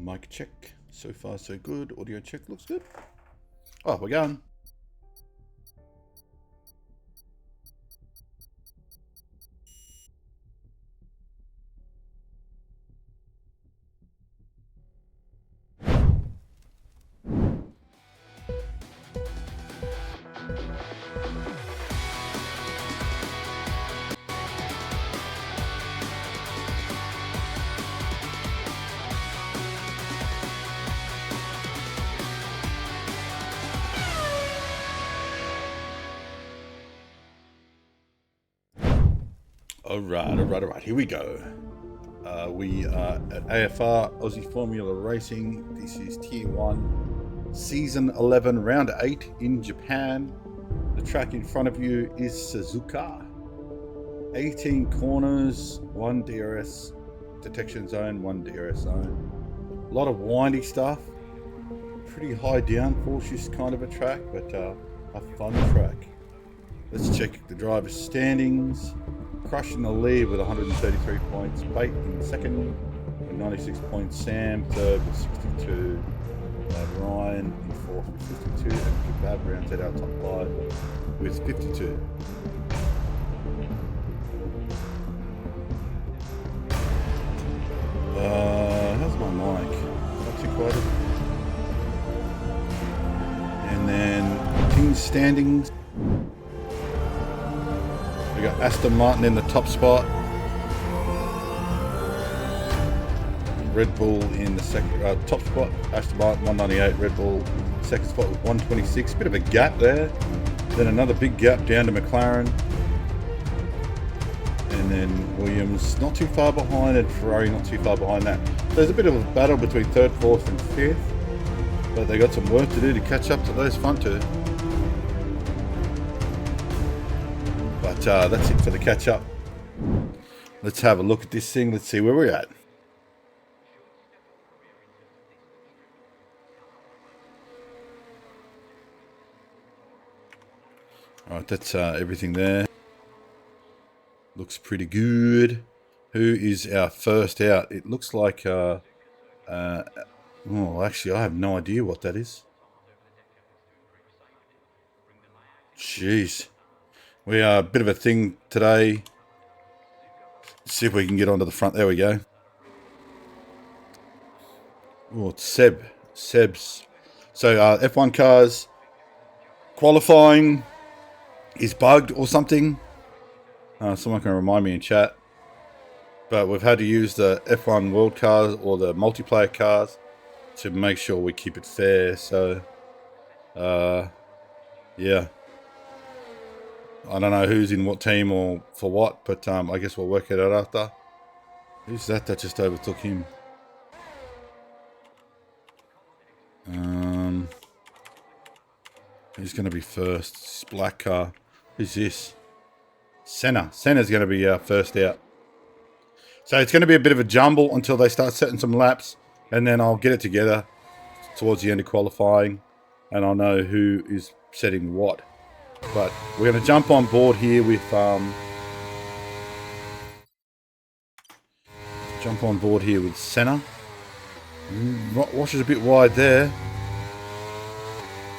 Mic check. So far so good. Audio check looks good. Oh, we're going. Alright, here we go. We are at AFR, Aussie Formula Racing. This is Tier 1, Season 11, Round 8 in Japan. The track in front of you is Suzuka. 18 corners, 1 DRS detection zone, 1 DRS zone. A lot of windy stuff. Pretty high downforce kind of a track, but a fun track. Let's check the driver's standings. Crush in the lead with 133 points. Bate in second with 96 points. Sam third with 62. Ryan in fourth with 52. And Kebab rounds out our top 5 with 52. How's my mic? Not too quiet. And then team standings. We got Aston Martin in the top spot. Red Bull in the second top spot. Aston Martin 198. Red Bull second spot with 126. Bit of a gap there. Then another big gap down to McLaren. And then Williams not too far behind, and Ferrari not too far behind that. So there's a bit of a battle between third, fourth, and fifth. But they got some work to do to catch up to those front two. But that's it for the catch up. Let's have a look at this thing. Let's see where we're at. Alright, that's everything there. Looks pretty good. Who is our first out? It looks like oh, actually I have no idea what that is. Jeez. We are a bit of a thing today. Let's see if we can get onto the front. There we go. Oh, it's Seb. Seb's. So F1 cars qualifying is bugged or something. Someone can remind me in chat. But we've had to use the F1 World cars or the multiplayer cars to make sure we keep it fair. So, yeah. I don't know who's in what team or for what, but I guess we'll work it out after. Who's that just overtook him? Who's going to be first? This black car. Who's this? Senna. Senna's going to be our first out. So it's going to be a bit of a jumble until they start setting some laps, and then I'll get it together towards the end of qualifying, and I'll know who is setting what. But we're going to jump on board here with Senna. Washes a bit wide there,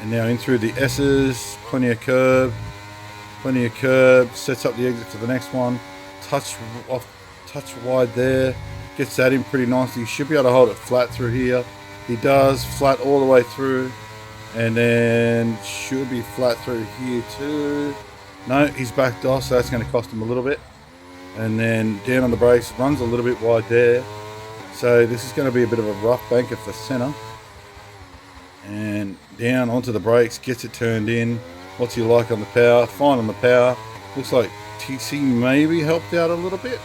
and now in through the S's. Plenty of curb. Sets up the exit for the next one. Touch wide there. Gets that in pretty nicely. He should be able to hold it flat through here. He does. Flat all the way through. And then should be flat through here too. No, he's backed off, so that's going to cost him a little bit. And then down on the brakes, runs a little bit wide there. So this is going to be a bit of a rough banker for Senna. And down onto the brakes, gets it turned in. What's he like on the power? Fine on the power. Looks like TC maybe helped out a little bit.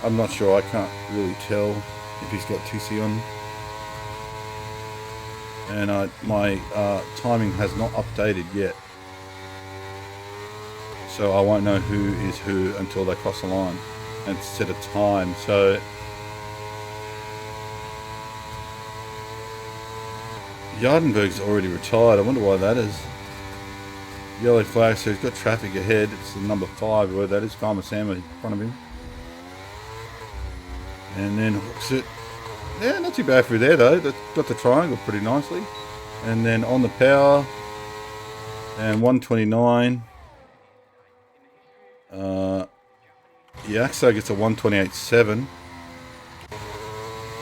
I'm not sure. I can't really tell if he's got TC on. And my timing has not updated yet. So I won't know who is who until they cross the line and set a time. So Yardenberg's already retired. I wonder why that is. Yellow flag, so he's got traffic ahead. It's the number 5, where that is. Farmer Sam in front of him. And then hooks it. Yeah, not too bad through there though. That's got the triangle pretty nicely. And then on the power, and 129. Yaxo gets a 128.7.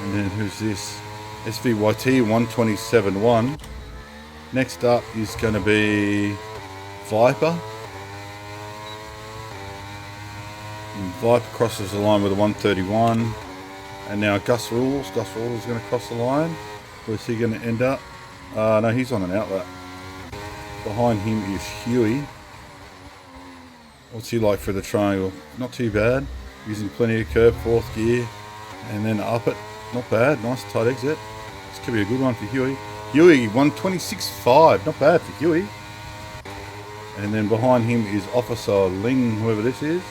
And then who's this? SVYT 127.1. Next up is going to be Viper. And Viper crosses the line with a 131. And now Gus Rules. Gus Rules is going to cross the line. Where's he going to end up? No, he's on an outlet. Behind him is Huey. What's he like for the triangle? Not too bad. Using plenty of curb, 4th gear. And then up it. Not bad. Nice tight exit. This could be a good one for Huey. Huey, 126.5. Not bad for Huey. And then behind him is Officer Ling, whoever this is.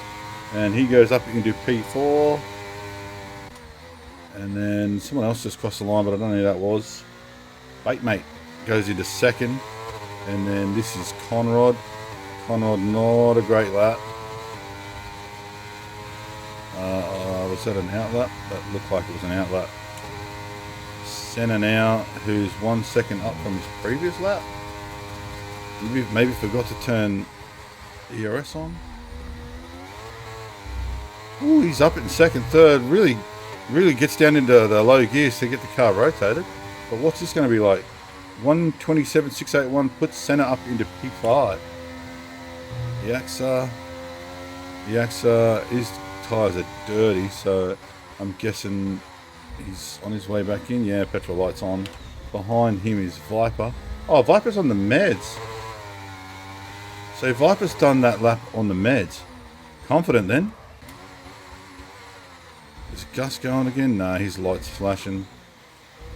And he goes up into P4. And then someone else just crossed the line, but I don't know who that was. Baitmate goes into 2nd. And then this is Conrad. Conrad, not a great lap. Was that an outlet? That looked like it was an outlet. Senna now, who's 1 second up from his previous lap. Maybe forgot to turn ERS on. Ooh, he's up in 2nd, 3rd. Really gets down into the low gears to get the car rotated. But what's this going to be like? 127.681 puts Senna up into P5. Yaxo, his tyres are dirty, so I'm guessing he's on his way back in. Yeah, petrol light's on. Behind him is Viper. Oh, Viper's on the meds. So Viper's done that lap on the meds. Confident then. Is Gus going again? No, his light's flashing.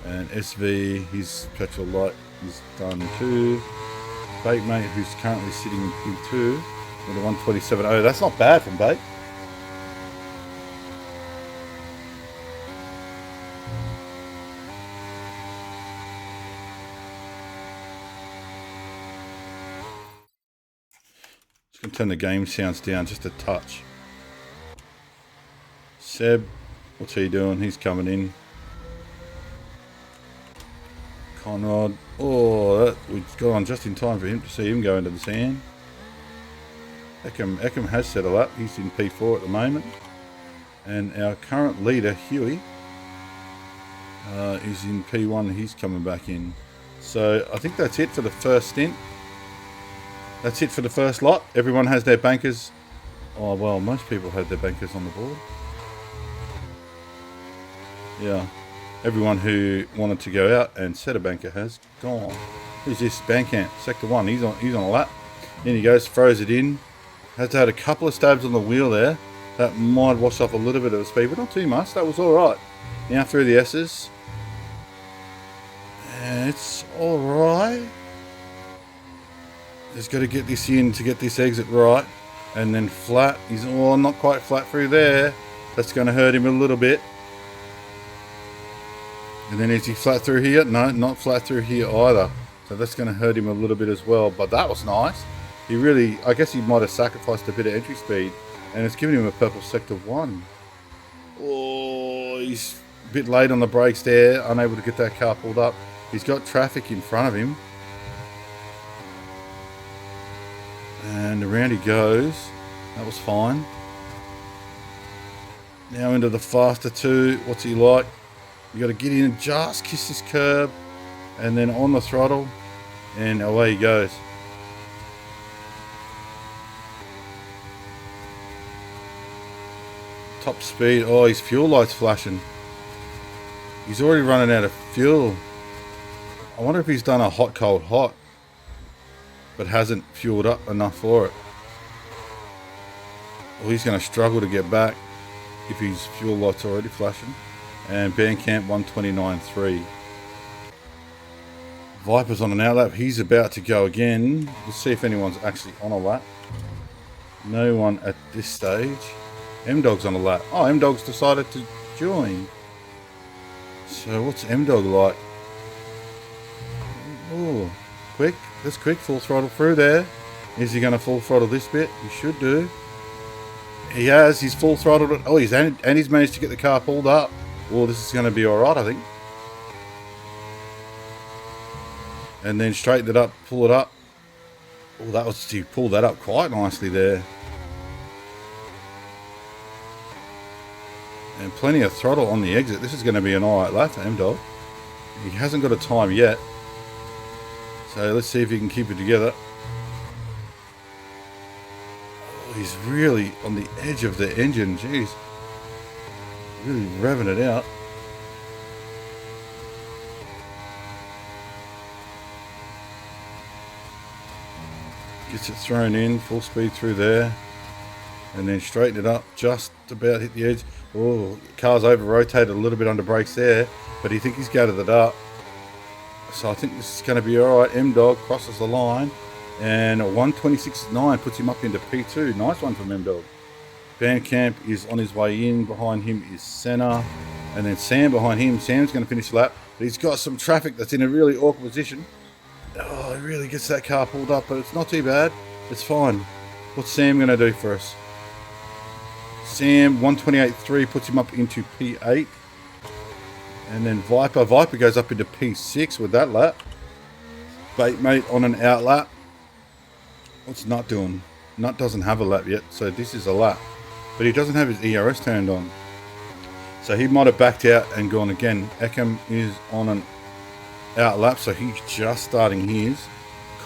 And SV, his petrol light is done too. Baitmate, who's currently sitting in P2 with a 127. Oh, that's not bad from Bait. Just going to turn the game sounds down just a touch. Seb, what's he doing? He's coming in. Conrad. Oh, we've got on just in time for him to see him go into the sand. Eckham has settled up. He's in P4 at the moment. And our current leader, Huey, is in P1. He's coming back in. So I think that's it for the first stint. That's it for the first lot. Everyone has their bankers. Oh, well, most people had their bankers on the board. Yeah. Everyone who wanted to go out and set a banker has gone. Who's this? Bandcamp, Sector 1. He's on a lap. In he goes, throws it in. Has had a couple of stabs on the wheel there. That might wash off a little bit of the speed, but not too much. That was alright. Now through the S's. And it's alright. Just got to get this in to get this exit right. And then flat. He's not quite flat through there. That's going to hurt him a little bit. And then is he flat through here? No, not flat through here either. So that's going to hurt him a little bit as well. But that was nice. He really, I guess he might have sacrificed a bit of entry speed. And it's given him a purple Sector 1. Oh, he's a bit late on the brakes there. Unable to get that car pulled up. He's got traffic in front of him. And around he goes. That was fine. Now into the faster 2. What's he like? You got to get in and just kiss this curb, and then on the throttle, and away he goes. Top speed. Oh, his fuel light's flashing. He's already running out of fuel. I wonder if he's done a hot, cold, hot, but hasn't fueled up enough for it. Well, he's going to struggle to get back if his fuel light's already flashing. And Bandcamp 129.3. Viper's on an outlap. He's about to go again. Let's see if anyone's actually on a lap. No one at this stage. M-Dog's on a lap. Oh, M-Dog's decided to join. So what's M-Dog like? Oh, quick. That's quick. Full throttle through there. Is he going to full throttle this bit? He should do. He has. He's full throttled it. Oh, he's managed to get the car pulled up. Oh, this is going to be alright, I think. And then straighten it up, pull it up. Oh, that was, he pulled that up quite nicely there. And plenty of throttle on the exit. This is going to be an alright lap for M-Dog. He hasn't got a time yet. So let's see if he can keep it together. Oh, he's really on the edge of the engine. Jeez. Really revving it out. Gets it thrown in, full speed through there. And then straighten it up, just about hit the edge. Oh, car's over-rotated a little bit under brakes there, but I think he's gathered it up. So I think this is going to be alright. M-Dog crosses the line, and 1:26.9 puts him up into P2. Nice one from M-Dog. Bandcamp is on his way in. Behind him is Senna, and then Sam behind him. Sam's going to finish the lap, but he's got some traffic that's in a really awkward position. Oh, he really gets that car pulled up, but it's not too bad. It's fine. What's Sam going to do for us? Sam, 1:28.3 puts him up into P8. And then Viper goes up into P6 with that lap. Batemate on an out lap. What's Nut doing? Nut doesn't have a lap yet, so this is a lap. But he doesn't have his ERS turned on. So he might have backed out and gone again. Eckham is on an out lap, so he's just starting his.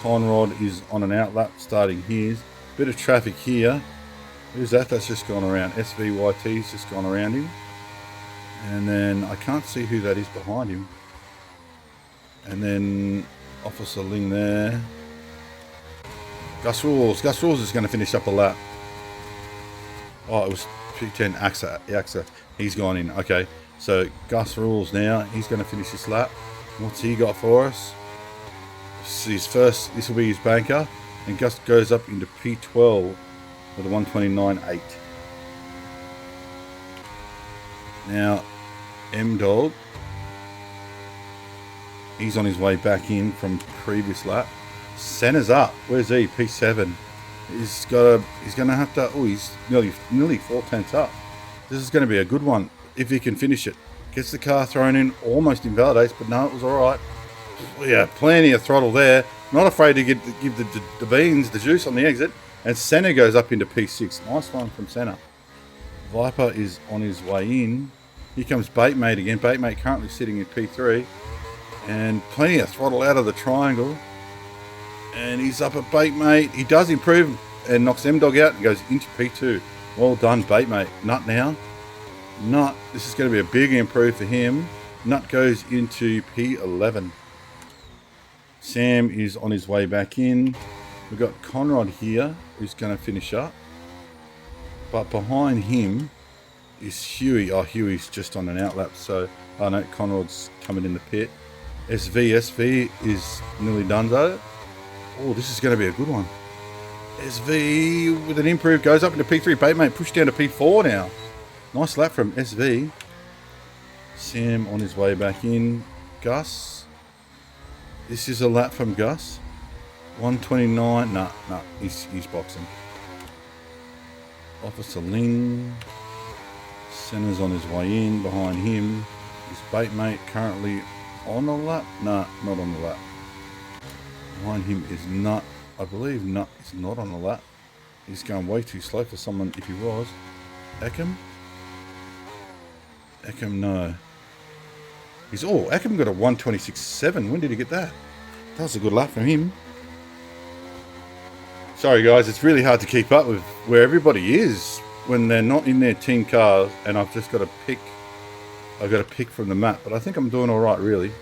Conrad is on an out lap, starting his. Bit of traffic here. Who's that? That's just gone around. SVYT's just gone around him. And then I can't see who that is behind him. And then Officer Ling there. Gus Rules. Gus Rules is going to finish up a lap. Oh, it was P10 AXA. He's gone in. Okay. So Gus Rules now. He's going to finish this lap. What's he got for us? This is his first. This will be his banker. And Gus goes up into P12 with a 1:29.8. Now, M-Dog, he's on his way back in from previous lap. Senna's up. Where's he? P7. He's going to have to. Oh, he's nearly 4/10 up. This is going to be a good one if he can finish it. Gets the car thrown in, almost invalidates, but no, it was all right. Yeah, plenty of throttle there. Not afraid to give the beans, the juice on the exit. And Senna goes up into P6. Nice one from Senna. Viper is on his way in. Here comes Batemate again. Batemate currently sitting in P3. And plenty of throttle out of the triangle. And he's up at Batemate. He does improve and knocks M-Dog out and goes into P2. Well done, Batemate. Nut now. Nut. This is going to be a big improve for him. Nut goes into P11. Sam is on his way back in. We've got Conrad here, who's going to finish up. But behind him is Huey. Oh, Huey's just on an outlap, so I know Conrad's coming in the pit. SV is nearly done though. Oh, this is going to be a good one. SV with an improve goes up into P3. Batemate pushed down to P4 now. Nice lap from SV. Sam on his way back in. Gus. This is a lap from Gus. 1:29. Nah, he's boxing. Officer Ling. Senna's on his way in. Behind him is Batemate, currently on a lap. Nah, not on the lap. Behind him is Nut. I believe Nut is not on the lap. He's going way too slow for someone if he was. Eckham? Eckham, no. Eckham got a 1:26.7. When did he get that? That was a good lap from him. Sorry guys, it's really hard to keep up with where everybody is when they're not in their team cars, and I've just got to pick. I've got to pick from the map, but I think I'm doing all right, really.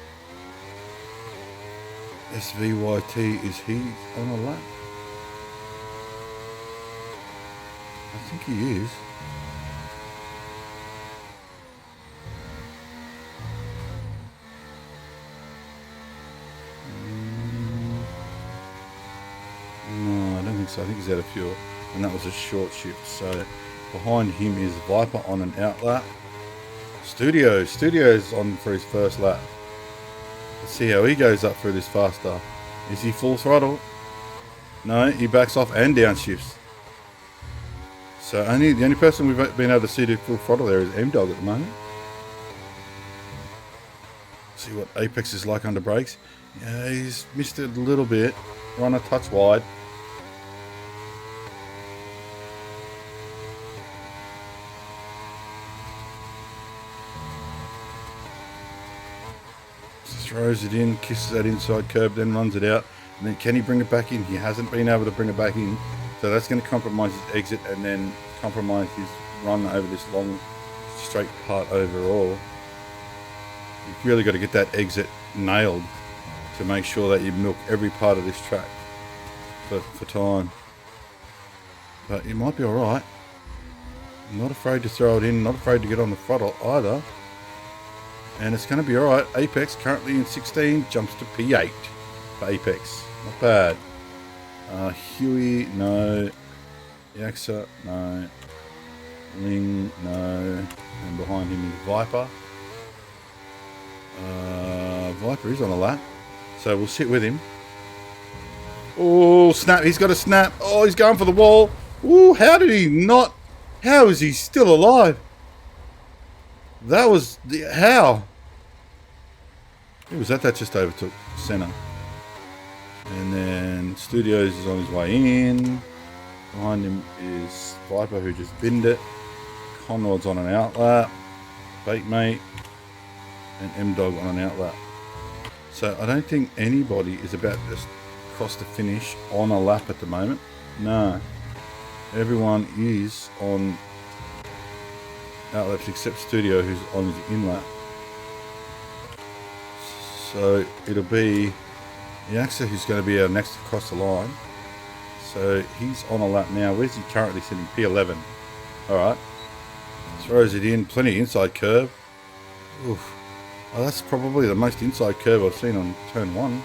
SVYT, is he on a lap? I think he is. No, I don't think so. I think he's out of fuel, and that was a short shift. So behind him is Viper on an out lap. Studio's on for his first lap. Let's see how he goes up through this faster. Is he full throttle? No, he backs off and downshifts. So the only person we've been able to see to full throttle there is M-Dog at the moment. See what Apex is like under brakes. Yeah, he's missed it a little bit. Run a touch wide. Throws it in, kisses that inside curb, then runs it out. And then can he bring it back in? He hasn't been able to bring it back in. So that's going to compromise his exit and then compromise his run over this long straight part overall. You've really got to get that exit nailed to make sure that you milk every part of this track for time. But it might be alright. I'm not afraid to throw it in, not afraid to get on the throttle either. And it's going to be alright. Apex currently in 16, jumps to P8 for Apex. Not bad. Huey, no. Yaxa, no. Ling, no. And behind him is Viper. Viper is on a lap. So we'll sit with him. Oh, snap. He's got a snap. Oh, he's going for the wall. Ooh, how did he not? How is he still alive? That was the... How? Who was that just overtook Senna? And then Studios is on his way in. Behind him is Viper, who just binned it. Conrod's on an outlap. Baitmate. And M-Dog on an outlap. So I don't think anybody is about to cross the finish on a lap at the moment. No. Everyone is on outlaps except Studio, who's on his in-lap. So it'll be Yaxa who's going to be our next to cross the line. So he's on a lap now. Where's he currently sitting? P11. Alright. Throws it in. Plenty of inside curve. Oof. Oh, that's probably the most inside curve I've seen on turn 1.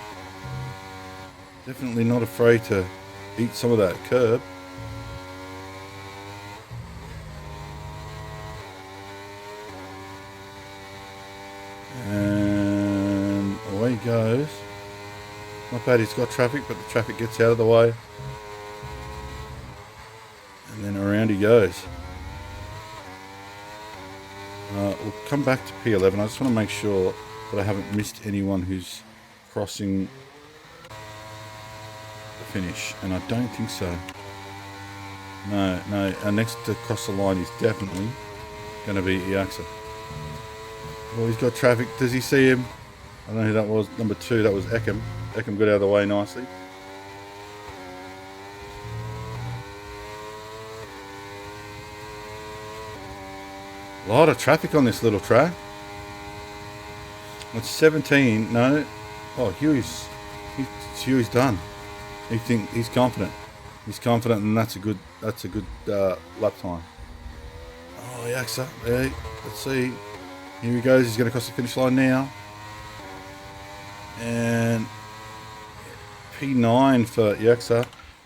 Definitely not afraid to eat some of that curb. And away he goes. Not bad, he's got traffic, but the traffic gets out of the way. And then around he goes. We'll come back to P11. I just want to make sure that I haven't missed anyone who's crossing the finish. And I don't think so. No, our next to cross the line is definitely going to be Iaxa. Well, he's got traffic. Does he see him? I don't know who that was. Number 2, that was Ekem. Ekem got out of the way nicely. A lot of traffic on this little track. It's 17. No. Oh, Huey's done. He's confident. He's confident, and that's a good lap time. Oh, Yaxa. Yeah, let's see. Here he goes. He's going to cross the finish line now. And P9 for Yaxa.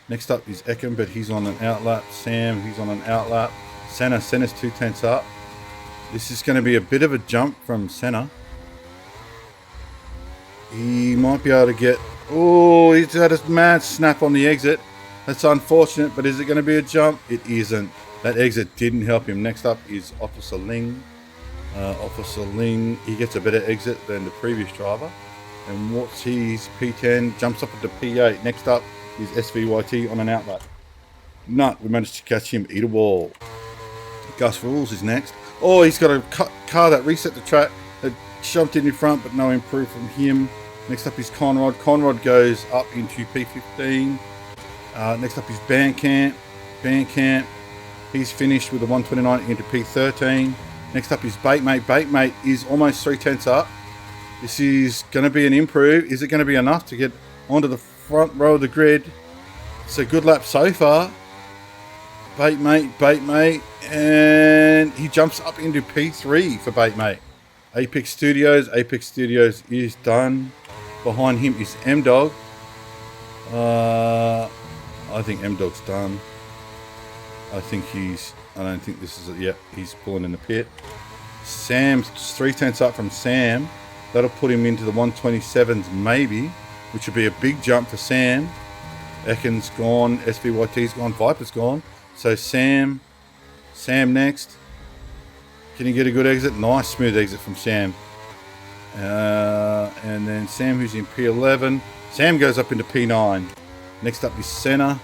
Next up is Ekem, but he's on an outlap. Sam, he's on an outlap. Senna's 2/10 up. This is going to be a bit of a jump from Senna. He might be able to get... Oh, he's had a mad snap on the exit. That's unfortunate, but is it going to be a jump? It isn't. That exit didn't help him. Next up is Officer Ling. Officer Ling, he gets a better exit than the previous driver. And what's his P10? Jumps up into P8. Next up is SVYT on an outlap. Nut, we managed to catch him. Eat a wall. Gus Rules is next. Oh, he's got a car that reset the track, that jumped in front, but no improve from him. Next up is Conrod. Conrod goes up into P15. Next up is Bandcamp. Bandcamp, he's finished with a 129 into P13. Next up is Baitmate. Baitmate is almost 3/10 up. This is going to be an improve. Is it going to be enough to get onto the front row of the grid? It's a good lap so far. Baitmate, and he jumps up into P3 for Baitmate. Apex Studios is done. Behind him is M-Dog. I think M-Dog's done. I don't think this is it. Yep, he's pulling in the pit. Sam's 3/10 up from Sam. That'll put him into the 127s maybe, which would be a big jump for Sam. Eken's gone, SVYT's gone, Viper's gone. So Sam next. Can he get a good exit? Nice smooth exit from Sam. And then Sam, who's in P11. Sam goes up into P9. Next up is Senna.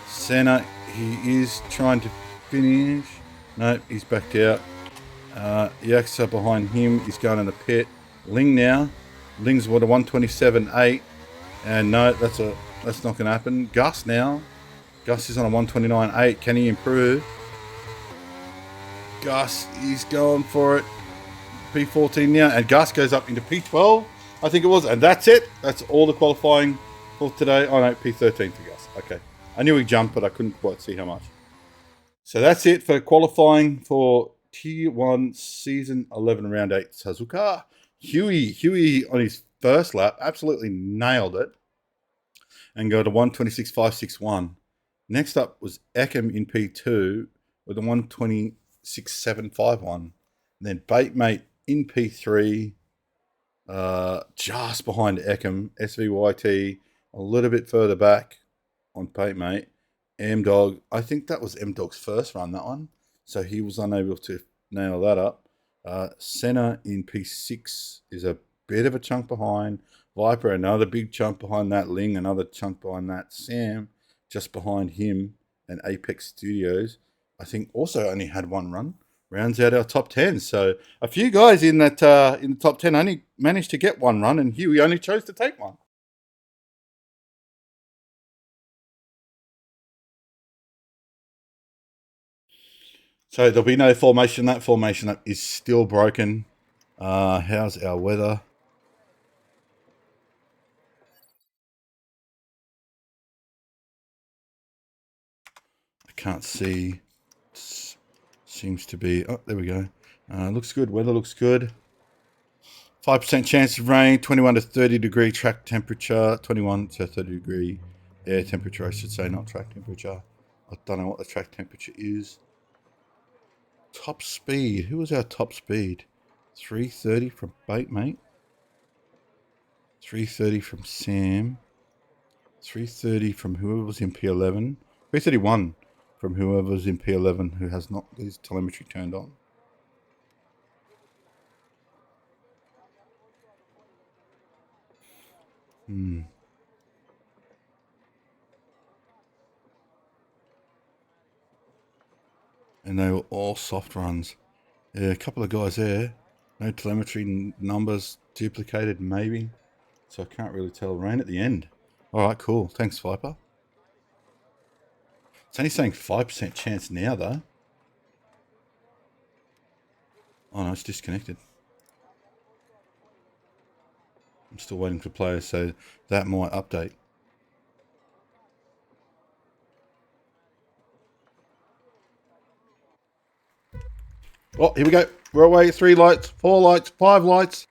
Senna, he is trying to finish. No, he's backed out. Yaksa behind him is going in the pit. Ling now. Ling's what, a 127.8. And no, that's not going to happen. Gus now. Gus is on a 129.8. Can he improve? Gus is going for it. P14 now. And Gus goes up into P12, I think it was. And that's it. That's all the qualifying for today. Oh no, P13 for Gus. Okay. I knew he jumped, but I couldn't quite see how much. So that's it for qualifying for Tier 1 Season 11 Round 8 Suzuka. Huey on his first lap absolutely nailed it and go to 126.561. Next up was Ekem in P2 with a 126.751. Then Batemate in P3, just behind Ekem. SVYT a little bit further back on Batemate. M-Dog, I think that was M-Dog's first run, that one. So he was unable to nail that up. Senna in P6 is a bit of a chunk behind. Viper, another big chunk behind that. Ling, another chunk behind that. Sam, just behind him. And Apex Studios, I think, also only had one run. Rounds out our top 10. So a few guys in that in the top 10 only managed to get one run, and Huey only chose to take one. So there'll be no formation. That formation up is still broken. How's our weather? I can't see. Seems to be. Oh, there we go. Looks good. Weather looks good. 5% chance of rain. 21 to 30 degree track temperature. 21 to 30 degree air temperature, I should say, not track temperature. I don't know what the track temperature is. Top speed. Who was our top speed? 330 from Batemate. 330 from Sam. 330 from whoever was in P11. 331 from whoever was in P11 who has not his telemetry turned on. And they were all soft runs. Yeah, a couple of guys there. No telemetry numbers duplicated, maybe. So I can't really tell. Rain at the end. All right, cool. Thanks, Viper. It's only saying 5% chance now, though. Oh, no, it's disconnected. I'm still waiting for players, so that might update. Oh, here we go. We're away. 3 lights, 4 lights, 5 lights.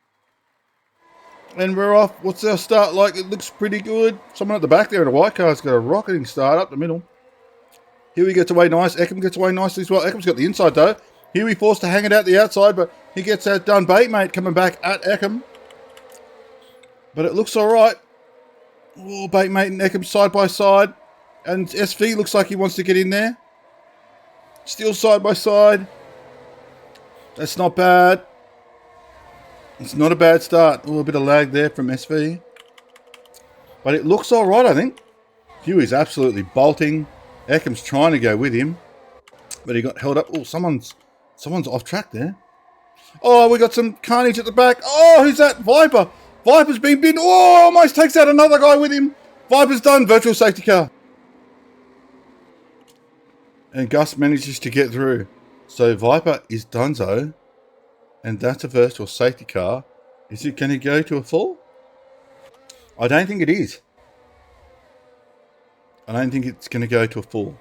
And we're off. What's our start like? It looks pretty good. Someone at the back there in a white car's got a rocketing start up the middle. Huey gets away nice. Ekem gets away nicely as well. Ekem's got the inside, though. Huey forced to hang it out the outside, but he gets that done. Batemate coming back at Ekem. But it looks all right. Oh, Batemate and Ekem side by side. And SV looks like he wants to get in there. Still side by side. That's not bad. It's not a bad start. A little bit of lag there from SV. But it looks all right, I think. Huey's absolutely bolting. Ekem's trying to go with him. But he got held up. Oh, someone's off track there. Oh, we got some carnage at the back. Oh, who's that? Viper. Viper's been bitten. Oh, almost takes out another guy with him. Viper's done. Virtual safety car. And Gus manages to get through. So Viper is donezo. And that's a virtual safety car. Is it going to go to a full? I don't think it is. I don't think it's going to go to a full.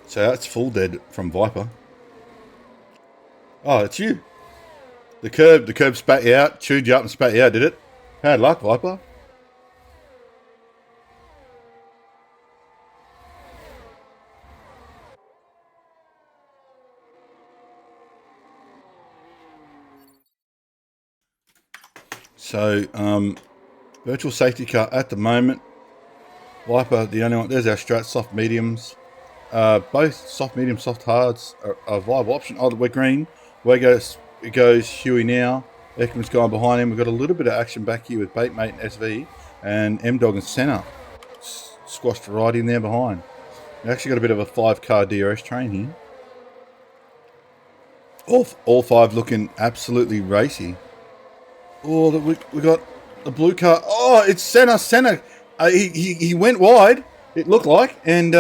So that's full dead from Viper. Oh, it's you. The curb spat you out, chewed you up and spat you out, did it? Bad luck, Viper. So, virtual safety car at the moment. Viper, the only one. There's our strat, soft mediums. Both soft medium, soft hards are a viable option. Oh, we're green. It goes Huey now. Ekham's gone behind him. We've got a little bit of action back here with Baitmate and SV. And M-Dog and Senna squashed right in there behind. We actually got a bit of a 5-car DRS train here. All 5 looking absolutely racy. Oh, we got the blue car. Oh, it's Senna. Senna. He went wide, it looked like. And,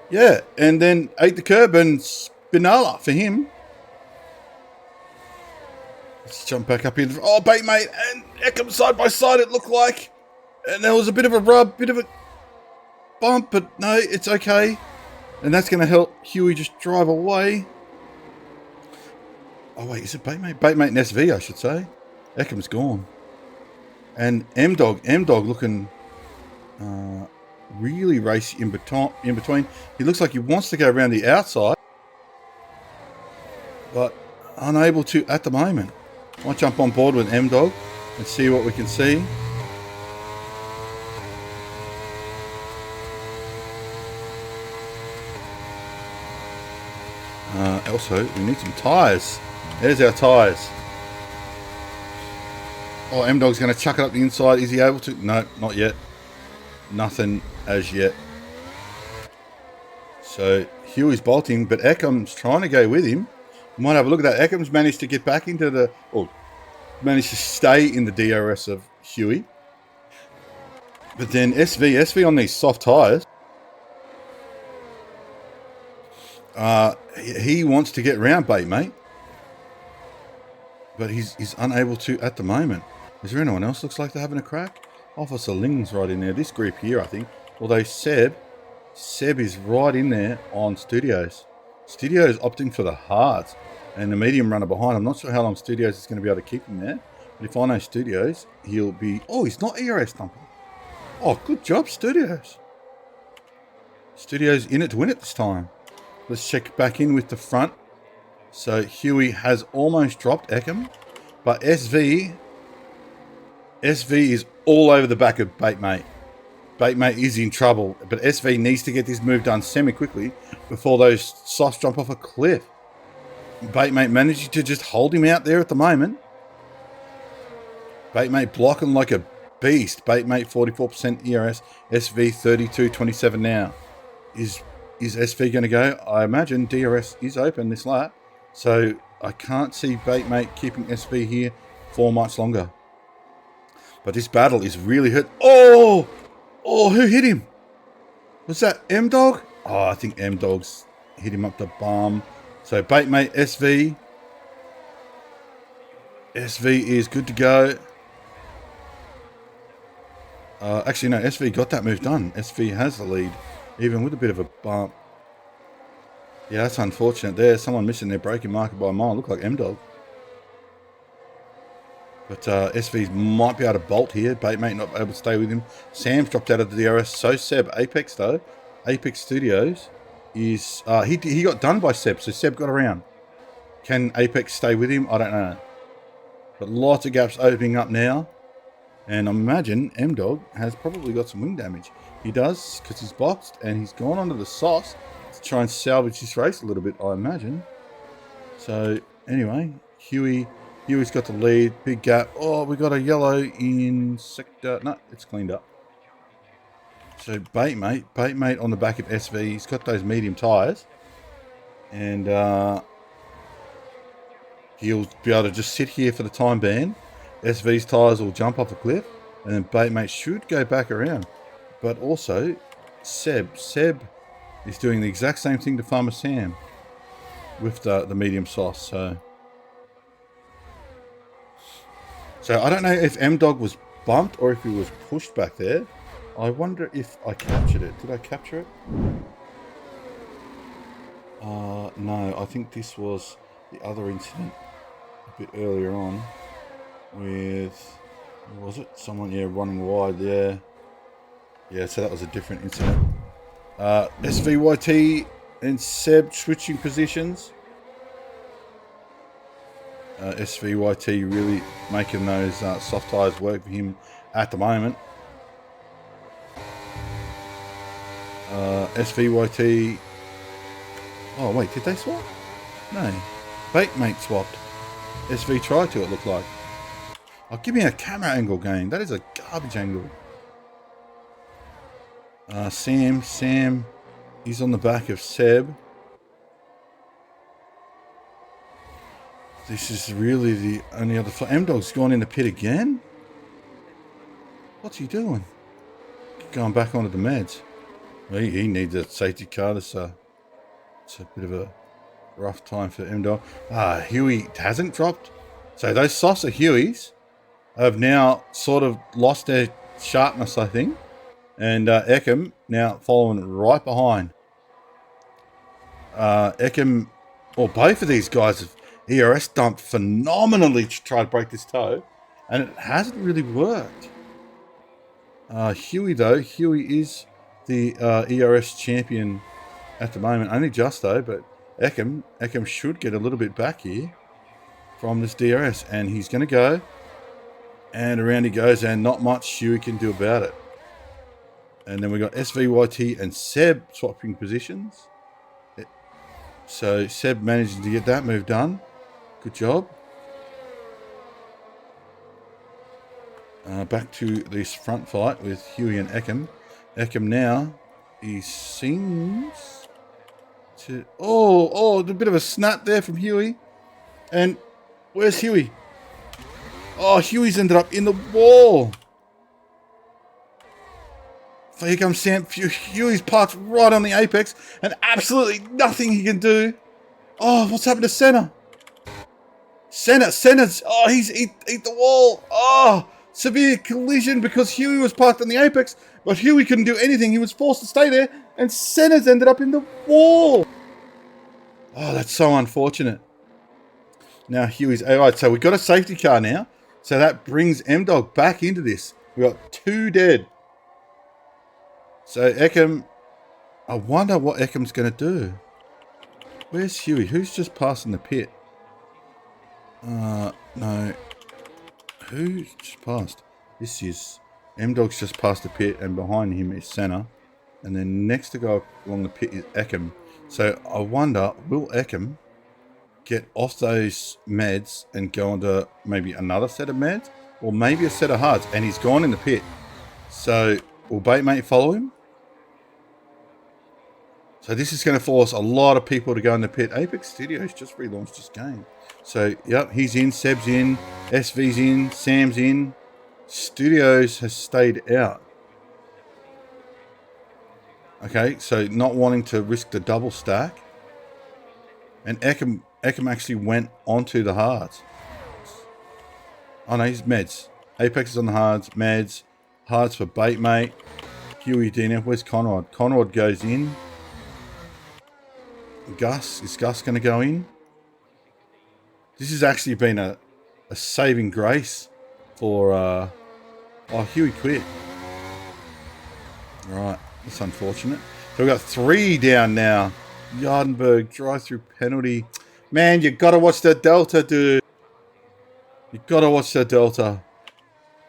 yeah. And then ate the curb and Spinala for him. Let's jump back up here. Oh, Baitmate and Eckham side by side, it looked like. And there was a bit of a rub, bit of a bump, but no, it's okay. And that's going to help Huey just drive away. Oh, wait, is it Baitmate? Baitmate and SV, I should say. Eckham's gone. And M-Dog looking really racy in between. He looks like he wants to go around the outside, but unable to at the moment. Might jump on board with M-Dog and see what we can see. Also, we need some tyres. There's our tyres. Oh, M-Dog's going to chuck it up the inside. Is he able to? No, not yet. Nothing as yet. So, Huey's bolting, but Eckham's trying to go with him. We might have a look at that. Eckham's managed to get back into the... or managed to stay in the DRS of Huey. But then SV on these soft tyres. He wants to get round Baitmate. But he's unable to at the moment. Is there anyone else looks like they're having a crack? Officer Ling's right in there. This group here, I think. Although Seb is right in there on Studios. Studios opting for the hards. And the medium runner behind. I'm not sure how long Studios is going to be able to keep him there. But if I know Studios, he'll be... Oh, he's not ERS thumping. Oh, good job, Studios. Studios in it to win it this time. Let's check back in with the front. So Huey has almost dropped Eckham. But SV is all over the back of Baitmate. Baitmate is in trouble. But SV needs to get this move done semi-quickly before those softs jump off a cliff. Baitmate managing to just hold him out there at the moment. Baitmate blocking like a beast. Baitmate 44% ERS. SV 32.27 now. Is SV going to go? I imagine DRS is open this lap. So I can't see Baitmate keeping SV here for much longer. But this battle is really hurt. Oh, who hit him? Was that M-Dog? Oh, I think M-Dog's hit him up the bum. So Baitmate SV. SV is good to go. Actually, no, SV got that move done. SV has the lead, even with a bit of a bump. Yeah, that's unfortunate there. Someone missing their braking marker by a mile. Looked like M-Dog. But SV might be able to bolt here. Baitmate not able to stay with him. Sam's dropped out of the DRS. So Seb. Apex, though. Apex Studios is... he got done by Seb, so Seb got around. Can Apex stay with him? I don't know. But lots of gaps opening up now. And I imagine M-Dog has probably got some wing damage. He does, because he's boxed, and he's gone onto the sauce to try and salvage this race a little bit, I imagine. So, anyway, Huey's got the lead. Big gap. Oh, we got a yellow in sector... No, it's cleaned up. So, Baitmate on the back of SV. He's got those medium tyres. And he'll be able to just sit here for the time being. SV's tyres will jump off a cliff. And then Baitmate should go back around. But also, Seb is doing the exact same thing to Farmer Sam with the medium sauce. So I don't know if M-Dog was bumped or if he was pushed back there. I wonder if I captured it. Did I capture it? No, I think this was the other incident a bit earlier on with... Was it? Someone, running wide there. Yeah, so that was a different incident. SVYT and Seb switching positions. SVYT really making those soft tyres work for him at the moment. SVYT... Oh, wait, did they swap? No. Bait mate swapped. SV tried to, it looked like. Oh, give me a camera angle game. That is a garbage angle. Sam, he's on the back of Seb. This is really the only other... M-Dog's gone in the pit again? What's he doing? Going back onto the meds. Well, he needs a safety car. It's a bit of a rough time for M-Dog. Huey hasn't dropped. So those softs of Huey's have now sort of lost their sharpness, I think. And Eckham now following right behind. Eckham, well, both of these guys have ERS dumped phenomenally to try to break this toe. And it hasn't really worked. Huey, though. Huey is the ERS champion at the moment. Only just, though, but Eckham should get a little bit back here from this DRS. And he's going to go. And around he goes, and not much Huey can do about it. And then we got SVYT and Seb swapping positions. So Seb managed to get that move done. Good job. Back to this front fight with Huey and Eckham. Eckham now, he seems to... Oh, a bit of a snap there from Huey. And where's Huey? Oh, Huey's ended up in the wall. So here comes Sam. Huey's parked right on the apex and absolutely nothing he can do. Oh, what's happened to Senna? Senna's... Oh, he's hit the wall. Oh, severe collision because Huey was parked on the apex, but Huey couldn't do anything. He was forced to stay there, and Senna's ended up in the wall. Oh, that's so unfortunate. Now Huey's... All right, so we've got a safety car now. So that brings M-Dog back into this. We've got 2 dead. So Eckham... I wonder what Eckham's going to do. Where's Huey? Who's just passing the pit? No. Who just passed? This is... M-Dog's just past the pit, and behind him is Senna. And then next to go along the pit is Eckham. So I wonder, will Eckham get off those meds and go onto maybe another set of meds? Or maybe a set of hards, and he's gone in the pit. So will Baitmate follow him? So this is going to force a lot of people to go in the pit. Apex Studios just relaunched this game. So, yep, he's in, Seb's in, SV's in, Sam's in. Studios has stayed out. Okay, so not wanting to risk the double stack. And Eckham actually went onto the hards. Oh no, he's meds. Apex is on the hards, meds. Hards for Baitmate. Huey DNF. Where's Conrad? Conrad goes in. Gus. Is Gus going to go in? This has actually been a saving grace for... Oh, Huey quit. Right. That's unfortunate. So we've got 3 down now. Yardenberg, drive-through penalty. Man, you got to watch the Delta, dude. You got to watch the Delta.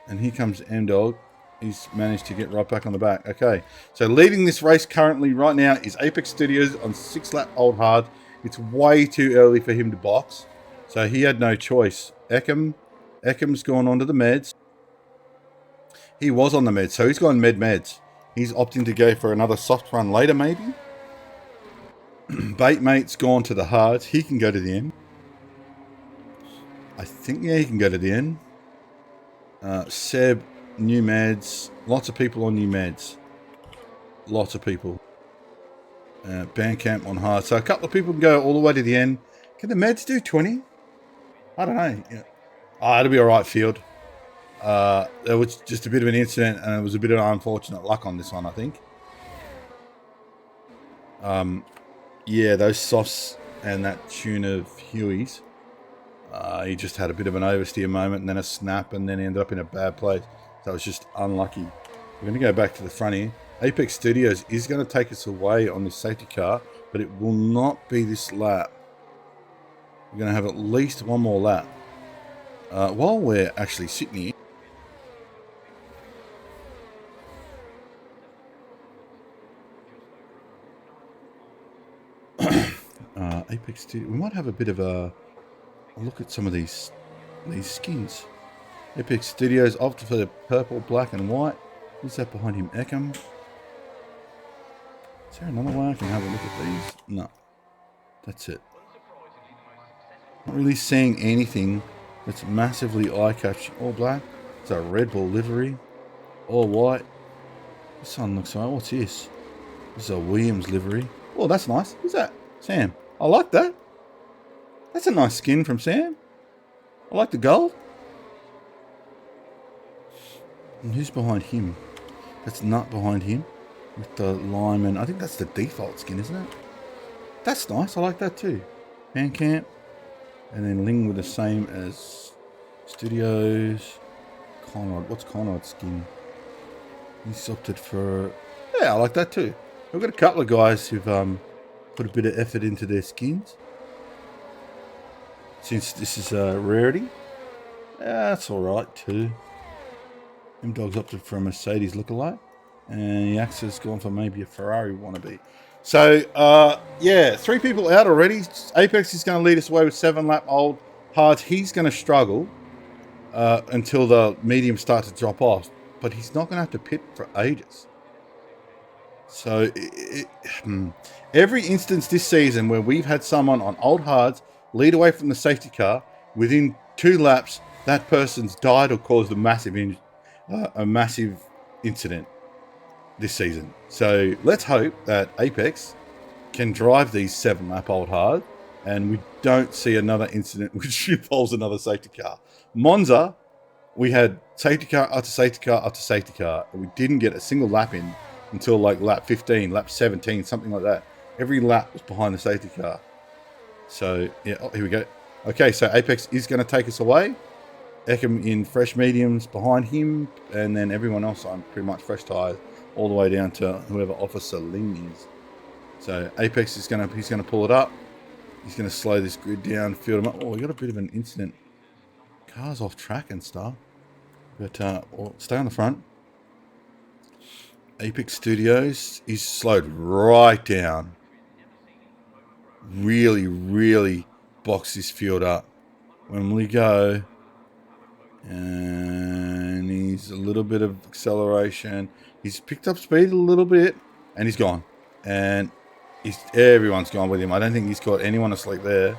And here comes M-Dog. He's managed to get right back on the back. Okay. So leading this race currently right now is Apex Studios on 6-lap old hard. It's way too early for him to box. So he had no choice. Eckham's gone onto the meds. He was on the meds, so he's gone meds. He's opting to go for another soft run later, maybe. Baitmate's gone to the hards. He can go to the end. I think, yeah, he can go to the end. Seb, new meds. Lots of people on new meds. Lots of people. Bandcamp on hard. So a couple of people can go all the way to the end. Can the meds do 20? I don't know. Yeah. It'll be all right, field. There was just a bit of an incident, and it was a bit of unfortunate luck on this one, I think. Yeah, those softs and that tune of Huey's. He just had a bit of an oversteer moment, and then a snap, and then ended up in a bad place. So it was just unlucky. We're going to go back to the front here. Apex Studios is going to take us away on this safety car, but it will not be this lap. We're going to have at least one more lap. While we're actually sitting here, Apex Studios, we might have a bit of a Look at some of these skins. Epic Studios opted for the purple, black, and white. Who's that behind him? Eckham. Is there another way I can have a look at these? No. That's it. Not really seeing anything that's massively eye-catching. All black. It's a Red Bull livery. All white. This one looks like... What's this? This is a Williams livery. Oh, that's nice. Who's that? Sam. I like that. That's a nice skin from Sam. I like the gold. And who's behind him? That's Nut behind him. With the lineman. I think that's the default skin, isn't it? That's nice. I like that too. Bandcamp. And then Ling with the same as Studios. Conrad. What's Conrad's skin? He's opted for... Yeah, I like that too. We've got a couple of guys who've put a bit of effort into their skins. Since this is a rarity. Yeah, that's alright too. M-Dog's opted for a Mercedes lookalike. And Yax has gone for maybe a Ferrari wannabe. So, yeah, 3 people out already. Apex is going to lead us away with 7-lap old hards. He's going to struggle until the mediums start to drop off. But he's not going to have to pit for ages. So, every instance this season where we've had someone on old hards lead away from the safety car, within 2 laps, that person's died or caused a massive incident this season. So let's hope that Apex can drive these 7-lap old hard and we don't see another incident which involves another safety car. Monza, we had safety car after safety car after safety car, and we didn't get a single lap in until like lap 15, lap 17, something like that. Every lap was behind the safety car. So, yeah, oh, here we go. Okay, so Apex is going to take us away. Eckham in fresh mediums behind him, and then everyone else on pretty much fresh tyres, all the way down to whoever Officer Ling is. So Apex is he's gonna pull it up. He's gonna slow this grid down, field him up. Oh, we got a bit of an incident. Cars off track and stuff. But stay on the front. Apex Studios is slowed right down. Really, really box this field up. When we go, and he's a little bit of acceleration. He's picked up speed a little bit, and he's gone. And everyone's gone with him. I don't think he's caught anyone asleep there.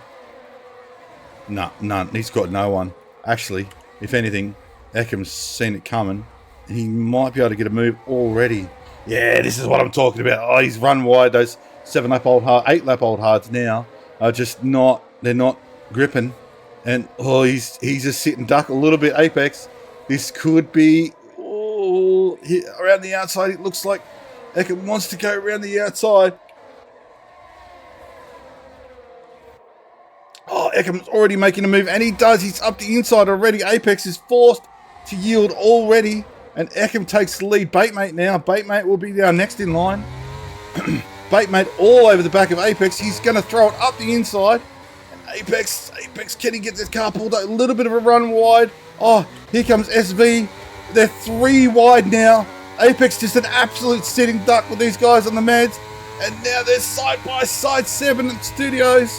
No, none. He's got no one. Actually, if anything, Eckham's seen it coming, and he might be able to get a move already. Yeah, this is what I'm talking about. Oh, he's run wide. Those 7-lap old hard, 8-lap old hards now are just not. They're not gripping, and oh, he's just sitting duck a little bit. Apex. This could be. Around the outside, it looks like Eckham wants to go around the outside. Oh, Eckham's already making a move, and he does. He's up the inside already. Apex is forced to yield already, and Eckham takes the lead. Baitmate now. Baitmate will be our next in line. Baitmate all over the back of Apex. He's going to throw it up the inside. And Apex, can he get this car pulled out? A little bit of a run wide. Oh, here comes SV. They're 3 wide now. Apex just an absolute sitting duck with these guys on the meds. And now they're side by side, Seb and Studios.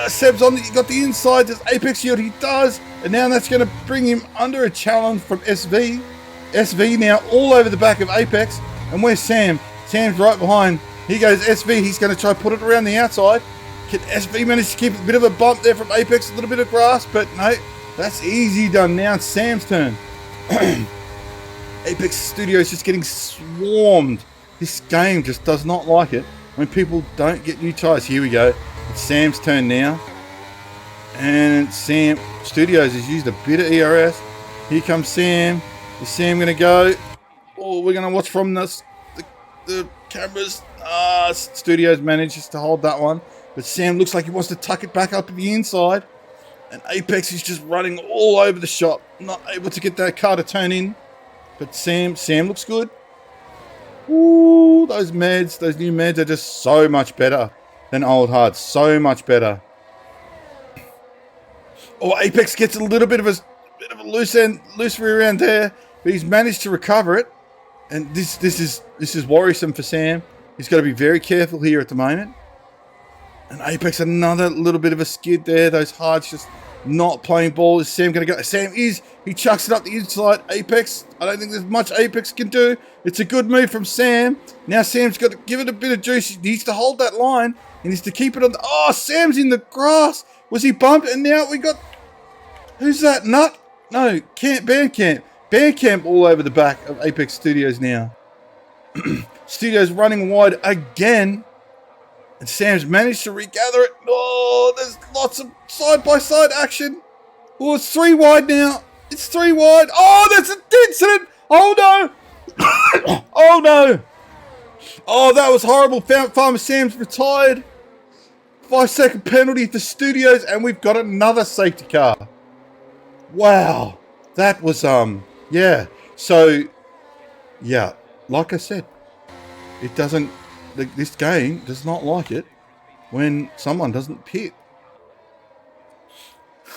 Seb's on got the inside. Does Apex yield? He does. And now that's going to bring him under a challenge from SV. SV now all over the back of Apex. And where's Sam? Sam's right behind. Here goes SV. He's going to try to put it around the outside. Can SV manage to keep a bit of a bump there from Apex? A little bit of grass. But no, that's easy done. Now it's Sam's turn. Apex Studios just getting swarmed. This game just does not like it when people don't get new tyres. Here we go. It's Sam's turn now. And Sam Studios has used a bit of ERS. Here comes Sam. Is Sam going to go? Oh, we're going to watch from the cameras. Studios manages to hold that one. But Sam looks like he wants to tuck it back up to the inside. And Apex is just running all over the shop. Not able to get that car to turn in. But Sam looks good. Ooh, those new meds are just so much better than old hards. So much better. Oh, Apex gets a little bit of a loose rear end there, but he's managed to recover it. And this is worrisome for Sam. He's got to be very careful here at the moment. And Apex, another little bit of a skid there. Those hards just not playing ball. Is Sam going to go? Sam is. He chucks it up the inside. Apex, I don't think there's much Apex can do. It's a good move from Sam. Now Sam's got to give it a bit of juice. He needs to hold that line. He needs to keep it on the... Oh, Sam's in the grass. Was he bumped? And now we got... Who's that? Nut? No, Bandcamp. Bandcamp all over the back of Apex Studios now. Studios running wide again. And Sam's managed to regather it. Oh, there's lots of side-by-side action. Oh, it's 3 wide now. It's 3 wide. Oh, there's an incident. Oh, no. Oh, no. Oh, that was horrible. Farmer Sam's retired. 5-second penalty for Studios, and we've got another safety car. Wow. That was, yeah. So, yeah, like I said, it doesn't... This game does not like it when someone doesn't pit.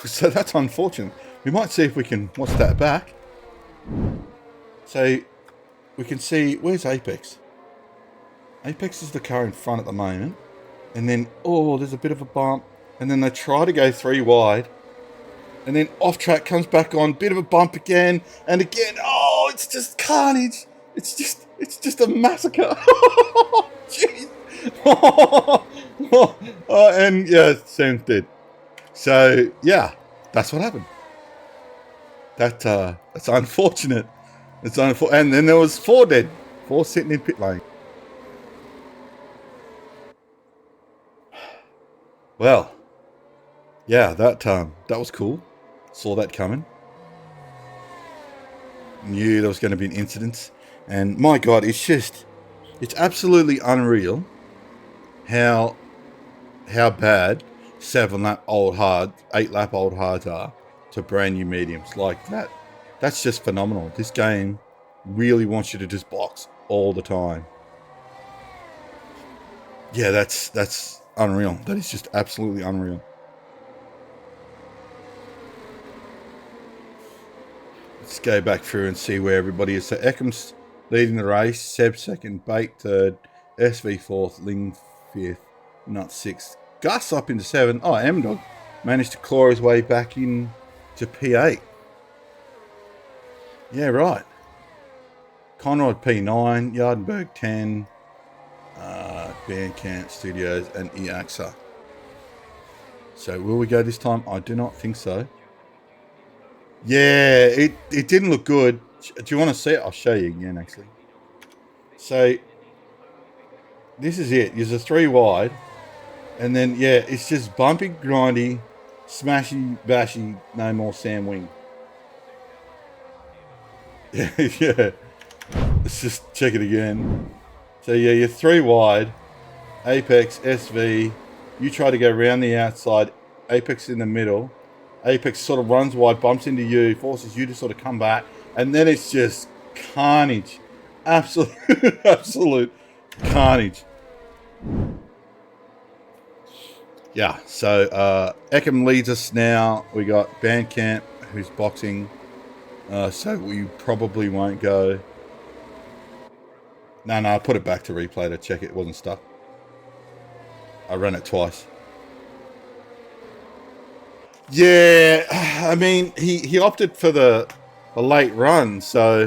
So that's unfortunate. We might see if we can watch that back. So we can see, where's Apex? Apex is the car in front at the moment. And then, oh, there's a bit of a bump. And then they try to go 3 wide. And then off track comes back on, bit of a bump again. And again, oh, it's just carnage. It's just a massacre. Jeez. And yeah, Sam's dead. So yeah, that's what happened. That's unfortunate. It's unfortunate. And then there was 4 dead, 4 sitting in pit lane. Well, yeah, that was cool. Saw that coming. Knew there was going to be an incident. And my God, it's absolutely unreal how bad 7-lap old hard, 8-lap old hards are to brand new mediums like that. That's just phenomenal. This game really wants you to just box all the time. Yeah, that's unreal. That is just absolutely unreal. Let's go back through and see where everybody is. So Eckham's leading the race, Seb second, Bait third, SV fourth, Ling fifth, Nut sixth, Gus up into 7. Oh, M-Dog managed to claw his way back in to P8. Yeah, right. Conrad P9, Yardenberg 10, Bandcamp Studios and EAXA. So will we go this time? I do not think so. Yeah, it didn't look good. Do you want to see it? I'll show you again, actually. So, this is it. There's a 3 wide. And then, yeah, it's just bumpy, grindy, smashy, bashy, no more Sam Wing. Yeah, yeah. Let's just check it again. So, yeah, you're 3 wide. Apex, SV. You try to go around the outside. Apex in the middle. Apex sort of runs wide, bumps into you, forces you to sort of come back. And then it's just carnage. Absolute carnage. Yeah, so Eckham leads us now. We got Bandcamp, who's boxing. So we probably won't go. No, I put it back to replay to check it wasn't stuck. I ran it twice. Yeah, I mean, he opted for the late run, so...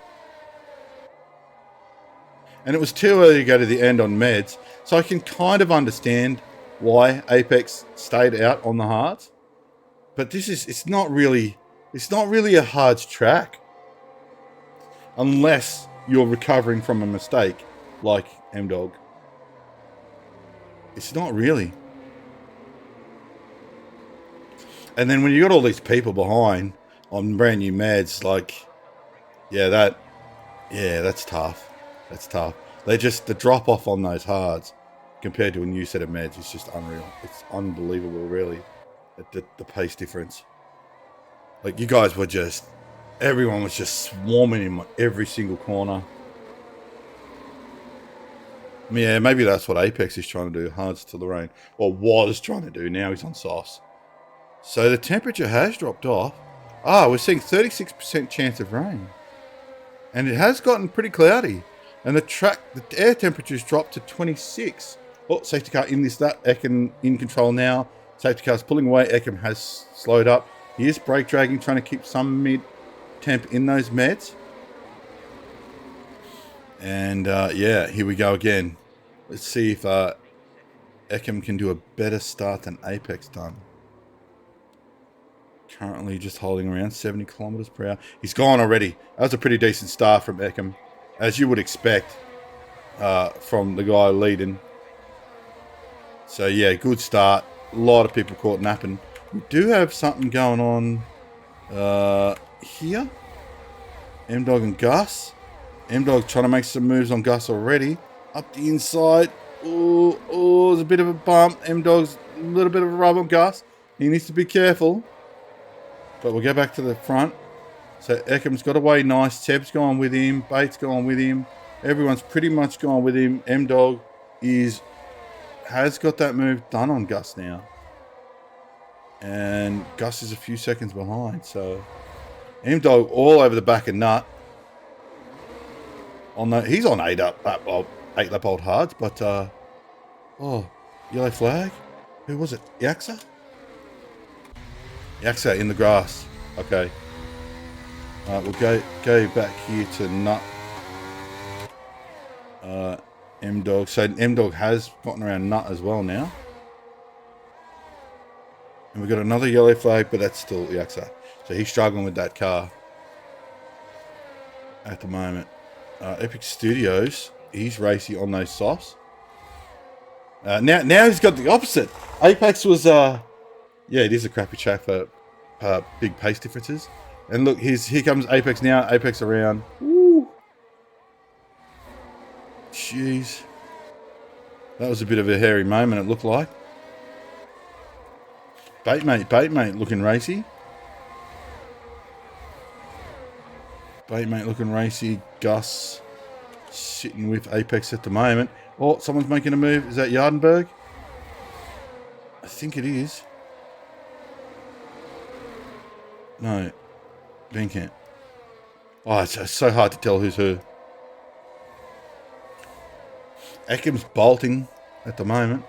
And it was too early to go to the end on meds, so I can kind of understand why Apex stayed out on the hards. But it's not really a hard track. Unless you're recovering from a mistake, like M-Dog. It's not really. And then when you got all these people behind on brand new meds, like, that's tough. That's tough. The drop off on those hards compared to a new set of meds is just unreal. It's unbelievable, really, the pace difference. Like, you guys were everyone was just swarming in every single corner. Yeah, maybe that's what Apex is trying to do, hards to Lorraine. Or was trying to do, now he's on sauce. So the temperature has dropped off. We're seeing 36% chance of rain. And it has gotten pretty cloudy. And the air temperature's dropped to 26. Oh, safety car in this, that. Ekim in control now. Safety car's pulling away. Ekim has slowed up. He is brake dragging, trying to keep some mid-temp in those meds. And yeah, here we go again. Let's see if Ekim can do a better start than Apex done. Currently just holding around 70 kilometers per hour. He's gone already. That was a pretty decent start from Ekim, as you would expect from the guy leading. So yeah, good start. A lot of people caught napping. We do have something going on here. M-Dog and Gus. M-Dog trying to make some moves on Gus already. Up the inside. Oh, there's a bit of a bump. M-Dog's a little bit of a rub on Gus. He needs to be careful. But we'll go back to the front. So Ekim's got away nice. Seb's gone with him. Bates gone with him. Everyone's pretty much gone with him. M-Dog has got that move done on Gus now. And Gus is a few seconds behind. So M-Dog all over the back of Nut. He's on 8 lap old hards, but oh, yellow flag. Who was it? Yaksa? Yaksa in the grass. Okay. We'll go back here to Nut. M-Dog. So M-Dog has gotten around Nut as well now. And we've got another yellow flag, but that's still Yaksa. So he's struggling with that car at the moment. Epic Studios, he's racing on those softs. Now he's got the opposite. Apex was, yeah, it is a crappy track for big pace differences. And look, here comes Apex now. Apex around. Woo. Jeez. That was a bit of a hairy moment, it looked like. Batemate looking racy. Batemate looking racy. Gus sitting with Apex at the moment. Oh, someone's making a move. Is that Yardenberg? I think it is. No. Benkamp. Oh, it's so hard to tell who's who. Ekim's bolting at the moment.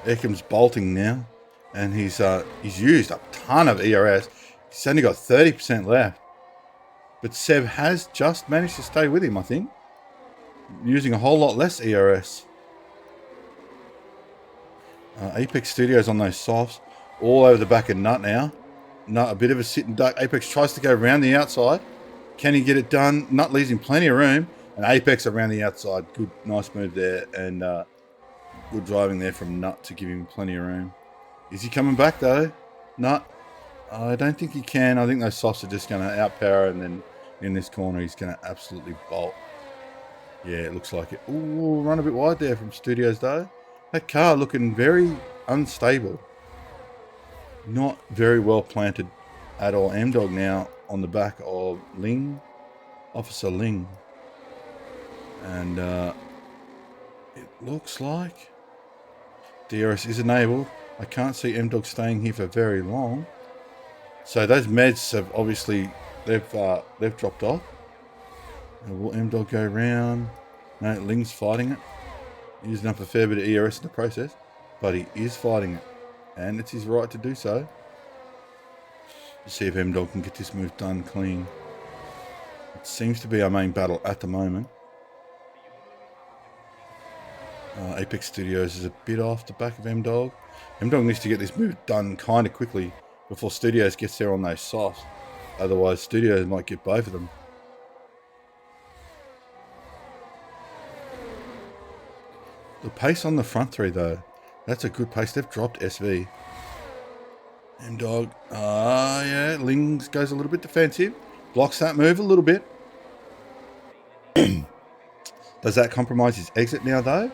Ekim's bolting now. And he's used a ton of ERS. He's only got 30% left. But Seb has just managed to stay with him, I think. Using a whole lot less ERS. Apex Studios on those softs. All over the back of Nut now. Nut, a bit of a sit and duck. Apex tries to go around the outside. Can he get it done? Nut leaves him plenty of room. And Apex around the outside. Good, nice move there. And good driving there from Nut to give him plenty of room. Is he coming back though? Nut? I don't think he can. I think those softs are just going to outpower, and then in this corner he's going to absolutely bolt. Yeah, it looks like it. Ooh, run a bit wide there from Studios though. That car looking very unstable. Not very well planted at all. M-Dog now on the back of Ling. Officer Ling. And it looks like DRS is enabled. I can't see M-Dog staying here for very long. So those meds have obviously, they've dropped off. Will M-Dog go round? No, Ling's fighting it. Using up a fair bit of ERS in the process. But he is fighting it. And it's his right to do so. Let's see if M-Dog can get this move done clean. It seems to be our main battle at the moment. Apex Studios is a bit off the back of M-Dog. M-Dog needs to get this move done kind of quickly before Studios gets there on those softs. Otherwise, Studios might get both of them. The pace on the front three, though, that's a good pace. They've dropped SV. M-Dog, yeah, Lings goes a little bit defensive. Blocks that move a little bit. Does that compromise his exit now, though?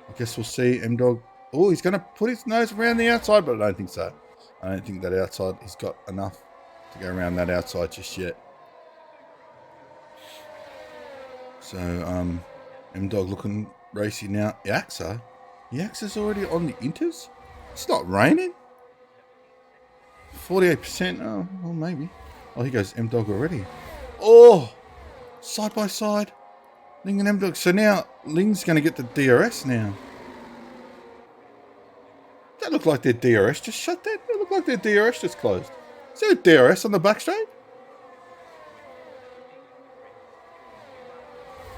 I guess we'll see. M-Dog, oh, he's going to put his nose around the outside, but I don't think so. I don't think that outside, he's got enough to go around that outside just yet. So, M-Dog looking racy now. Yaxa's already on the inters? It's not raining? 48%? Oh, well, maybe. Oh, here goes M-Dog already. Oh! Side by side. Ling and M-Dog. So now Ling's going to get the DRS now. That look like their DRS just shut that. That look like their DRS just closed. Is there a DRS on the back straight?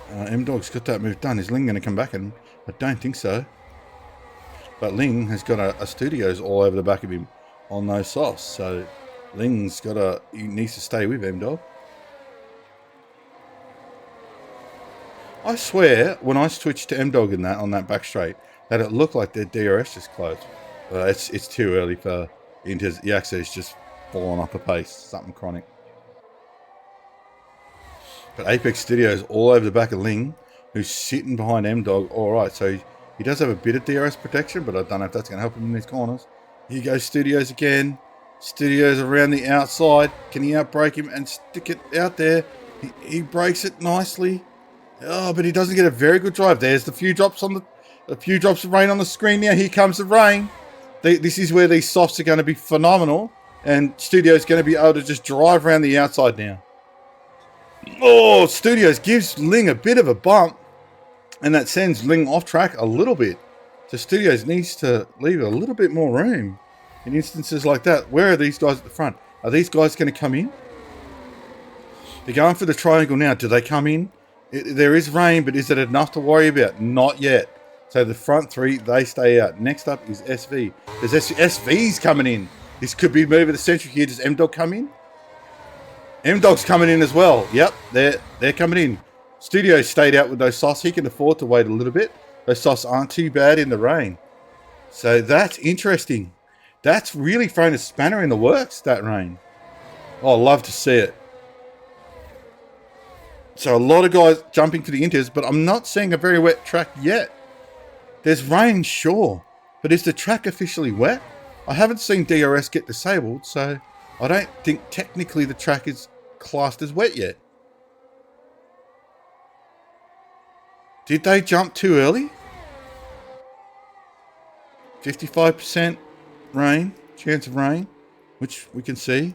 M-Dog's got that move done. Is Ling going to come back? And I don't think so. But Ling has got a Studios all over the back of him on no sauce. So Ling's he needs to stay with M-Dog. I swear, when I switched to M-Dog in that on that back straight, that it looked like their DRS just closed. It's too early for Inters. The access just falling off a pace. Something chronic. But Apex Studios all over the back of Ling, who's sitting behind M-Dog. All right, so he does have a bit of DRS protection, but I don't know if that's going to help him in these corners. Here goes Studios again. Studios around the outside. Can he outbrake him and stick it out there? He breaks it nicely. Oh, but he doesn't get a very good drive. There's the few drops of rain on the screen now. Here comes the rain. This is where these softs are going to be phenomenal, and Studios going to be able to just drive around the outside now. Oh, Studios gives Ling a bit of a bump, and that sends Ling off track a little bit. So Studios needs to leave a little bit more room in instances like that. Where are these guys at the front? Are these guys going to come in? They're going for the triangle now. Do they come in? There is rain, but is it enough to worry about? Not yet. So the front three, they stay out. Next up is SV. There's SV's coming in. This could be move of the century here. Does M-Dog come in? M-Dog's coming in as well. Yep, they're coming in. Studios stayed out with those sauce. He can afford to wait a little bit. Those sauce aren't too bad in the rain. So that's interesting. That's really thrown a spanner in the works, that rain. Oh, I'd love to see it. So a lot of guys jumping for the Inters, but I'm not seeing a very wet track yet. There's rain, sure, but is the track officially wet? I haven't seen DRS get disabled, so I don't think technically the track is classed as wet yet. Did they jump too early? 55% rain, chance of rain, which we can see.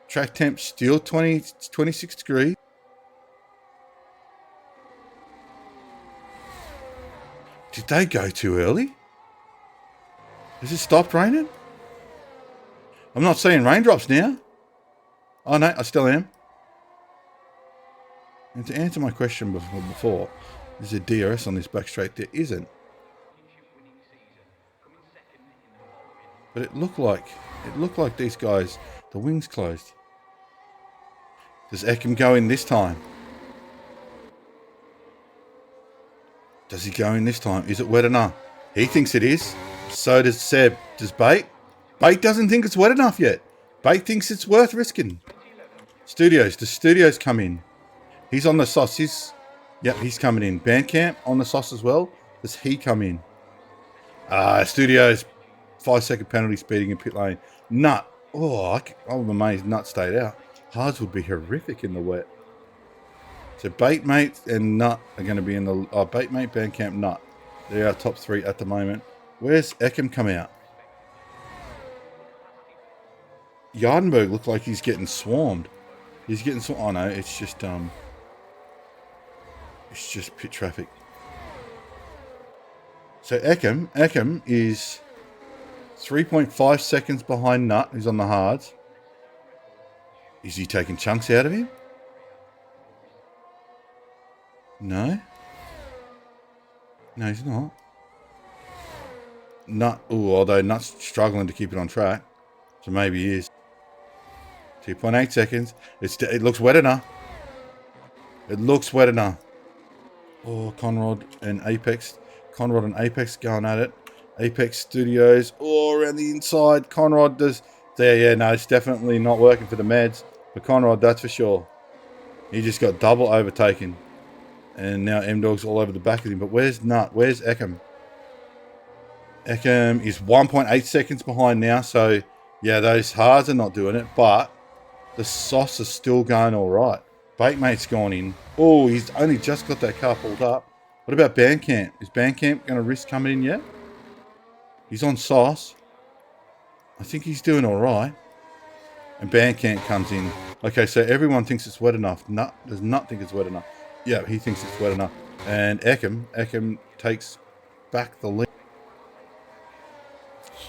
Track temp still 26 degrees. Did they go too early? Has it stopped raining? I'm not seeing raindrops now. Oh no, I still am. And to answer my question before, is there DRS on this back straight? There isn't. But it looked like these guys, the wings closed. Does Ekim go in this time? Does he go in this time? Is it wet enough? He thinks it is. So does Seb. Does Bait? Bait doesn't think it's wet enough yet. Bait thinks it's worth risking. Studios. Does Studios come in? He's on the sauce. Yep, he's coming in. Bandcamp on the sauce as well. Does he come in? Studios. 5-second penalty speeding in pit lane. Nut. Oh, I'm amazed Nut stayed out. Hards would be horrific in the wet. So Baitmate and Nut are going to be in the... Oh, Baitmate, Bandcamp, Nut. They're our top three at the moment. Where's Ekim come out? Yardenberg looked like he's getting swarmed. He's getting swarmed. Oh no, it's just pit traffic. So Ekim is 3.5 seconds behind Nut, who's on the hards. Is he taking chunks out of him? No. No, he's not. Nut. Ooh, although Nut's struggling to keep it on track. So maybe he is. 2.8 seconds. It looks wet enough. It looks wet enough. Oh, Conrad and Apex. Conrad and Apex going at it. Apex Studios. Oh, around the inside. Conrad does... There, yeah, no, it's definitely not working for the meds. For Conrad, that's for sure. He just got double overtaken. And now M-Dog's all over the back of him. But where's Nut? Where's Ekim? Ekim is 1.8 seconds behind now. So, yeah, those hards are not doing it. But the sauce is still going all right. Baitmate's gone in. Oh, he's only just got that car pulled up. What about Bandcamp? Is Bandcamp going to risk coming in yet? He's on sauce. I think he's doing all right. And Bandcamp comes in. Okay, so everyone thinks it's wet enough. Nut does not think it's wet enough. Yeah, he thinks it's wet enough. And Ekim takes back the lead.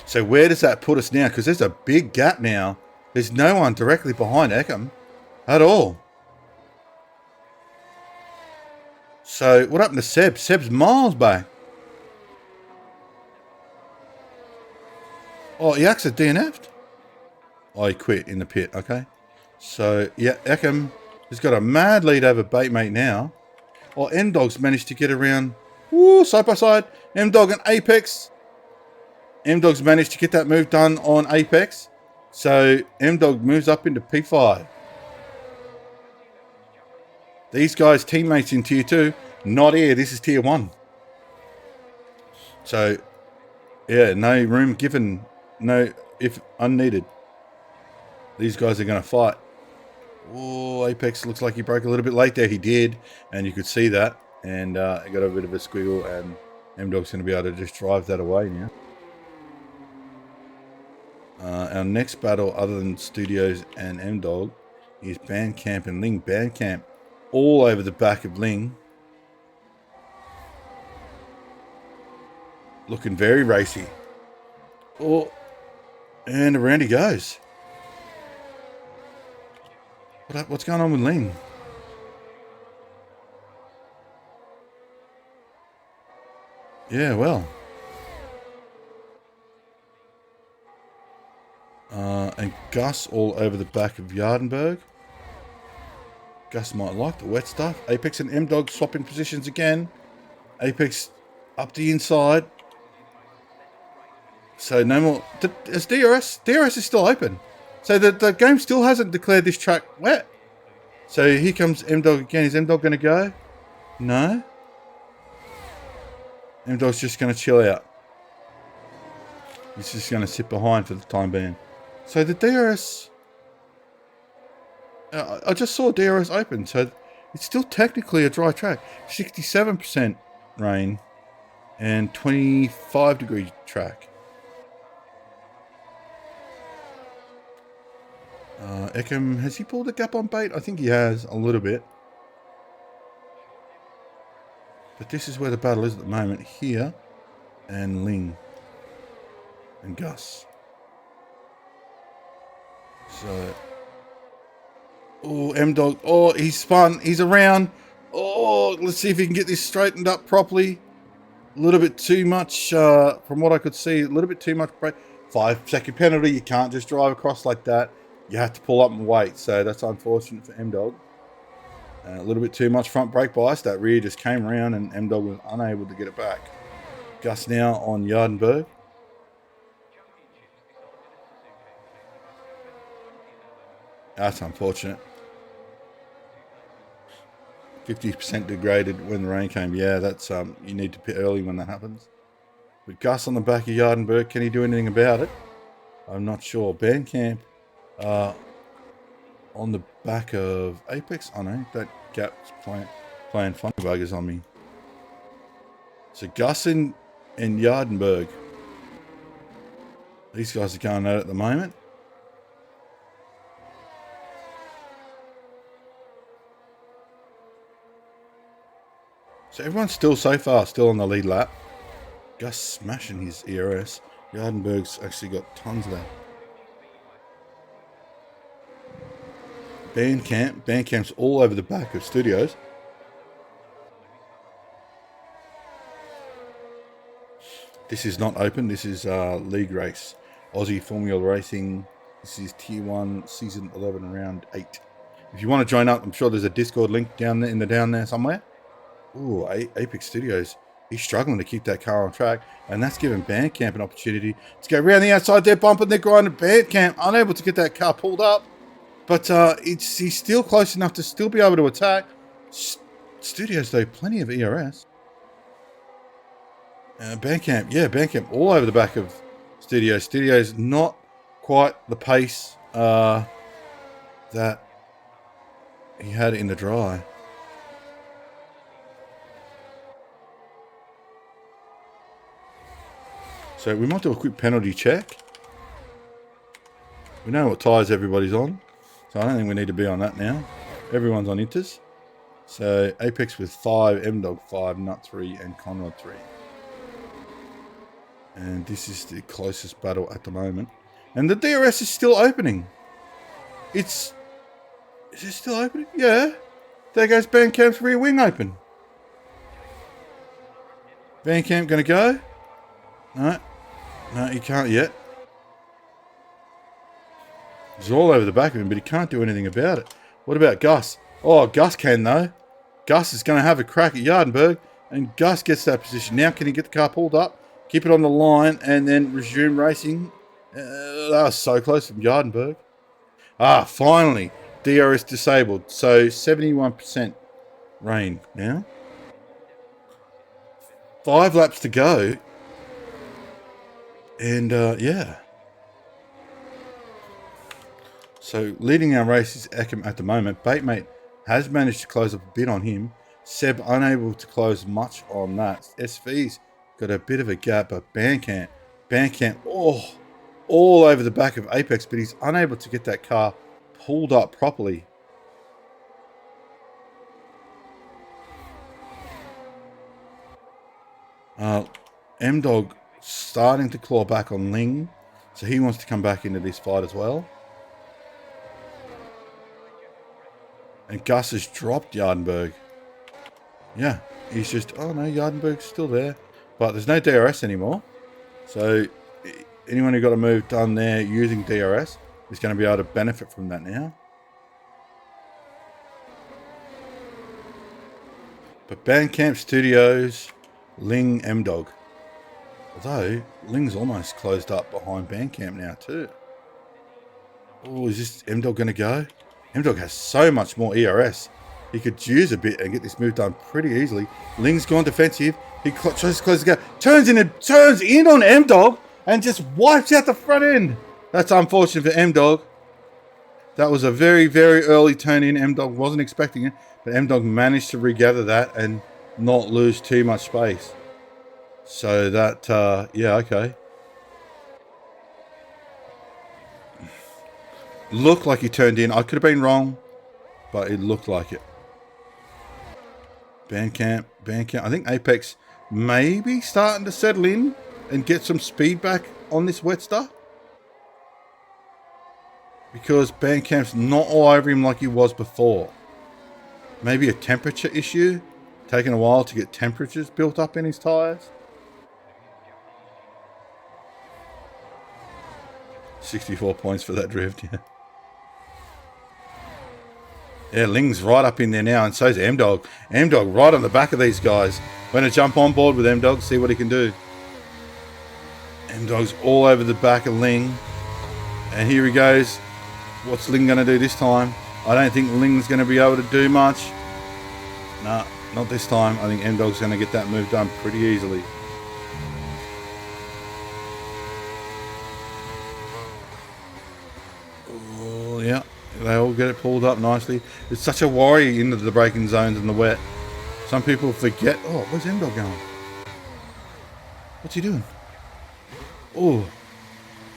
So where does that put us now? Because there's a big gap now. There's no one directly behind Ekim at all. So what happened to Seb? Seb's miles back. Oh, he actually DNF'd? Oh, he quit in the pit. Okay. So, yeah, Ekim has got a mad lead over Baitmate now. Oh, M-Dog's managed to get around. Woo, side by side. M-Dog and Apex. M-Dog's managed to get that move done on Apex. So, M-Dog moves up into P5. These guys, teammates in Tier 2, not here. This is Tier 1. So, yeah, no room given. No, if unneeded. These guys are going to fight. Oh, Apex looks like he broke a little bit late there. He did, and you could see that. And he got a bit of a squiggle, and M-Dog's going to be able to just drive that away now. Our next battle, other than Studios and M-Dog, is Bandcamp and Ling. Bandcamp all over the back of Ling. Looking very racy. Oh, and around he goes. What's going on with Ling? Yeah, well. And Gus all over the back of Yardenberg. Gus might like the wet stuff. Apex and M-Dog swapping positions again. Apex up the inside. So no more. Is DRS? DRS is still open. So the game still hasn't declared this track wet. So here comes M-Dog again. Is M-Dog going to go? No. M-Dog's just going to chill out. He's just going to sit behind for the time being. So the DRS... I just saw DRS open. So it's still technically a dry track. 67% rain and 25 degree track. Ekim, has he pulled a gap on bait? I think he has, a little bit. But this is where the battle is at the moment. Here, and Ling. And Gus. So... Oh, M-Dog. Oh, he's spun. He's around. Oh, let's see if he can get this straightened up properly. A little bit too much, from what I could see, a little bit too much brake. 5-second penalty. You can't just drive across like that. You have to pull up and wait. So that's unfortunate for M-Dog. A little bit too much front brake bias. That rear just came around and M-Dog was unable to get it back. Gus now on Yardenberg. That's unfortunate. 50% degraded when the rain came. Yeah, that's you need to pit early when that happens. But Gus on the back of Yardenberg, can he do anything about it? I'm not sure. Bandcamp on the back of Apex. Oh no, that gap's playing funny buggers on me. So Gus and Yardenberg. These guys are going at it at the moment. So everyone's still so far still on the lead lap. Gus smashing his ERS. Yardenberg's actually got tons of that. Bandcamp's all over the back of Studios. This is not open. This is league race. Aussie Formula Racing. This is Tier 1, Season 11, Round 8. If you want to join up, I'm sure there's a Discord link down there, down there somewhere. Ooh, Apex Studios. He's struggling to keep that car on track, and that's giving Bandcamp an opportunity to go around the outside. They're bumping, they're grinding. Bandcamp unable to get that car pulled up, but he's still close enough to still be able to attack. Studios, though, plenty of ERS. Bandcamp all over the back of Studios. Studios not quite the pace that he had in the dry. So we might do a quick penalty check. We know what tyres everybody's on, so I don't think we need to be on that now. Everyone's on inters. So Apex with 5, M-Dog 5, Nut 3, and Conrad 3. And this is the closest battle at the moment. And the DRS is still opening. Is it still opening? Yeah. There goes Bandcamp's rear wing open. Bandcamp gonna go? No, he can't yet. He's all over the back of him, but he can't do anything about it. What about Gus? Oh, Gus can though. Gus is going to have a crack at Yardenberg, and Gus gets that position. Now can he get the car pulled up, keep it on the line, and then resume racing? That was so close from Yardenberg. Ah, finally, DRS disabled. So 71% rain now. 5 laps to go. And yeah. So leading our race is Ekim at the moment. Batemate has managed to close up a bit on him. Seb unable to close much on that. SV's got a bit of a gap, but Bandcamp, oh, all over the back of Apex, but he's unable to get that car pulled up properly. M-Dog starting to claw back on Ling, so he wants to come back into this fight as well. And Gus has dropped Yardenberg. Yeah, he's just, oh no, Yardenberg's still there. But there's no DRS anymore. So anyone who got a move done there using DRS is going to be able to benefit from that now. But Bandcamp Studios, Ling, M-Dog. Although, Ling's almost closed up behind Bandcamp now too. Oh, is this M-Dog going to go? M-Dog has so much more ERS. He could use a bit and get this move done pretty easily. Ling's gone defensive. He tries to close the gap. Turns in on M-Dog and just wipes out the front end. That's unfortunate for M-Dog. That was a very, very early turn in. M-Dog wasn't expecting it, but M-Dog managed to regather that and not lose too much space. So that, yeah, okay. Looked like he turned in. I could have been wrong, but it looked like it. Bandcamp. I think Apex maybe starting to settle in and get some speed back on this wet stuff. Because Bandcamp's not all over him like he was before. Maybe a temperature issue. Taking a while to get temperatures built up in his tyres. 64 points for that drift, yeah. Yeah, Ling's right up in there now, and so's M-Dog. M-Dog right on the back of these guys. Going to jump on board with M-Dog, see what he can do. M-Dog's all over the back of Ling. And here he goes. What's Ling going to do this time? I don't think Ling's going to be able to do much. Nah, not this time. I think M-Dog's going to get that move done pretty easily. Oh, yeah. They all get it pulled up nicely. It's such a worry into the braking zones and the wet. Some people forget. Oh, where's M-Dog going? What's he doing? Oh,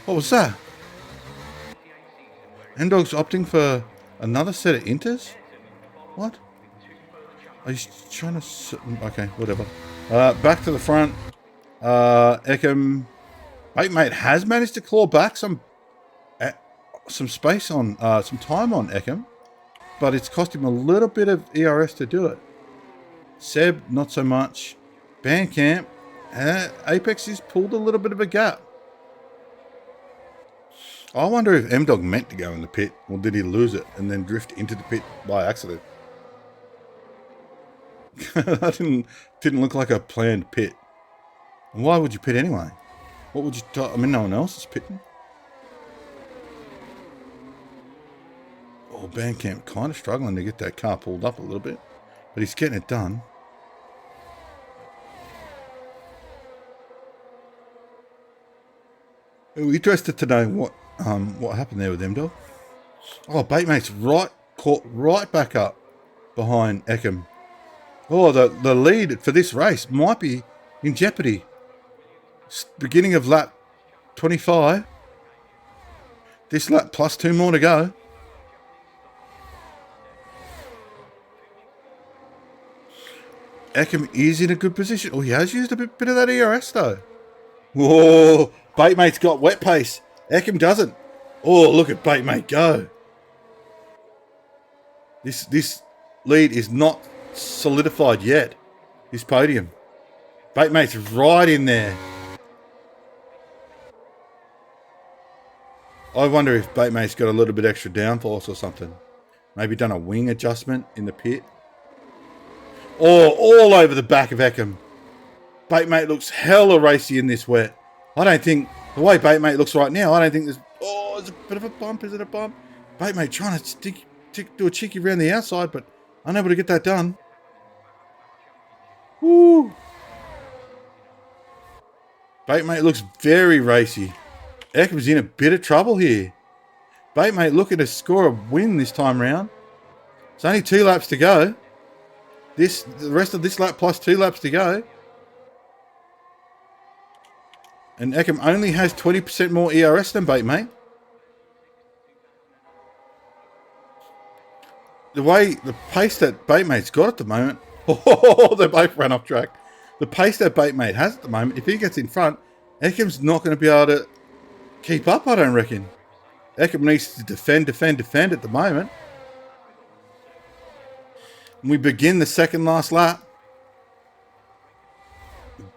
what was that? M-Dog's opting for another set of inters? What? Are you trying to... Okay, whatever. Back to the front. Ekim. Mate has managed to claw back some space on, some time on Ekim, but it's cost him a little bit of ERS to do it. Seb, not so much. Bandcamp, Apex has pulled a little bit of a gap. I wonder if M-Dog meant to go in the pit, or did he lose it and then drift into the pit by accident? That didn't look like a planned pit. And why would you pit anyway? What would you... I mean, no one else is pitting. Oh, Bandcamp kind of struggling to get that car pulled up a little bit, but he's getting it done. We're interested to know what happened there with M-Dog. Oh, Batemate's caught right back up behind Ekim. Oh, the lead for this race might be in jeopardy. Beginning of lap 25. This lap plus 2 more to go. Ekim is in a good position. Oh, he has used a bit of that ERS though. Whoa, Baitmate's got wet pace. Ekim doesn't. Oh, look at Baitmate go. This lead is not solidified yet. This podium. Baitmate's right in there. I wonder if Baitmate's got a little bit extra downforce or something. Maybe done a wing adjustment in the pit. Oh, all over the back of Ekim. Baitmate looks hella racy in this wet. I don't think, the way Baitmate looks right now, I don't think there's, oh, it's a bit of a bump. Is it a bump? Baitmate trying to do a cheeky around the outside, but unable to get that done. Woo. Baitmate looks very racy. Ekim's in a bit of trouble here. Baitmate looking to score a win this time round. It's only 2 laps to go. The rest of this lap plus 2 laps to go. And Ekim only has 20% more ERS than Baitmate. The pace that Baitmate's got at the moment, oh, they both ran off track. The pace that Baitmate has at the moment, if he gets in front, Ekim's not going to be able to keep up, I don't reckon. Ekim needs to defend at the moment. And we begin the second last lap.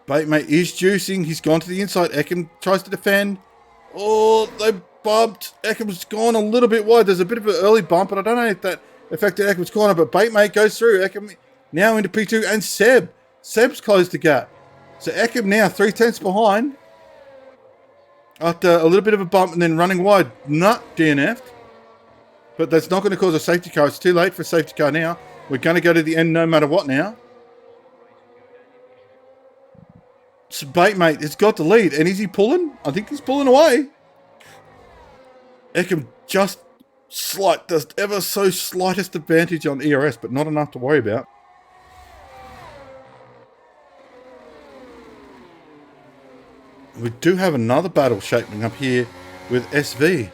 Baitmate is juicing. He's gone to the inside. Ekim tries to defend. Oh, they bumped. Ekim's gone a little bit wide. There's a bit of an early bump, but I don't know if that affected Ekim's corner, but Baitmate goes through. Ekim now into P2 and Seb's closed the gap. So Ekim now 3/10 behind. After a little bit of a bump and then running wide, not DNF'd. But that's not going to cause a safety car. It's too late for a safety car now. We're going to go to the end no matter what now. So Baitmate has got the lead. And is he pulling? I think he's pulling away. Ekim just does ever so slightest advantage on ERS, but not enough to worry about. We do have another battle shaping up here with SV.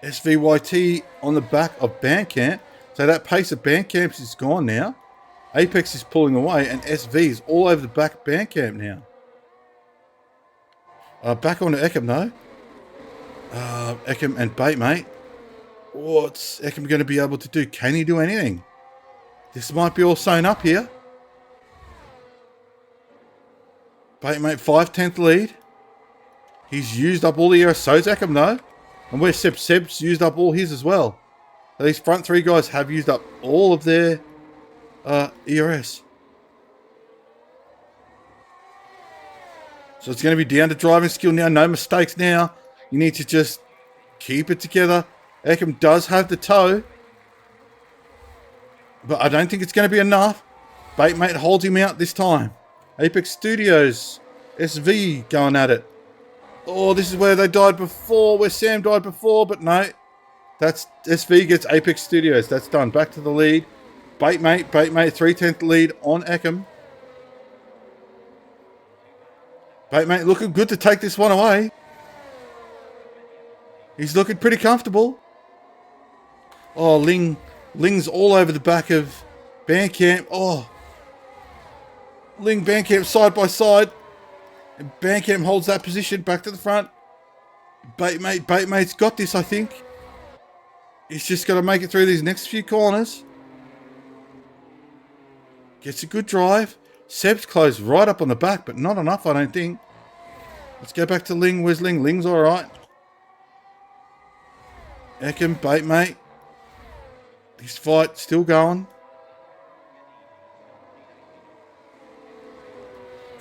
SVYT on the back of Bandcamp. So that pace of Bandcamp is gone now. Apex is pulling away and SV is all over the back of Bandcamp now. Back onto Ekim though. Ekim and Baitmate. What's Ekim going to be able to do? Can he do anything? This might be all sewn up here. Baitmate 5/10 lead. He's used up all the ERS. So's Ekim though. And where's Seb? Seb's used up all his as well. So these front 3 guys have used up all of their ERS. So it's going to be down to driving skill now. No mistakes now. You need to just keep it together. Ekim does have the toe. But I don't think it's going to be enough. Baitmate holds him out this time. Apex Studios, SV going at it. Oh, this is where they died before, where Sam died before, but no. That's SV gets Apex Studios. That's done. Back to the lead. Baitmate 3/10 lead on Ekim. Baitmate looking good to take this one away. He's looking pretty comfortable. Oh, Ling's all over the back of Bandcamp. Oh. Ling, Bandcamp side by side. And Bandcamp holds that position back to the front. Baitmate's got this, I think. He's just got to make it through these next few corners. Gets a good drive. Seb's closed right up on the back, but not enough, I don't think. Let's go back to Ling. Where's Ling? Ling's all right. Ekim, Baitmate. This fight still going.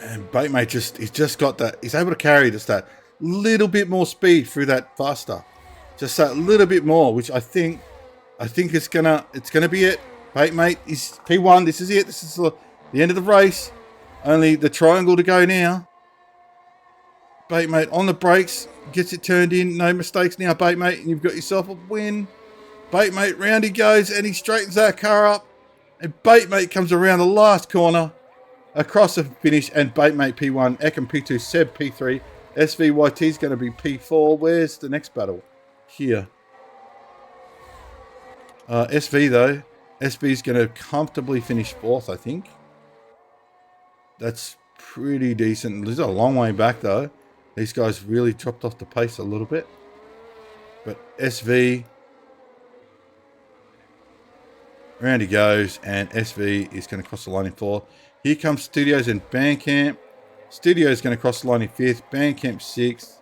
And Baitmate he's just got that. He's able to carry just that little bit more speed through that faster. Just that little bit more, which I think it's gonna be it. Baitmate is P1. This is it. This is the end of the race. Only the triangle to go now. Baitmate on the brakes, gets it turned in. No mistakes now, Baitmate, and you've got yourself a win. Baitmate round he goes, and he straightens that car up. And Baitmate comes around the last corner. Across the finish, and Baitmate P1, Ekim P2, Seb P3, SVYT is going to be P4. Where's the next battle? Here. SV though. SV is going to comfortably finish 4th, I think. That's pretty decent. This is a long way back though. These guys really dropped off the pace a little bit. But SV, around he goes, and SV is going to cross the line in 4th. Here comes Studios and Bandcamp. Studios is going to cross the line in 5th. Bandcamp 6th.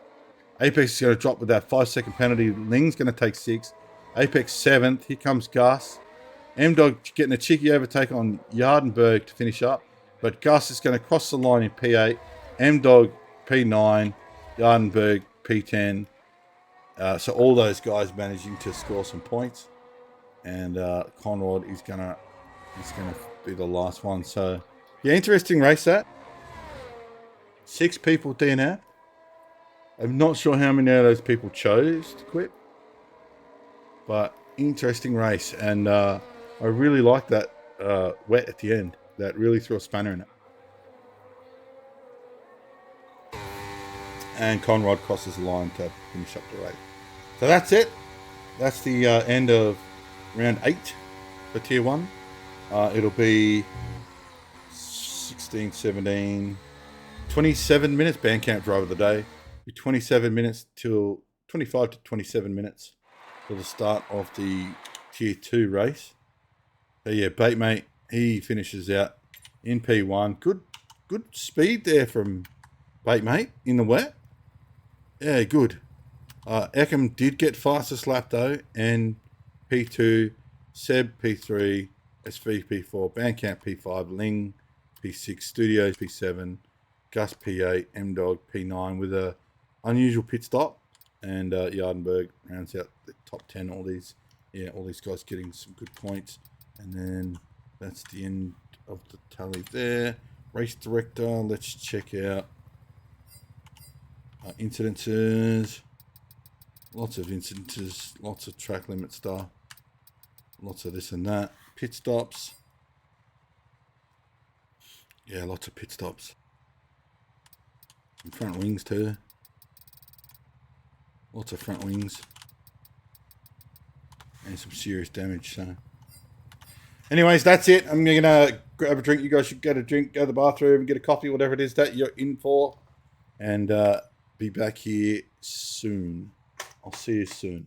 Apex is going to drop with that 5-second penalty. Ling's going to take 6th. Apex 7th. Here comes Gus. M-Dog getting a cheeky overtake on Yardenberg to finish up. But Gus is going to cross the line in P8. M-Dog P9. Yardenberg P10. So all those guys managing to score some points. And Conrad is gonna be the last one. So yeah, interesting race that. 6 people DNF. I'm not sure how many of those people chose to quit, but interesting race. And I really like that wet at the end. That really threw a spanner in it. And Conrad crosses the line to finish up the race. So that's it. That's the end of round 8 for tier 1. It'll be 16, 17, 27 minutes. Bandcamp drive of the day. Be 27 minutes till 25 to 27 minutes for the start of the tier 2 race. So yeah, Batemate, he finishes out in P1. Good speed there from Batemate in the wet. Yeah, good. Eckham did get fastest lap though, and P2, Seb P3, SV P4, Bandcamp P5, Ling P6, Studios P7, Gus P8, M-Dog P9 with a unusual pit stop, and Yardenberg rounds out the top 10. All these guys getting some good points, and then that's the end of the tally there. Race director, let's check out incidences. Lots of incidences, lots of track limit stuff, lots of this and that. Pit stops. Yeah, lots of pit stops. And front wings too. Lots of front wings. And some serious damage, so. Anyways, that's it. I'm going to grab a drink. You guys should get a drink, go to the bathroom, get a coffee, whatever it is that you're in for. And be back here soon. I'll see you soon.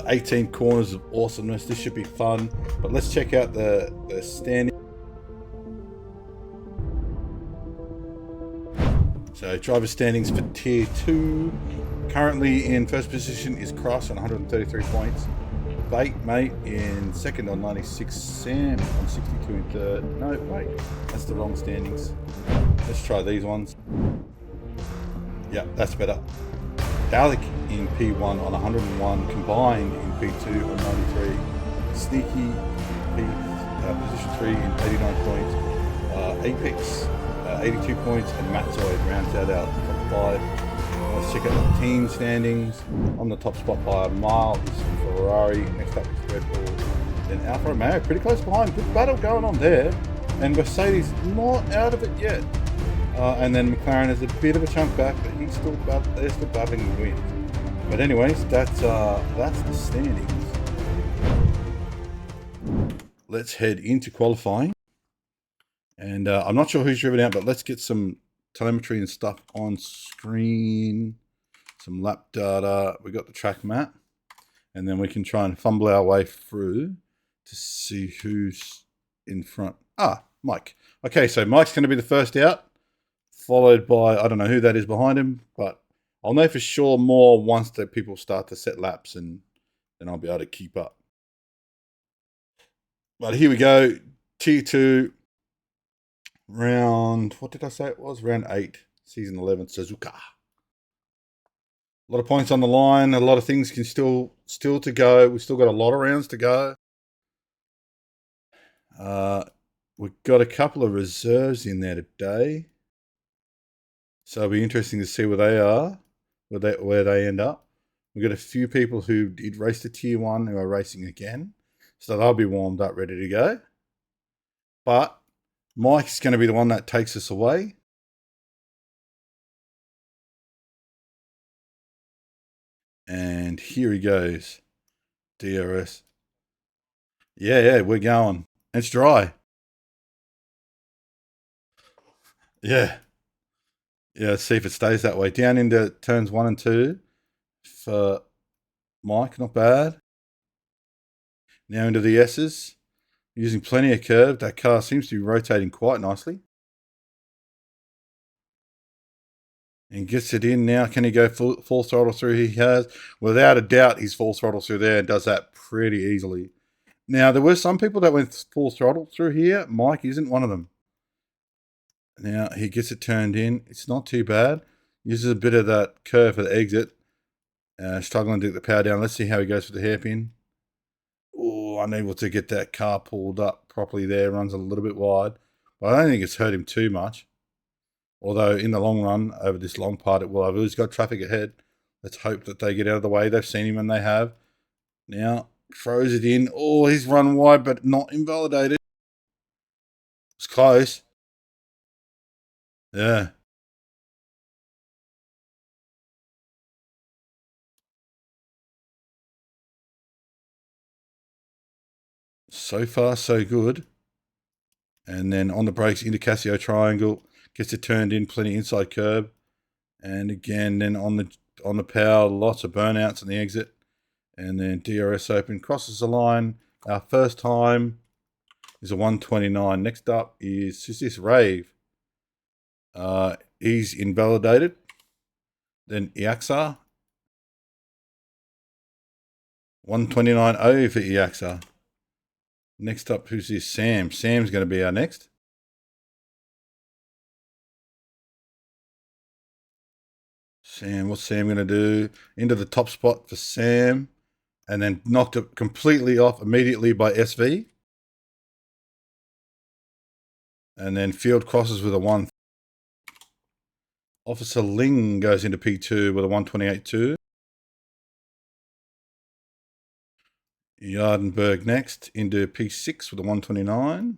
18 corners of awesomeness. This should be fun. But let's check out the standing. So driver standings for Tier 2. Currently in first position is Cross on 133 points. Bait Mate in second on 96. Sam on 62 in third. No, wait, that's the wrong standings. Let's try these ones. Yeah, that's better. Alec in P1 on 101. Combined in P2 on 93. Sneaky position 3 in 89 points. Apex 82 points, and Matzoid rounds out our top 5. Let's check out the team standings. On the top spot by a mile is Ferrari. Next up is Red Bull. Then Alfa Romeo, pretty close behind. Good battle going on there. And Mercedes not out of it yet. And then McLaren is a bit of a chunk back, but they're still battling the win. But anyways, that's the standings. Let's head into qualifying. And I'm not sure who's driven out, but let's get some telemetry and stuff on screen. Some lap data. We got the track map. And then we can try and fumble our way through to see who's in front. Mike. Okay, so Mike's going to be the first out, followed by, I don't know who that is behind him, but I'll know for sure more once the people start to set laps, and then I'll be able to keep up. But here we go. T2. Round, what did I say it was? Round 8, Season 11, Suzuka. A lot of points on the line. A lot of things can still to go. We've still got a lot of rounds to go. We've got a couple of reserves in there today. So it'll be interesting to see where they are, where they end up. We've got a few people who did race to Tier 1 who are racing again. So they'll be warmed up, ready to go. But Mike's going to be the one that takes us away. And here he goes. DRS. Yeah, we're going. It's dry. Yeah. Let's see if it stays that way. Down into turns 1 and 2 for Mike. Not bad. Now into the S's. Using plenty of curve. That car seems to be rotating quite nicely. And gets it in now. Can he go full throttle through? He has. Without a doubt, he's full throttle through there and does that pretty easily. Now, there were some people that went full throttle through here. Mike isn't one of them. Now, he gets it turned in. It's not too bad. Uses a bit of that curve for the exit. Struggling to get the power down. Let's see how he goes for the hairpin. Oh, unable to get that car pulled up properly there. Runs a little bit wide. But I don't think it's hurt him too much. Although in the long run, over this long part, it will have. He's got traffic ahead. Let's hope that they get out of the way. They've seen him and they have. Now, throws it in. Oh, he's run wide, but not invalidated. It's close. Yeah. So far, so good. And then on the brakes, into Casio triangle. Gets it turned in, plenty inside curb. And again, then on the power, lots of burnouts on the exit. And then DRS open, crosses the line. Our first time is a 129. Next up is who's this? Rave. He's invalidated. Then Iaxa. 129.0 for Iaxa. Next up, who's this? Sam. Sam's going to be our next. Sam, what's Sam going to do? Into the top spot for Sam. And then knocked it completely off immediately by SV. And then Field crosses with a 1. Officer Ling goes into P2 with a 128.2. Yardenberg next into P6 with a 129.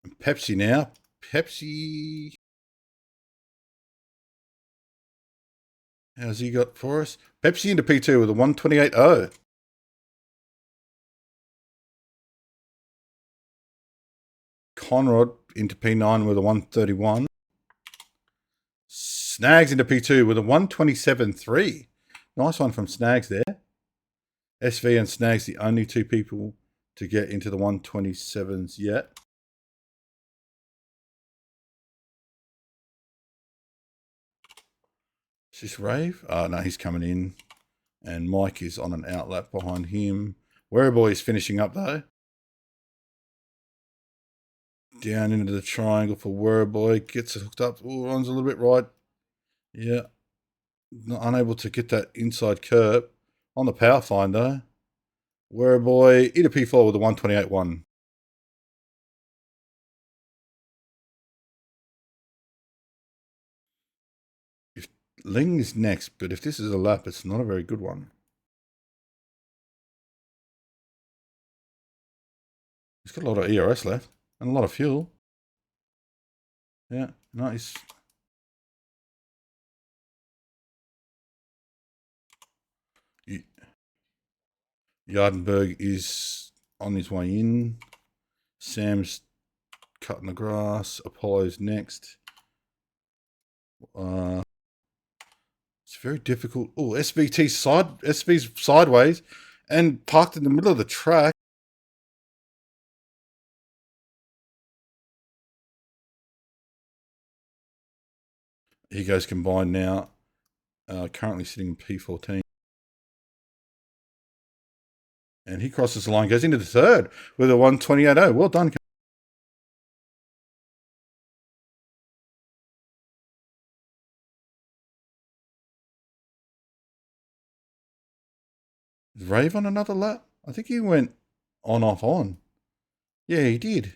And Pepsi now. Pepsi. How's he got for us? Pepsi into P2 with a 128.0. Conrad into P9 with a 131. Snags into P2 with a 127.3. Nice one from Snags there. SV and Snags, the only two people to get into the 127s yet. Is this Rave? No, he's coming in. And Mike is on an outlap behind him. Wearable is finishing up though. Down into the triangle for Werrowboy. Gets it hooked up. Oh, runs a little bit right. Yeah. Unable to get that inside curb. On the power finder. Werrowboy. Eat a P4 with a 128.1. If Ling is next, but if this is a lap, it's not a very good one. He's got a lot of ERS left. And a lot of fuel. Yeah, nice. Yardenberg is on his way in. Sam's cutting the grass. Apollo's next. It's very difficult. Oh, SV's sideways and parked in the middle of the track. He goes combined now. Currently sitting in P14. And he crosses the line, goes into the third with a 128.0. Well done. Is Rave on another lap? I think he went on, off, on. Yeah, he did.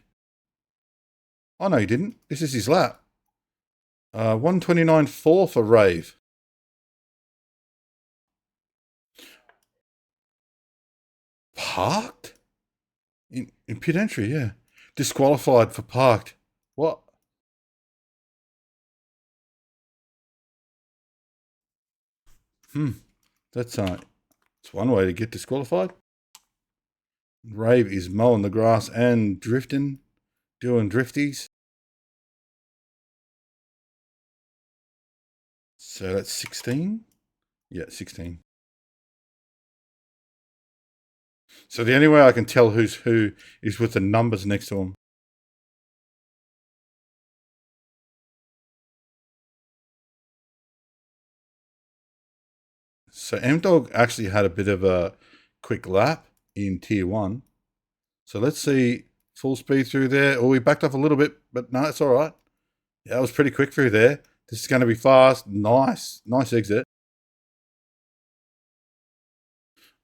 Oh, no, he didn't. This is his lap. 129.4 for Rave. Parked? In pit entry, yeah. Disqualified for parked. What? That's it's one way to get disqualified. Rave is mowing the grass and drifting, doing drifties. So that's 16? Yeah, 16. So the only way I can tell who's who is with the numbers next to them. So M-Dog actually had a bit of a quick lap in Tier 1. So let's see, full speed through there. Oh, we backed off a little bit, but no, it's all right. Yeah, it was pretty quick through there. This is going to be fast. Nice exit.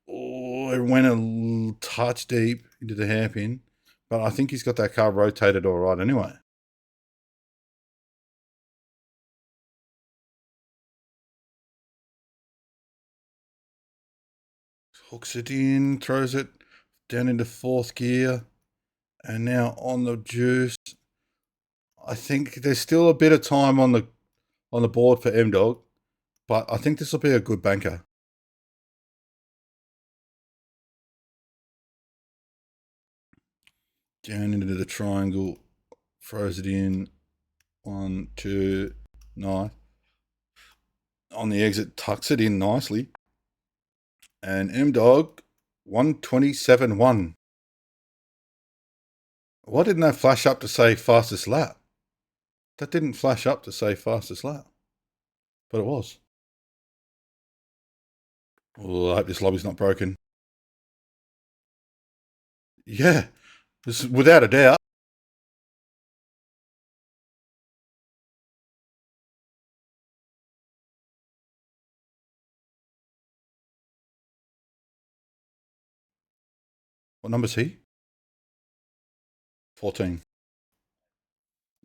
Oh, it went a touch deep into the hairpin, but I think he's got that car rotated all right anyway. Hooks it in, throws it down into fourth gear, and now on the juice. I think there's still a bit of time on the board for M-Dog, but I think this will be a good banker. Down into the triangle, throws it in. 1, 2, nice. On the exit, tucks it in nicely. And M-Dog, 127.1. Why didn't that flash up to say fastest lap? That didn't flash up to say fastest lap. But it was. Oh, I hope this lobby's not broken. Yeah, this is without a doubt. What number's he? 14.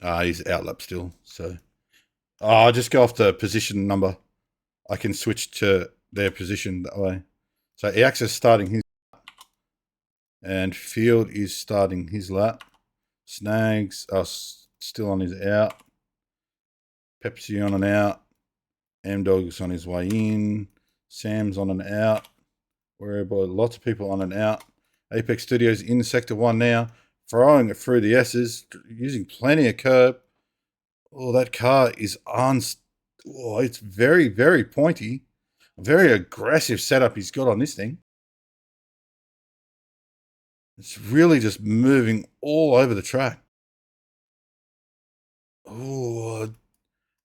He's outlap still, so. I'll just go off the position number. I can switch to their position that way. So EX is starting his lap. And Field is starting his lap. Snags are still on his out. Pepsi on and out. M-Dog's on his way in. Sam's on and out. Wherever lots of people on and out. Apex Studios in Sector 1 now. Throwing it through the S's. Using plenty of curb. Oh, that car is it's very, very pointy. Very aggressive setup he's got on this thing. It's really just moving all over the track. Oh,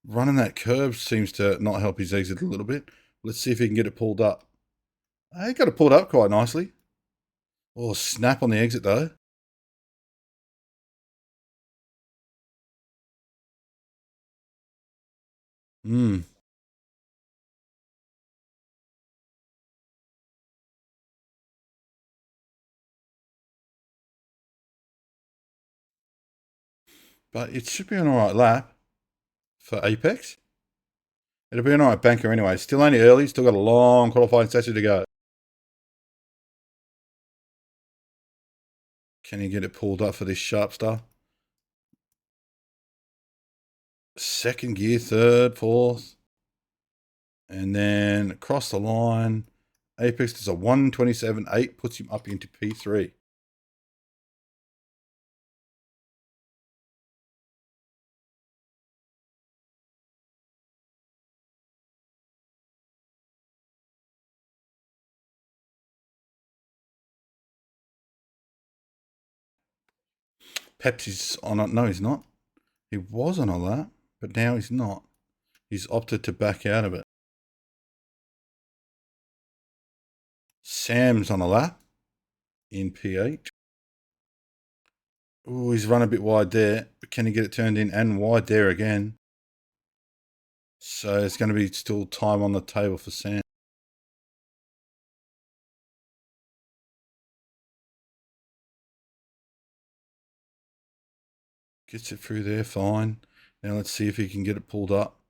running that curve seems to not help his exit a little bit. Let's see if he can get it pulled up. He got it pulled up quite nicely. Oh, snap on the exit though. But it should be an alright lap for Apex. It'll be an alright banker anyway. Still only early, still got a long qualifying session to go. Can he get it pulled up for this Sharpstar? Second gear, third, fourth. And then across the line, Apex does a 1:27.8, puts him up into P3. Pepsi's on it. No, he's not. He was on a lap, but now he's not. He's opted to back out of it. Sam's on a lap in P8. Oh, he's run a bit wide there, but can he get it turned in and wide there again? So it's going to be still time on the table for Sam. Gets it through there, fine. Now let's see if he can get it pulled up.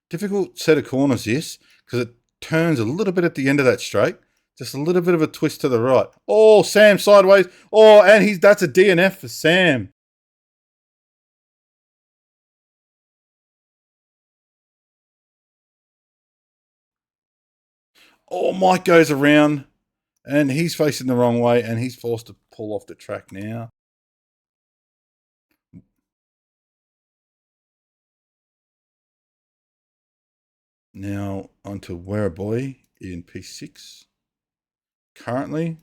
Difficult set of corners, this, because it turns a little bit at the end of that straight. Just a little bit of a twist to the right. Oh, Sam sideways. Oh, and that's a DNF for Sam. Oh, Mike goes around, and he's facing the wrong way, and he's forced to pull off the track now. Now onto Werribee in P6. Currently,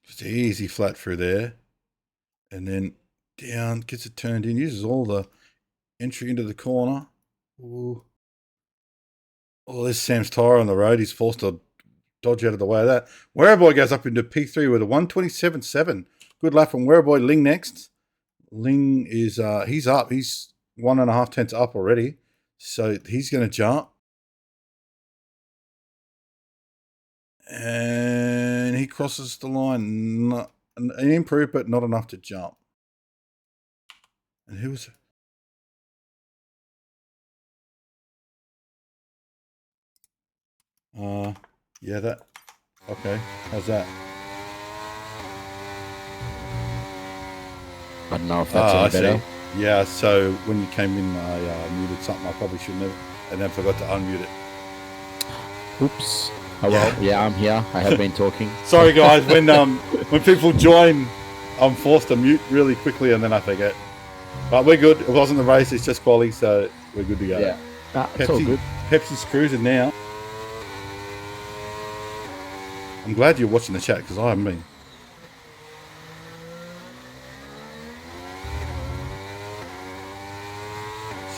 just easy flat through there, and then down, gets it turned in, uses all the entry into the corner. Ooh. Oh, there's Sam's tyre on the road. He's forced to dodge out of the way of that. Werribee goes up into P3 with a 1:27.7. Good lap from Werribee. Ling next. Ling is he's up. He's 1.5 tenths up already. So he's going to jump. And he crosses the line. An improve, but not enough to jump. And who was it? Yeah, that. Okay, how's that? I don't know if that's any better. Yeah, so when you came in, I muted something I probably shouldn't have, and then forgot to unmute it. Oops. Oh well, yeah, I'm here. I have been talking. Sorry, guys. When people join, I'm forced to mute really quickly, and then I forget. But we're good. It wasn't the race; it's just quali, so we're good to go. Yeah, it's all good. Pepsi's cruising now. I'm glad you're watching the chat because I haven't been.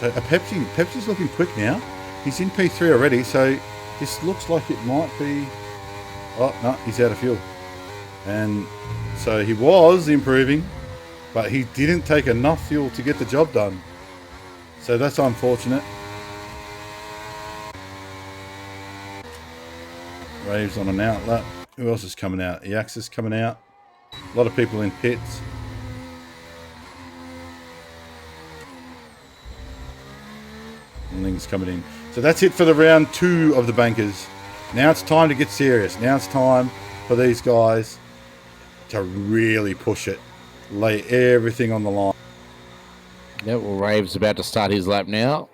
So Pepsi's looking quick now. He's in P3 already, so this looks like it might be. Oh no, he's out of fuel, and so he was improving, but he didn't take enough fuel to get the job done. So that's unfortunate. Raves on an outlet. Who else is coming out? Yax is coming out. A lot of people in pits. And Ling's coming in. So that's it for the round 2 of the bankers. Now it's time to get serious. Now it's time for these guys to really push it. Lay everything on the line. Yeah, well, Rave's about to start his lap now.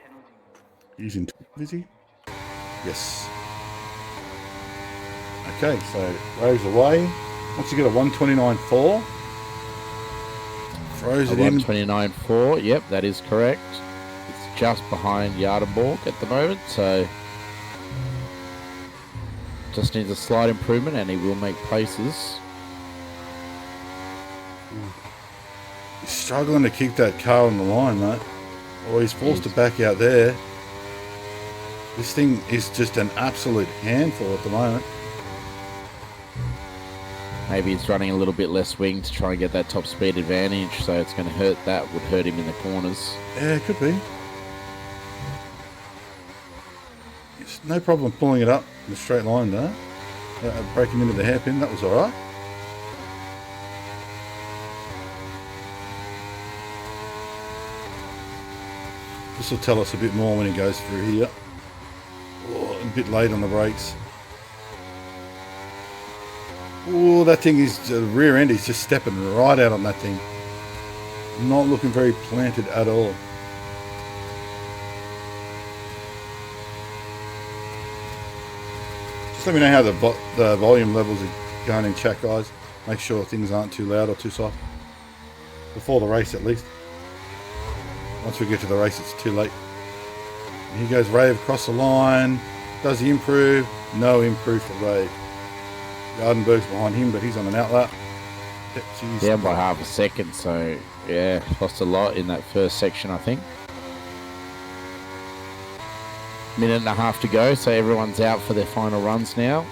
He's in, is he? Yes. Okay, so Rave's away. Once you get a 129.4, throws it in. 129.4, yep, that is correct. It's just behind Yardenborg at the moment, so just needs a slight improvement and he will make places. He's struggling to keep that car on the line, mate. Or he's forced to back out there. This thing is just an absolute handful at the moment. Maybe he's running a little bit less wing to try and get that top speed advantage, so it's going to hurt. That would hurt him in the corners. Yeah, it could be. It's no problem pulling it up in a straight line, though. Breaking into the hairpin, that was all right. This will tell us a bit more when he goes through here. Oh, a bit late on the brakes. Oh, that thing is the rear end. He's just stepping right out on that thing. Not looking very planted at all. Just let me know how the volume levels are going in chat, guys. Make sure things aren't too loud or too soft. Before the race, at least. Once we get to the race, it's too late. And here goes Rave across the line. Does he improve? No improve for Rave. Gardenberg's behind him, but he's on an outlap. Down by half a second, so yeah, lost a lot in that first section, I think. Minute and a half to go, so everyone's out for their final runs now.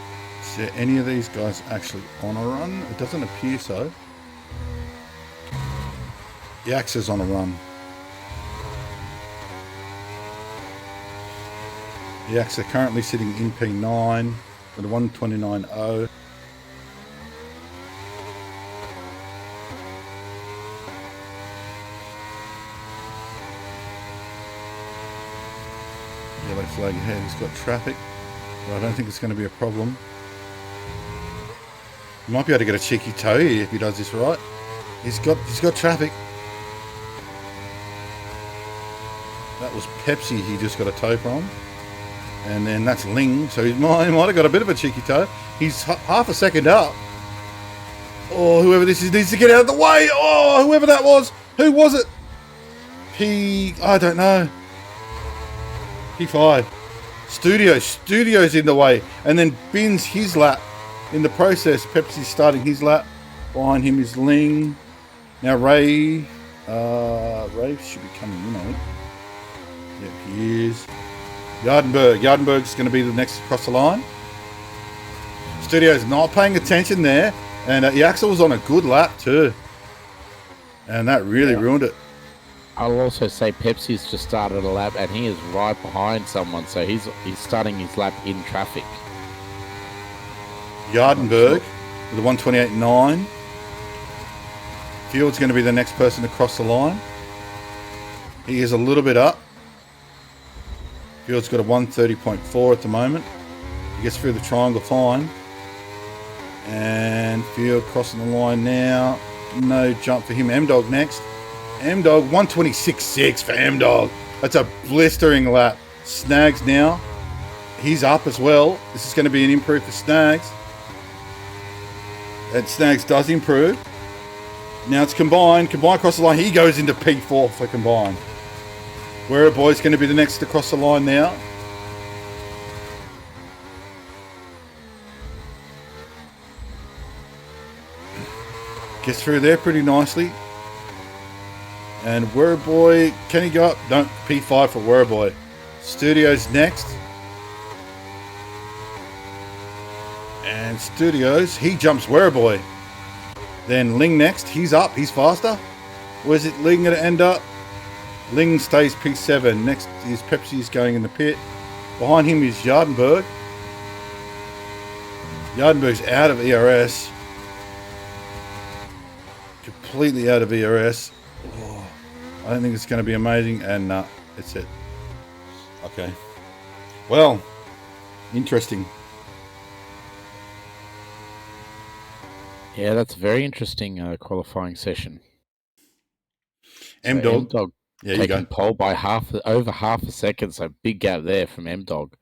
Is there any of these guys actually on a run? It doesn't appear so. Yax is on a run. Yax are currently sitting in P9 with a 129.0. Yellow flag ahead, he's got traffic, but I don't think it's going to be a problem. He might be able to get a cheeky toe here if he does this right. He's got traffic. That was Pepsi he just got a toe from. And then that's Ling, so he might have got a bit of a cheeky toe. He's half a second up. Oh, whoever this is needs to get out of the way. Oh, whoever that was. Who was it? I don't know. P5. Studio's in the way. And then bins his lap. In the process, Pepsi's starting his lap. Behind him is Ling. Now Ray. Ray should be coming in, I think. Yep, he is. Yardenberg's going to be the next across the line. Studio's not paying attention there. And Yaxel was on a good lap too. And that really ruined it. I'll also say Pepsi's just started a lap and he is right behind someone. So he's starting his lap in traffic. Yardenberg with a 128.9. Field's going to be the next person to cross the line. He is a little bit up. Field's got a 130.4 at the moment. He gets through the triangle fine. And Field crossing the line now. No jump for him. M-Dog next. M-Dog, 126.6 for M-Dog. That's a blistering lap. Snags now. He's up as well. This is going to be an improve for Snags. And Snags does improve. Now it's combined. Combined across the line. He goes into P4 for combined. Where Boy's going to be the next to cross the line now. Gets through there pretty nicely. And Boy, can he go up? Don't. P5 for Boy. Studios next. And Studios, he jumps Boy. Then Ling next. He's up. He's faster. Where's it Ling going to end up? Ling stays P7. Next is Pepsi's going in the pit. Behind him is Yardenberg. Yardenberg's out of ERS. Completely out of ERS. Oh, I don't think it's going to be amazing. And it's it. Okay. Well, interesting. Yeah, that's a very interesting qualifying session. M-Dog. M-Dog taking pole by over half a second, so big gap there from M-Dog.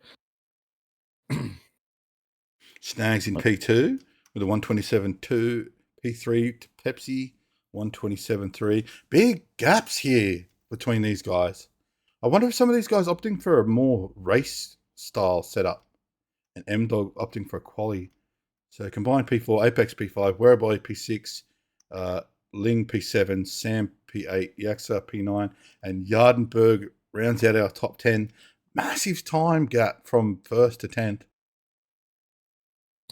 Snags in P2. with a 127.2 P3 to Pepsi 127.3. Big gaps here between these guys. I wonder if some of these guys opting for a more race style setup and M-Dog opting for a quali. So combined P4, Apex P5, Wereboy P6, Ling P7, Sam P8, Yaxa P9, and Yardenberg rounds out our top 10. Massive time gap from first to 10th.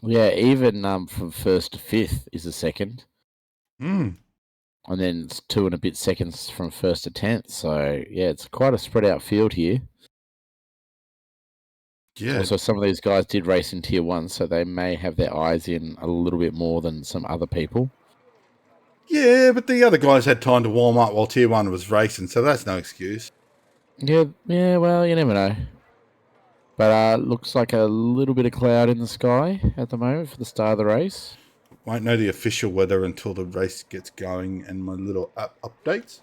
Yeah, even from first to fifth is a second. Mm. And then it's 2 and a bit seconds from first to 10th. So, yeah, it's quite a spread out field here. Yeah. Also, some of these guys did race in Tier 1, so they may have their eyes in a little bit more than some other people. Yeah, but the other guys had time to warm up while Tier 1 was racing, so that's no excuse. Yeah, well, you never know. But looks like a little bit of cloud in the sky at the moment for the start of the race. Won't know the official weather until the race gets going and my little app updates.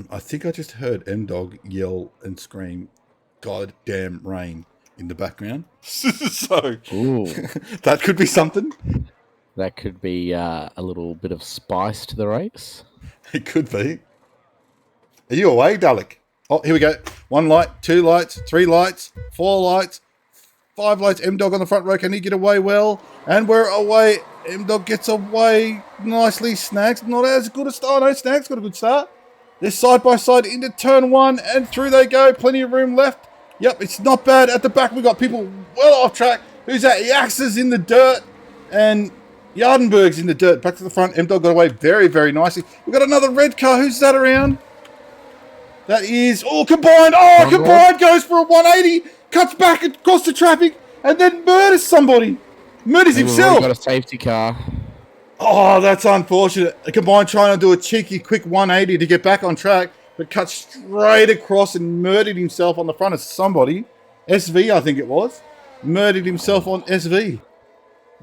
I think I just heard M-Dog yell and scream, "Goddamn rain," in the background. So that could be something. That could be a little bit of spice to the race. It could be. Are you away, Dalek? Oh, here we go. 1 light, 2 lights, 3 lights, 4 lights, 5 lights. M-Dog on the front row. Can he get away well? And we're away. M-Dog gets away nicely. Snags not as good a start. No, Snags got a good start. They're side by side into turn 1 and through they go. Plenty of room left. Yep, it's not bad. At the back, we got people well off track. Who's that? Yaxa's in the dirt and Yardenberg's in the dirt. Back to the front. M-Dog got away very, very nicely. We've got another red car. Who's that around? That is Combined. Oh, Combined goes for a 180. Cuts back across the traffic and then murders somebody. Murders himself. Got a safety car. Oh, that's unfortunate. Combined trying to do a cheeky quick 180 to get back on track, but cut straight across and murdered himself on the front of somebody. SV, I think it was. Murdered himself on SV.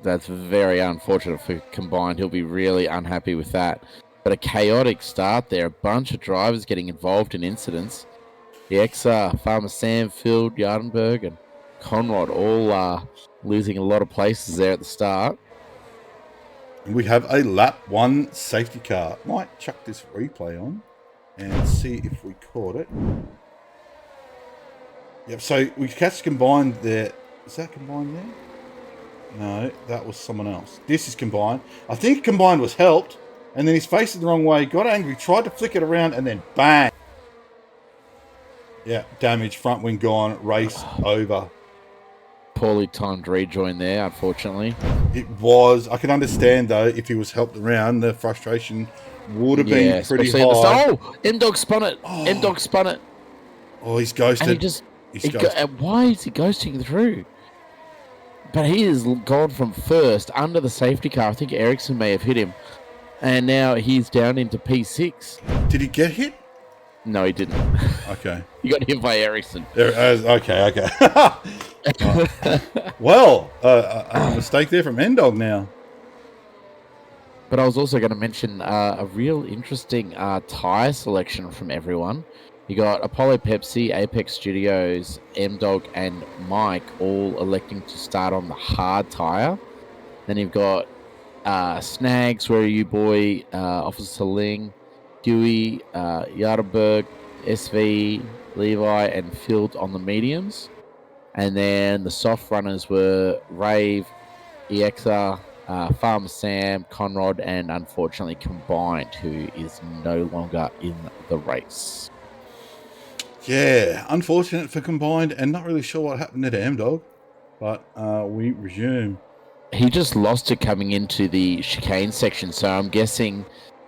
That's very unfortunate for Combined. He'll be really unhappy with that. But a chaotic start there. A bunch of drivers getting involved in incidents. The Yaxa, Farmer Sam, Phil, Yardenberg, and Conrad all losing a lot of places there at the start. We have a lap 1 safety car. Might chuck this replay on and see if we caught it. Yep, so we catch Combined there. Is that Combined there? No, that was someone else. This is Combined. I think Combined was helped, and then he's facing the wrong way, got angry, tried to flick it around, and then bang. Yeah, damage, front wing gone, race over. Poorly timed rejoin there, unfortunately. It was. I can understand, though, if he was helped around, the frustration would have been pretty high. Oh, M-Dog spun it. Oh. M-Dog spun it. Oh, he's ghosted. And why is he ghosting through? But he has gone from first under the safety car. I think Ericsson may have hit him. And now he's down into P6. Did he get hit? No, he didn't. Okay. He got hit by Ericsson. Okay. Well, a mistake there from M-Dog now. But I was also going to mention a real interesting tyre selection from everyone. You got Apollo Pepsi, Apex Studios, M-Dog, and Mike all electing to start on the hard tyre. Then you've got Snags, Where Are You Boy, Officer Ling, Dewey, Yardenberg, SV, Levi, and Field on the mediums. And then the soft runners were Rave, EXA, Farmer Sam, Conrad, and unfortunately Combined, who is no longer in the race. Yeah, unfortunate for Combined, and not really sure what happened to M-Dog, but we resume. He just lost it coming into the chicane section, so I'm guessing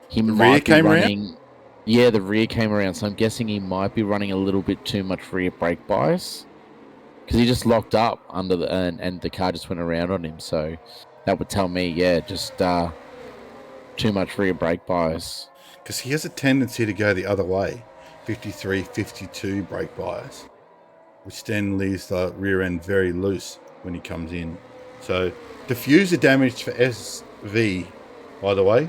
he the might rear be came running. Around? Yeah, the rear came around, so I'm guessing he might be running a little bit too much rear brake bias because he just locked up under the and the car just went around on him. So that would tell me, yeah, just too much rear brake bias. Because he has a tendency to go the other way, 53, 52 brake bias, which then leaves the rear end very loose when he comes in. So diffuser damage for SV, by the way.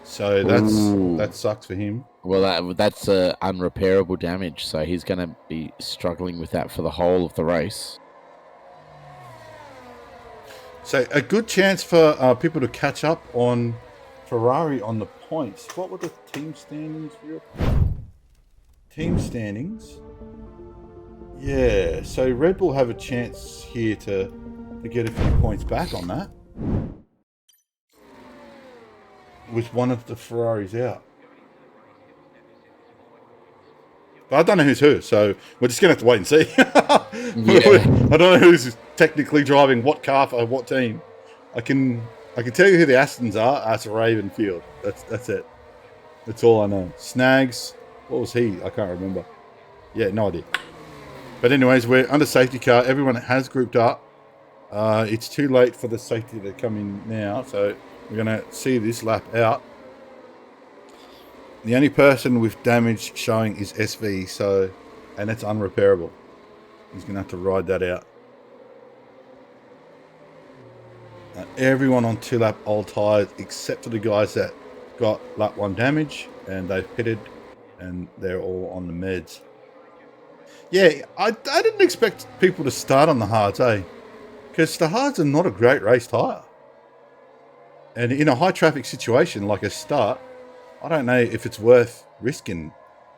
So that sucks for him. Well, that's unrepairable damage, so he's going to be struggling with that for the whole of the race. So a good chance for people to catch up on Ferrari on the points. What were the team standings? Team standings. Yeah, so Red Bull have a chance here to get a few points back on that, with one of the Ferraris out. But I don't know who's who, so we're just going to have to wait and see. Yeah. I don't know who's technically driving what car for what team. I can tell you who the Astons are. That's Raven Field. That's it. That's all I know. Snags, what was he? I can't remember. Yeah, no idea. But anyways, we're under safety car. Everyone has grouped up. It's too late for the safety to come in now, so we're going to see this lap out. The only person with damage showing is SV, and it's unrepairable. He's going to have to ride that out. Everyone on 2-lap old tyres, except for the guys that got lap 1 damage, and they've pitted, and they're all on the meds. Yeah, I didn't expect people to start on the hards, because the hards are not a great race tyre. And in a high traffic situation like a start, I don't know if it's worth risking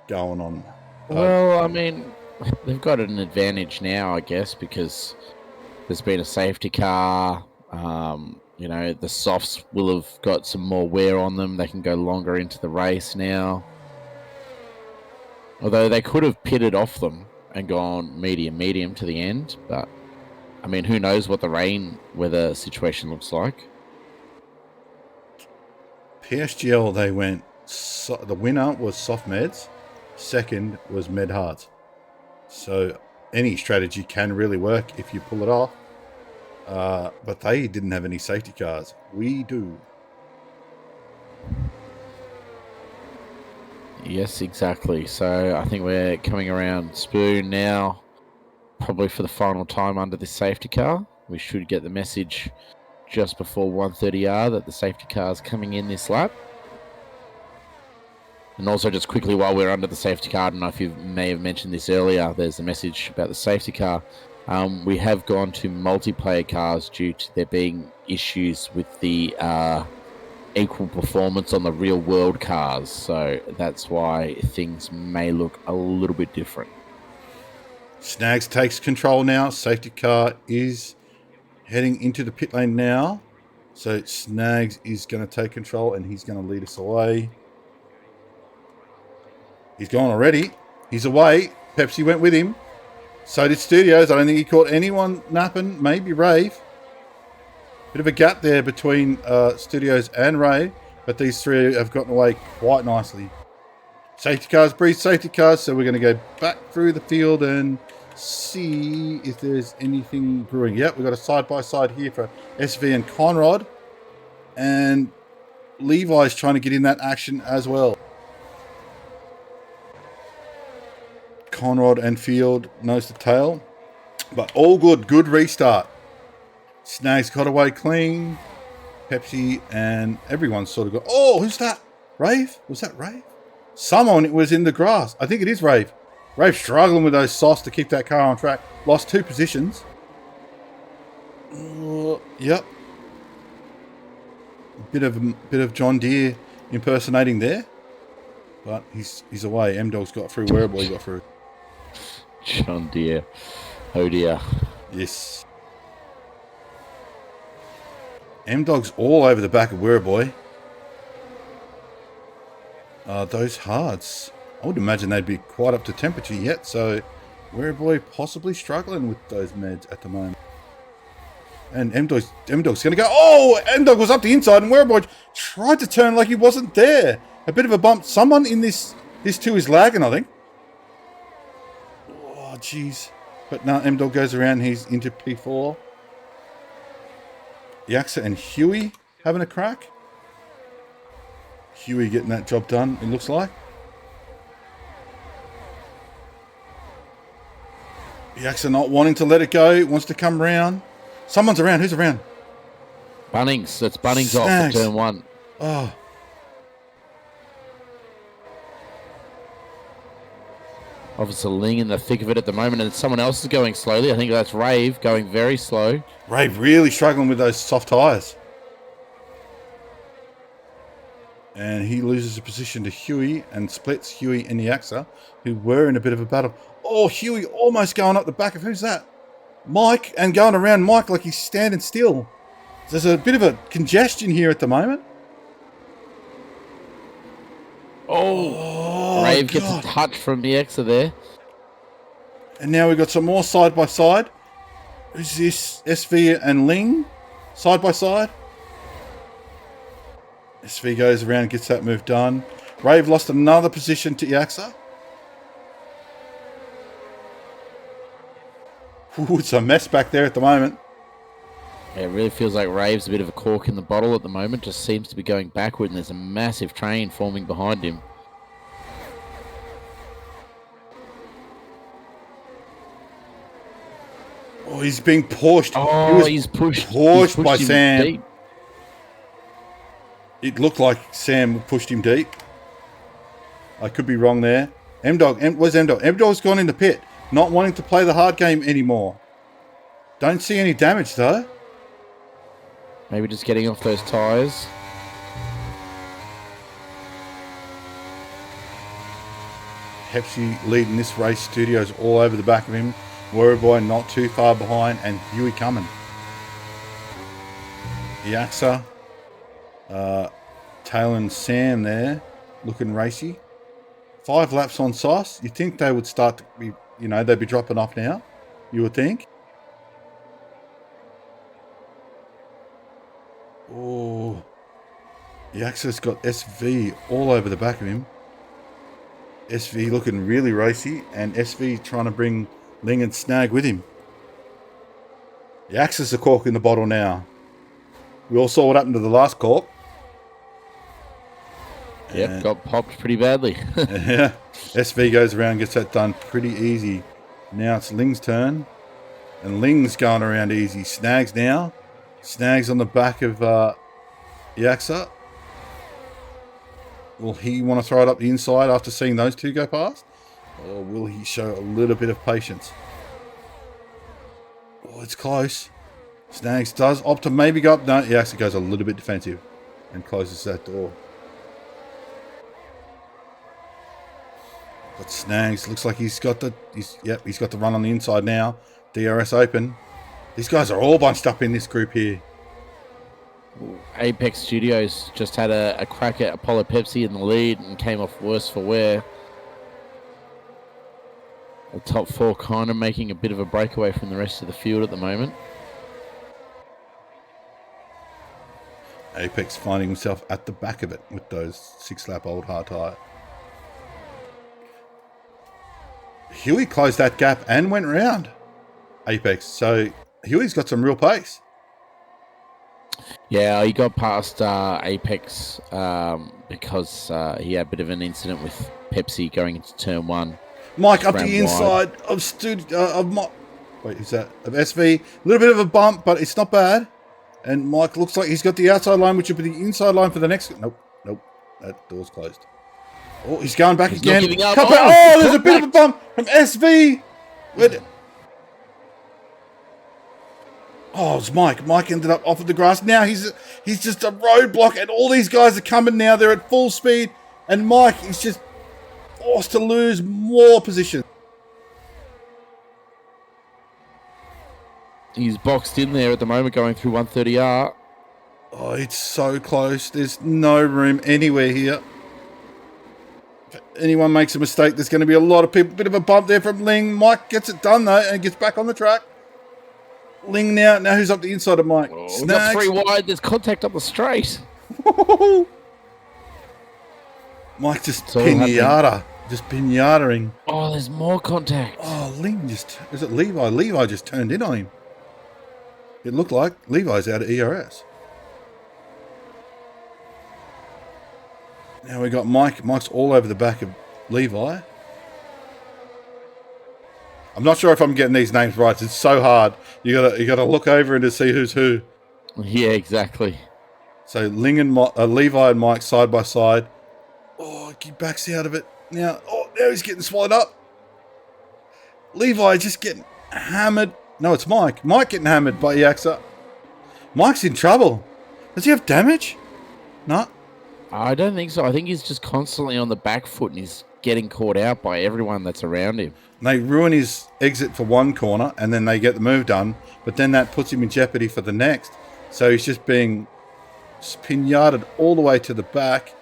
going on. Well, I mean, they've got an advantage now, I guess, because there's been a safety car. The softs will have got some more wear on them. They can go longer into the race now. Although they could have pitted off them and gone medium to the end. But, I mean, who knows what the rain weather situation looks like. PSGL, they went... the winner was soft meds. Second was med hards. So any strategy can really work if you pull it off. But they didn't have any safety cars. We do. Yes, exactly. So I think we're coming around Spoon now, probably for the final time under this safety car. We should get the message just before 130R that the safety car is coming in this lap. And also, just quickly, while we're under the safety car, I don't know if you may have mentioned this earlier, there's a message about the safety car. We have gone to multiplayer cars due to there being issues with the equal performance on the real world cars. So that's why things may look a little bit different. Snags takes control now. Safety car is heading into the pit lane now. So Snags is going to take control and he's going to lead us away. He's gone already. He's away. Pepsi went with him. So did Studios. I don't think he caught anyone napping. Maybe Rave. Bit of a gap there between Studios and Rave. But these three have gotten away quite nicely. Safety cars breathe safety cars. So we're going to go back through the field and see if there's anything brewing. Yep, we've got a side-by-side here for SV and Conrad. And Levi's trying to get in that action as well. Conrad and Field nose to tail. But all good. Good restart. Snags got away clean. Pepsi and everyone sort of got... Oh, who's that? Rave? Was that Rave? Someone was in the grass. I think it is Rave. Rave struggling with those softs to keep that car on track. Lost 2 positions. Yep. Bit of John Deere impersonating there. But he's away. M-Dog's got through. Wearable he got through. John Deere. Oh dear. Yes. M-Dog's all over the back of Werribee. Those hards, I would imagine they'd be quite up to temperature yet, so Werribee possibly struggling with those meds at the moment. And M-Dog's going to go, oh, M-Dog was up the inside and Werribee tried to turn like he wasn't there. A bit of a bump. Someone in this too is lagging, I think. Oh, jeez. But now M-Dog goes around, he's into P4. Yaxa and Huey having a crack. Huey getting that job done, it looks like. Yaxa not wanting to let it go, wants to come round. Someone's around, who's around? Bunnings, that's Bunnings Snags. off for turn 1. Oh. Officer Ling in the thick of it at the moment, and someone else is going slowly. I think that's Rave going very slow. Rave really struggling with those soft tyres. And he loses a position to Huey and splits Huey and Yaxa, who were in a bit of a battle. Oh, Huey almost going up the back of, who's that? Mike, and going around Mike like he's standing still. There's a bit of a congestion here at the moment. Oh, Rave gets a touch from Yaxa there. And now we've got some more side by side. Who's this? SV and Ling, side by side. SV goes around and gets that move done. Rave lost another position to Yaxa. Ooh, it's a mess back there at the moment. Yeah, it really feels like Rave's a bit of a cork in the bottle at the moment. Just seems to be going backward, and there's a massive train forming behind him. Oh, he's being pushed. Oh, he's pushed by Sam. Deep. It looked like Sam pushed him deep. I could be wrong there. M-Dog, where's M-Dog? M-Dog's gone in the pit, not wanting to play the hard game anymore. Don't see any damage, though. Maybe just getting off those tyres. Pepsi leading this race. Studios all over the back of him. Worryboy not too far behind, and Huey coming. Yaxa. Tailing Sam there, looking racy. 5 laps on Sauce. You think they would start to be, they'd be dropping off now, you would think. Oh, Yaxa's got SV all over the back of him. SV looking really racy, and SV trying to bring Ling and Snag with him. Yaxa's the cork in the bottle now. We all saw what happened to the last cork. Yep, got popped pretty badly. Yeah, SV goes around and gets that done pretty easy. Now it's Ling's turn. And Ling's going around easy. Snags now. Snags on the back of Yaxa. Will he want to throw it up the inside after seeing those two go past? Or will he show a little bit of patience? Oh, it's close. Snags does opt to maybe go up. No, Yaxa goes a little bit defensive and closes that door. But Snags looks like he's got the run on the inside now. DRS open. These guys are all bunched up in this group here. Apex Studios just had a crack at Apollo Pepsi in the lead and came off worse for wear. The top 4 kind of making a bit of a breakaway from the rest of the field at the moment. Apex finding himself at the back of it with those 6-lap old hard tyre. Huey closed that gap and went round Apex. So Huey's got some real pace. Yeah, he got past Apex because he had a bit of an incident with Pepsi going into turn 1. Mike up the inside of SV. A little bit of a bump, but it's not bad. And Mike looks like he's got the outside line, which will be the inside line for the next. Nope. That door's closed. Oh, he's going back again. Oh, there's a bit of a bump from SV. Oh, it's Mike. Mike ended up off of the grass. Now he's just a roadblock, and all these guys are coming now. They're at full speed, and Mike is just forced to lose more position. He's boxed in there at the moment, going through 130R. Oh, it's so close. There's no room anywhere here. If anyone makes a mistake, there's going to be a lot of people. Bit of a bump there from Ling. Mike gets it done, though, and gets back on the track. Ling now who's up the inside of Mike? We've got 3 wide. There's contact up the straight. Mike just pinata. Just pinataing. Oh, there's more contact. Oh, Ling just... Is it Levi? Levi just turned in on him. It looked like Levi's out of ERS. Now we got Mike. Mike's all over the back of Levi. I'm not sure if I'm getting these names right. It's so hard. You gotta look over and to see who's who. Yeah, exactly. So Ling and Levi and Mike side by side. Oh, he backs out of it now. Oh, now he's getting swallowed up. Levi just getting hammered. No, it's Mike. Mike getting hammered by Yaxa. Mike's in trouble. Does he have damage? No. I don't think so. I think he's just constantly on the back foot and he's getting caught out by everyone that's around him. They ruin his exit for one corner and then they get the move done, but then that puts him in jeopardy for the next. So he's just being pinarded all the way to the back.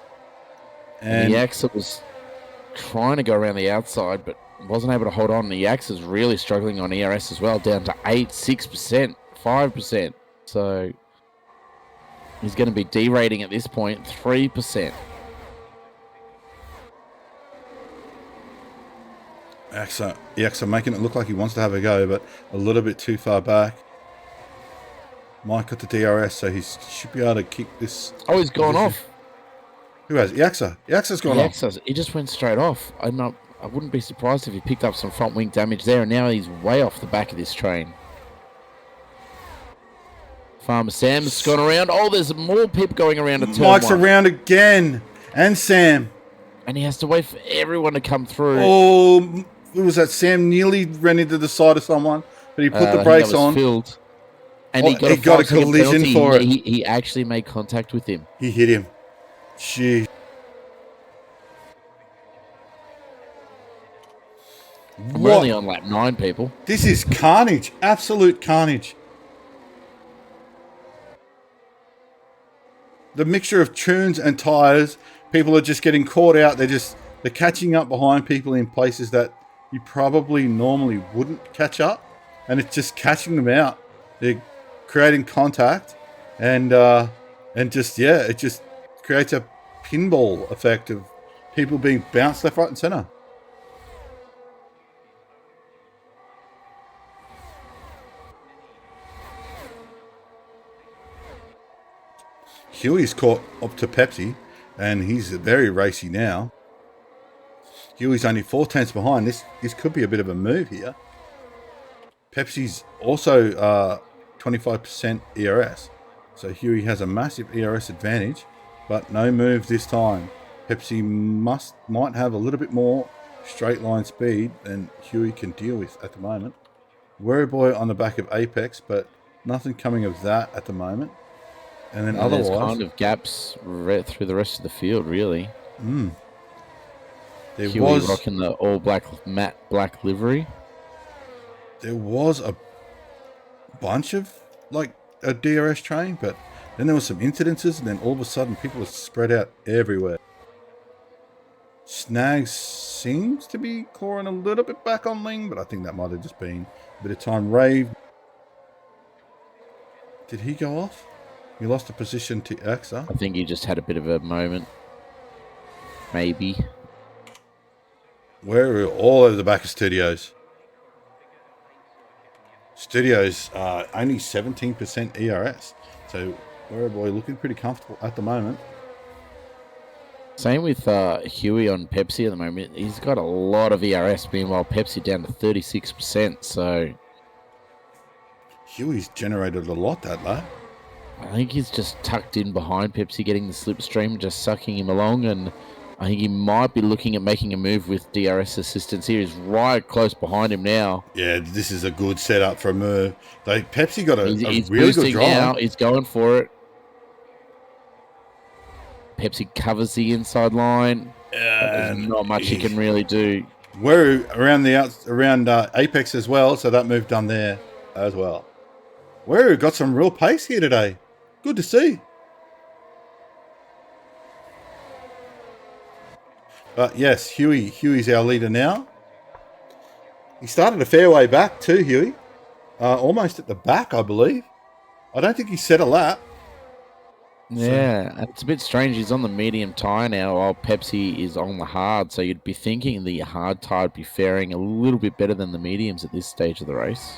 And Yaxa was trying to go around the outside, but wasn't able to hold on. The Yaxa's really struggling on ERS as well, down to 6%, 5%. So he's going to be derating at this point, 3%. Yaxa making it look like he wants to have a go, but a little bit too far back. Mike got the DRS, so he should be able to kick this. Oh, he's gone off. Who has? Yaxa. Yaxa's gone off. He just went straight off. I wouldn't be surprised if he picked up some front wing damage there, and now he's way off the back of this train. Farmer Sam's gone around. Oh, there's more people going around a turn. Mike's around again. And Sam. And he has to wait for everyone to come through. Oh, who was that? Sam nearly ran into the side of someone, but he put the brakes on. Filled. And he got a collision penalty. for it. He actually made contact with him. He hit him. Jeez. We're only on lap 9, people. This is carnage. Absolute carnage. The mixture of tunes and tyres, people are just getting caught out. They're catching up behind people in places that you probably normally wouldn't catch up. And it's just catching them out. They're creating contact and it just creates a pinball effect of people being bounced left, right and centre. Huey's caught up to Pepsi, and he's very racy now. Huey's only 4 tenths behind. This could be a bit of a move here. Pepsi's also 25% ERS, so Huey has a massive ERS advantage, but no move this time. Pepsi might have a little bit more straight line speed than Huey can deal with at the moment. Worry Boy on the back of Apex, but nothing coming of that at the moment. And then otherwise, there's kind of gaps through the rest of the field, really. There Huey was rocking the all black matte black livery. There was a bunch of like a DRS train, but then there was some incidences, and then all of a sudden people were spread out everywhere. Snags seems to be clawing a little bit back on Ling, but I think that might have just been a bit of time. Rave, did he go off? He lost a position to AXA. I think he just had a bit of a moment. Maybe. We're all over the back of Studios. Studios only 17% ERS. So We're Boy looking pretty comfortable at the moment. Same with Huey on Pepsi at the moment. He's got a lot of ERS, meanwhile Pepsi down to 36%. So Huey's generated a lot, that lad. I think he's just tucked in behind Pepsi, getting the slipstream, just sucking him along, and I think he might be looking at making a move with DRS assistance here. He's right close behind him now. Yeah, this is a good setup for a move. Pepsi got a He's really good drive. now. He's going for it. Pepsi covers the inside line. There's not much he can really do. We're around Apex as well, so that move done there as well. We've got some real pace here today. Good to see. But yes, Huey's our leader now. He started a fair way back too, Huey. Almost at the back, I believe. I don't think he set a lap. Yeah, it's a bit strange. He's on the medium tyre now, while Pepsi is on the hard. So you'd be thinking the hard tyre would be faring a little bit better than the mediums at this stage of the race.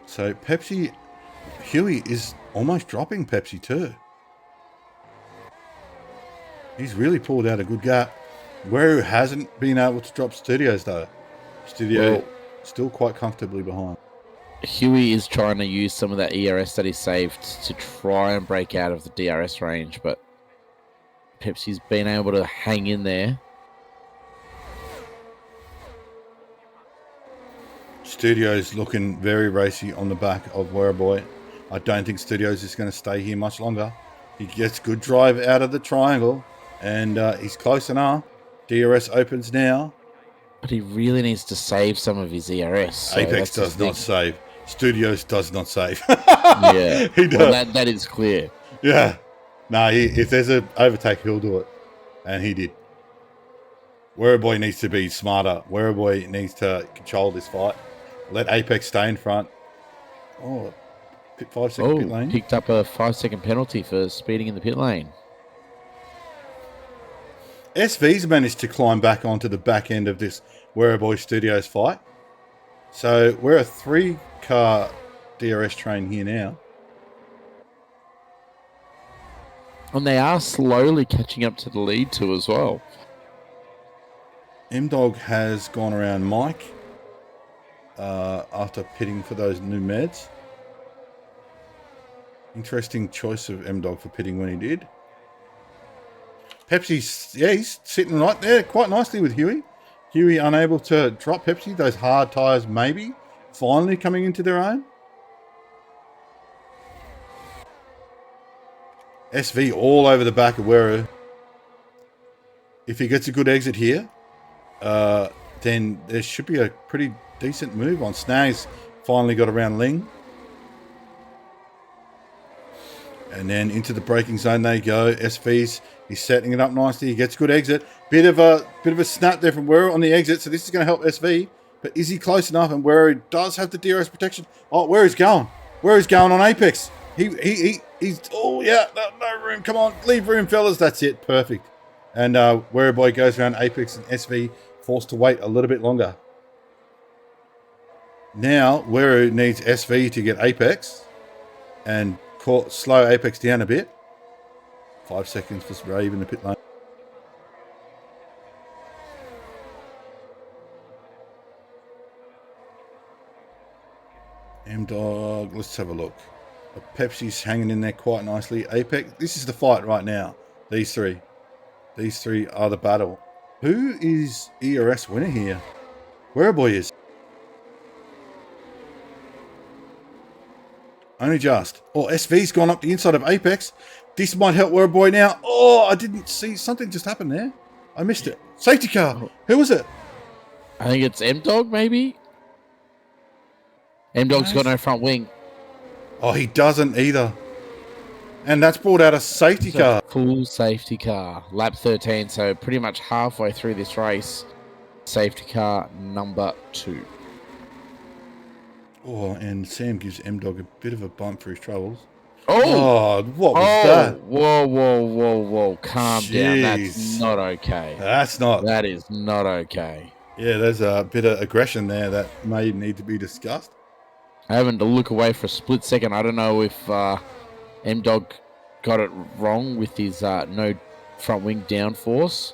So Huey is almost dropping Pepsi too. He's really pulled out a good gap. Where hasn't been able to drop Studios though. Studio still quite comfortably behind. Huey is trying to use some of that ERS that he saved to try and break out of the DRS range, but Pepsi's been able to hang in there. Studios looking very racy on the back of Werribee. I don't think Studios is going to stay here much longer. He gets good drive out of the triangle, and he's close enough. DRS opens now. But he really needs to save some of his ERS. So Apex does not save. Studios does not save. Yeah, he does. Well, that is clear. Yeah. No, if there's an overtake, he'll do it. And he did. Werribee needs to be smarter. Werribee needs to control this fight. Let Apex stay in front. Oh, 5-second pit lane. Picked up a 5-second penalty for speeding in the pit lane. SV's managed to climb back onto the back end of this Werribee Studios fight. So we're a 3-car DRS train here now. And they are slowly catching up to the lead too as well. M-Dog has gone around Mike after pitting for those new meds. Interesting choice of M-Dog for pitting when he did. Pepsi's, he's sitting right there quite nicely with Huey. Huey unable to drop Pepsi. Those hard tyres maybe finally coming into their own. SV all over the back of Werribee. If he gets a good exit here, then there should be a pretty decent move on. Snags finally got around Ling. And then into the braking zone they go. SV's, he's setting it up nicely. He gets good exit. Bit of a snap there from Werribee on the exit. So this is going to help SV. But is he close enough? And Werribee does have the DRS protection. Oh, where he's going? Where he's going on Apex? He's oh yeah, no room. Come on, leave room, fellas. That's it. Perfect. And Werribee goes around Apex and SV forced to wait a little bit longer. Now Werribee needs SV to get Apex and slow Apex down a bit. 5 seconds for Rave in the pit lane. M-Dog, let's have a look. Pepsi's hanging in there quite nicely. Apex, this is the fight right now. These three are the battle. Who is ERS winner here? Werribee is. Only just. Oh, SV's gone up the inside of Apex. This might help Werribee now. Oh, I didn't see. Something just happened there. I missed it. Safety car. Who was it? I think it's M-Dog, maybe? M-Dog's got no front wing. Oh, he doesn't either. And that's brought out a safety car. Full safety car. Lap 13, so pretty much halfway through this race. Safety car number 2. Oh, and Sam gives M-Dog a bit of a bump for his troubles. Oh, what was that? Whoa. Calm down. That's not okay. That is not okay. Yeah, there's a bit of aggression there that may need to be discussed. Having to look away for a split second. I don't know if M-Dog got it wrong with his no front wing downforce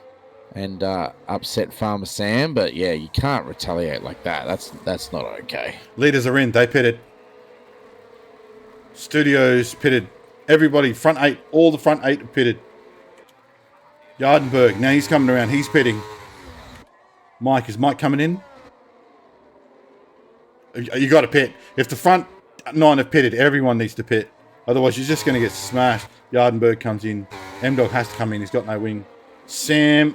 and upset Farmer Sam, but yeah, you can't retaliate like that. That's not okay. Leaders are in. They pitted. Studios pitted. Everybody, front 8. All the front 8 are pitted. Yardenberg, now he's coming around. He's pitting. Mike, is Mike coming in? You got to pit. If the front 9 have pitted, everyone needs to pit. Otherwise, you're just going to get smashed. Yardenberg comes in. M-Dog has to come in. He's got no wing. Sam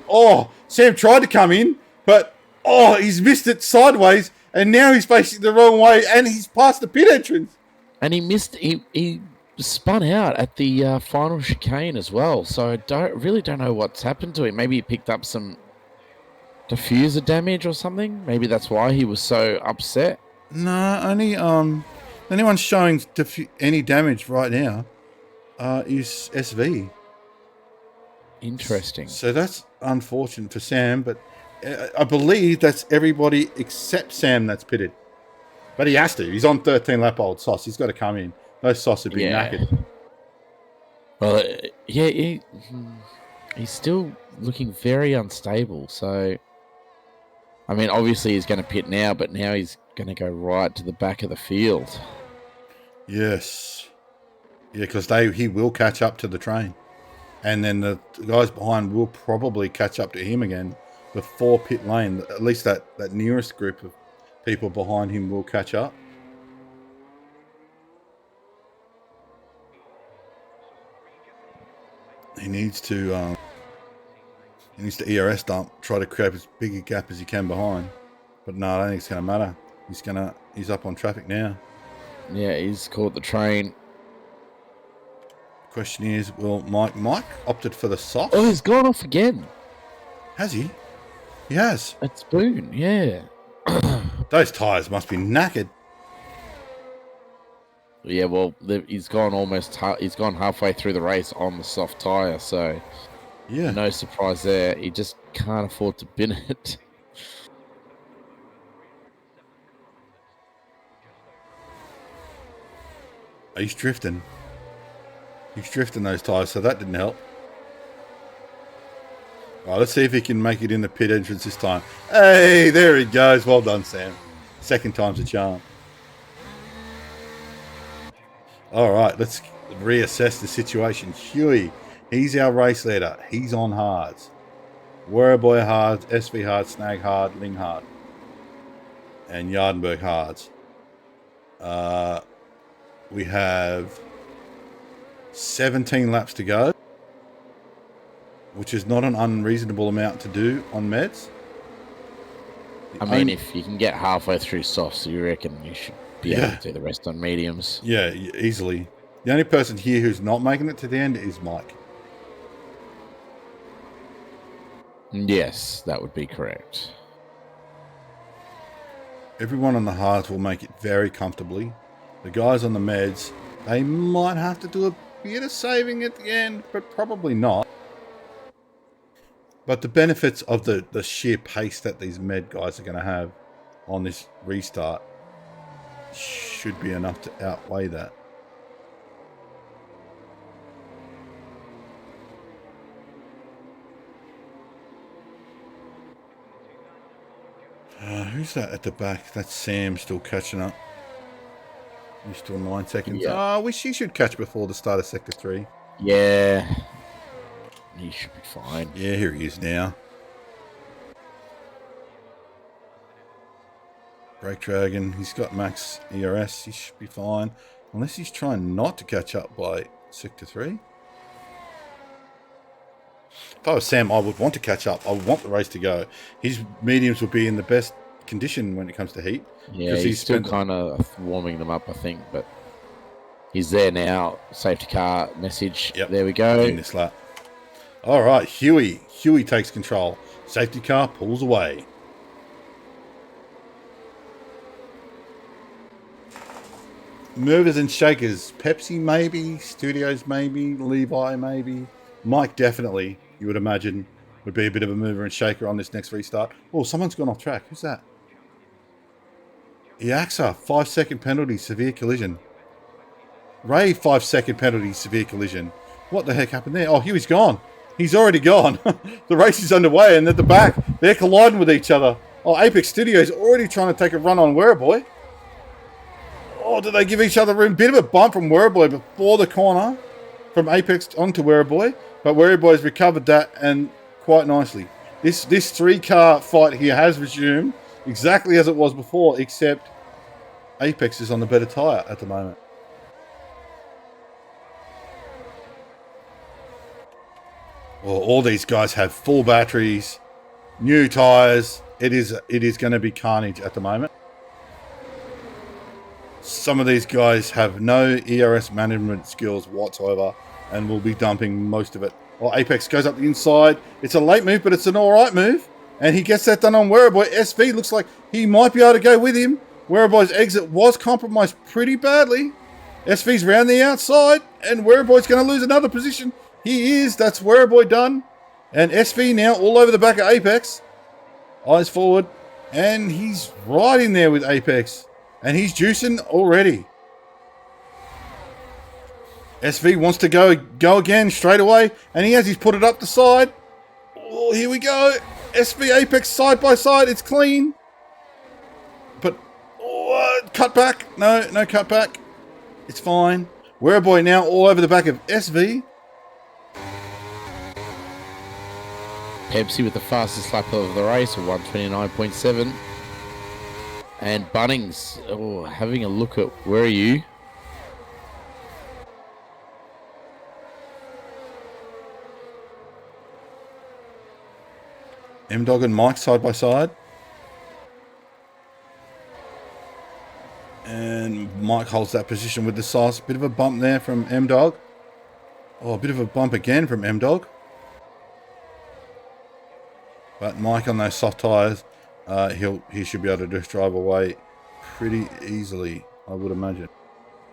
tried to come in, but he's missed it sideways, and now he's facing the wrong way, and he's past the pit entrance. And he missed. He spun out at the final chicane as well. So I really don't know what's happened to him. Maybe he picked up some diffuser damage or something. Maybe that's why he was so upset. No, only anyone showing any damage right now is SV. Interesting. So that's unfortunate for Sam, but I believe that's everybody except Sam that's pitted. But he has to. He's on 13 lap old sauce. He's got to come in. Those sauce would be knackered. Well, he's still looking very unstable. So I mean, obviously he's going to pit now, but now he's going to go right to the back of the field. Yes. Yeah, because he will catch up to the train. And then the guys behind will probably catch up to him again before pit lane. At least that nearest group of people behind him will catch up. He needs to ERS dump, try to create as big a gap as he can behind. But no, I don't think it's going to matter. He's up on traffic now. Yeah, he's caught the train. Question is, will Mike opted for the softs? Oh, he's gone off again. Has he? He has. That's Boone, yeah. Those tyres must be knackered. Yeah, well, he's gone he's gone halfway through the race on the soft tyre, so yeah, no surprise there. He just can't afford to bin it. He's drifting. He's drifting those tyres, so that didn't help. All right, let's see if he can make it in the pit entrance this time. Hey, there he goes. Well done, Sam. Second time's a charm. All right, let's reassess the situation. Huey, he's our race leader. He's on hards. Werribee hards, SV hard, Snag hard, Ling hard, and Yardenberg hards. We have 17 laps to go, which is not an unreasonable amount to do on meds. I mean, if you can get halfway through softs, you reckon you should be able to do the rest on mediums. Yeah, easily. The only person here who's not making it to the end is Mike. Yes, that would be correct. Everyone on the hards will make it very comfortably. The guys on the meds, they might have to do a bit of saving at the end, but probably not. But the benefits of the sheer pace that these med guys are going to have on this restart should be enough to outweigh that. Who's that at the back? That's Sam still catching up. He's still 9 seconds. Yeah. I wish he should catch before the start of Sector 3. Yeah. He should be fine. Yeah, here he is now. Brake Dragon. He's got max ERS. He should be fine. Unless he's trying not to catch up by Sector 3. If I was Sam, I would want to catch up. I would want the race to go. His mediums will be in the best condition when it comes to heat. Yeah, he's still kind of warming them up, I think, but he's there now. Safety car message. Yep. There we go. In this lap. All right, Huey. Huey takes control. Safety car pulls away. Movers and shakers. Pepsi maybe. Studios maybe. Levi maybe. Mike definitely, you would imagine, would be a bit of a mover and shaker on this next restart. Oh, someone's gone off track. Who's that? Iaxa, 5-second penalty, severe collision. Ray, 5-second penalty, severe collision. What the heck happened there? Oh, Huey's gone. He's already gone. The race is underway, and at the back, they're colliding with each other. Oh, Apex Studios already trying to take a run on Werribee. Oh, do they give each other room? Bit of a bump from Werribee before the corner from Apex onto Werribee. But Werribee's recovered that, and quite nicely. This 3-car fight here has resumed exactly as it was before, except Apex is on the better tyre at the moment. Well, all these guys have full batteries, new tyres. It is going to be carnage at the moment. Some of these guys have no ERS management skills whatsoever and will be dumping most of it. Well, Apex goes up the inside. It's a late move, but it's an alright move. And he gets that done on Werribee. SV looks like he might be able to go with him. Werribee's exit was compromised pretty badly. SV's round the outside, and Werribee's going to lose another position. He is. That's Werribee done. And SV now all over the back of Apex. Eyes forward. And he's right in there with Apex. And he's juicing already. SV wants to go again straight away. And he has. He's put it up the side. Oh, here we go. SV Apex side by side. It's clean. But cut back. No cut back. It's fine. Wereboy now all over the back of SV. Pepsi with the fastest lap of the race, 129.7. And Bunnings, having a look at where are you? M-Dog and Mike side by side. And Mike holds that position with the sauce. Bit of a bump there from M-Dog. Oh, a bit of a bump again from M-Dog. But Mike on those soft tyres, he should be able to just drive away pretty easily, I would imagine.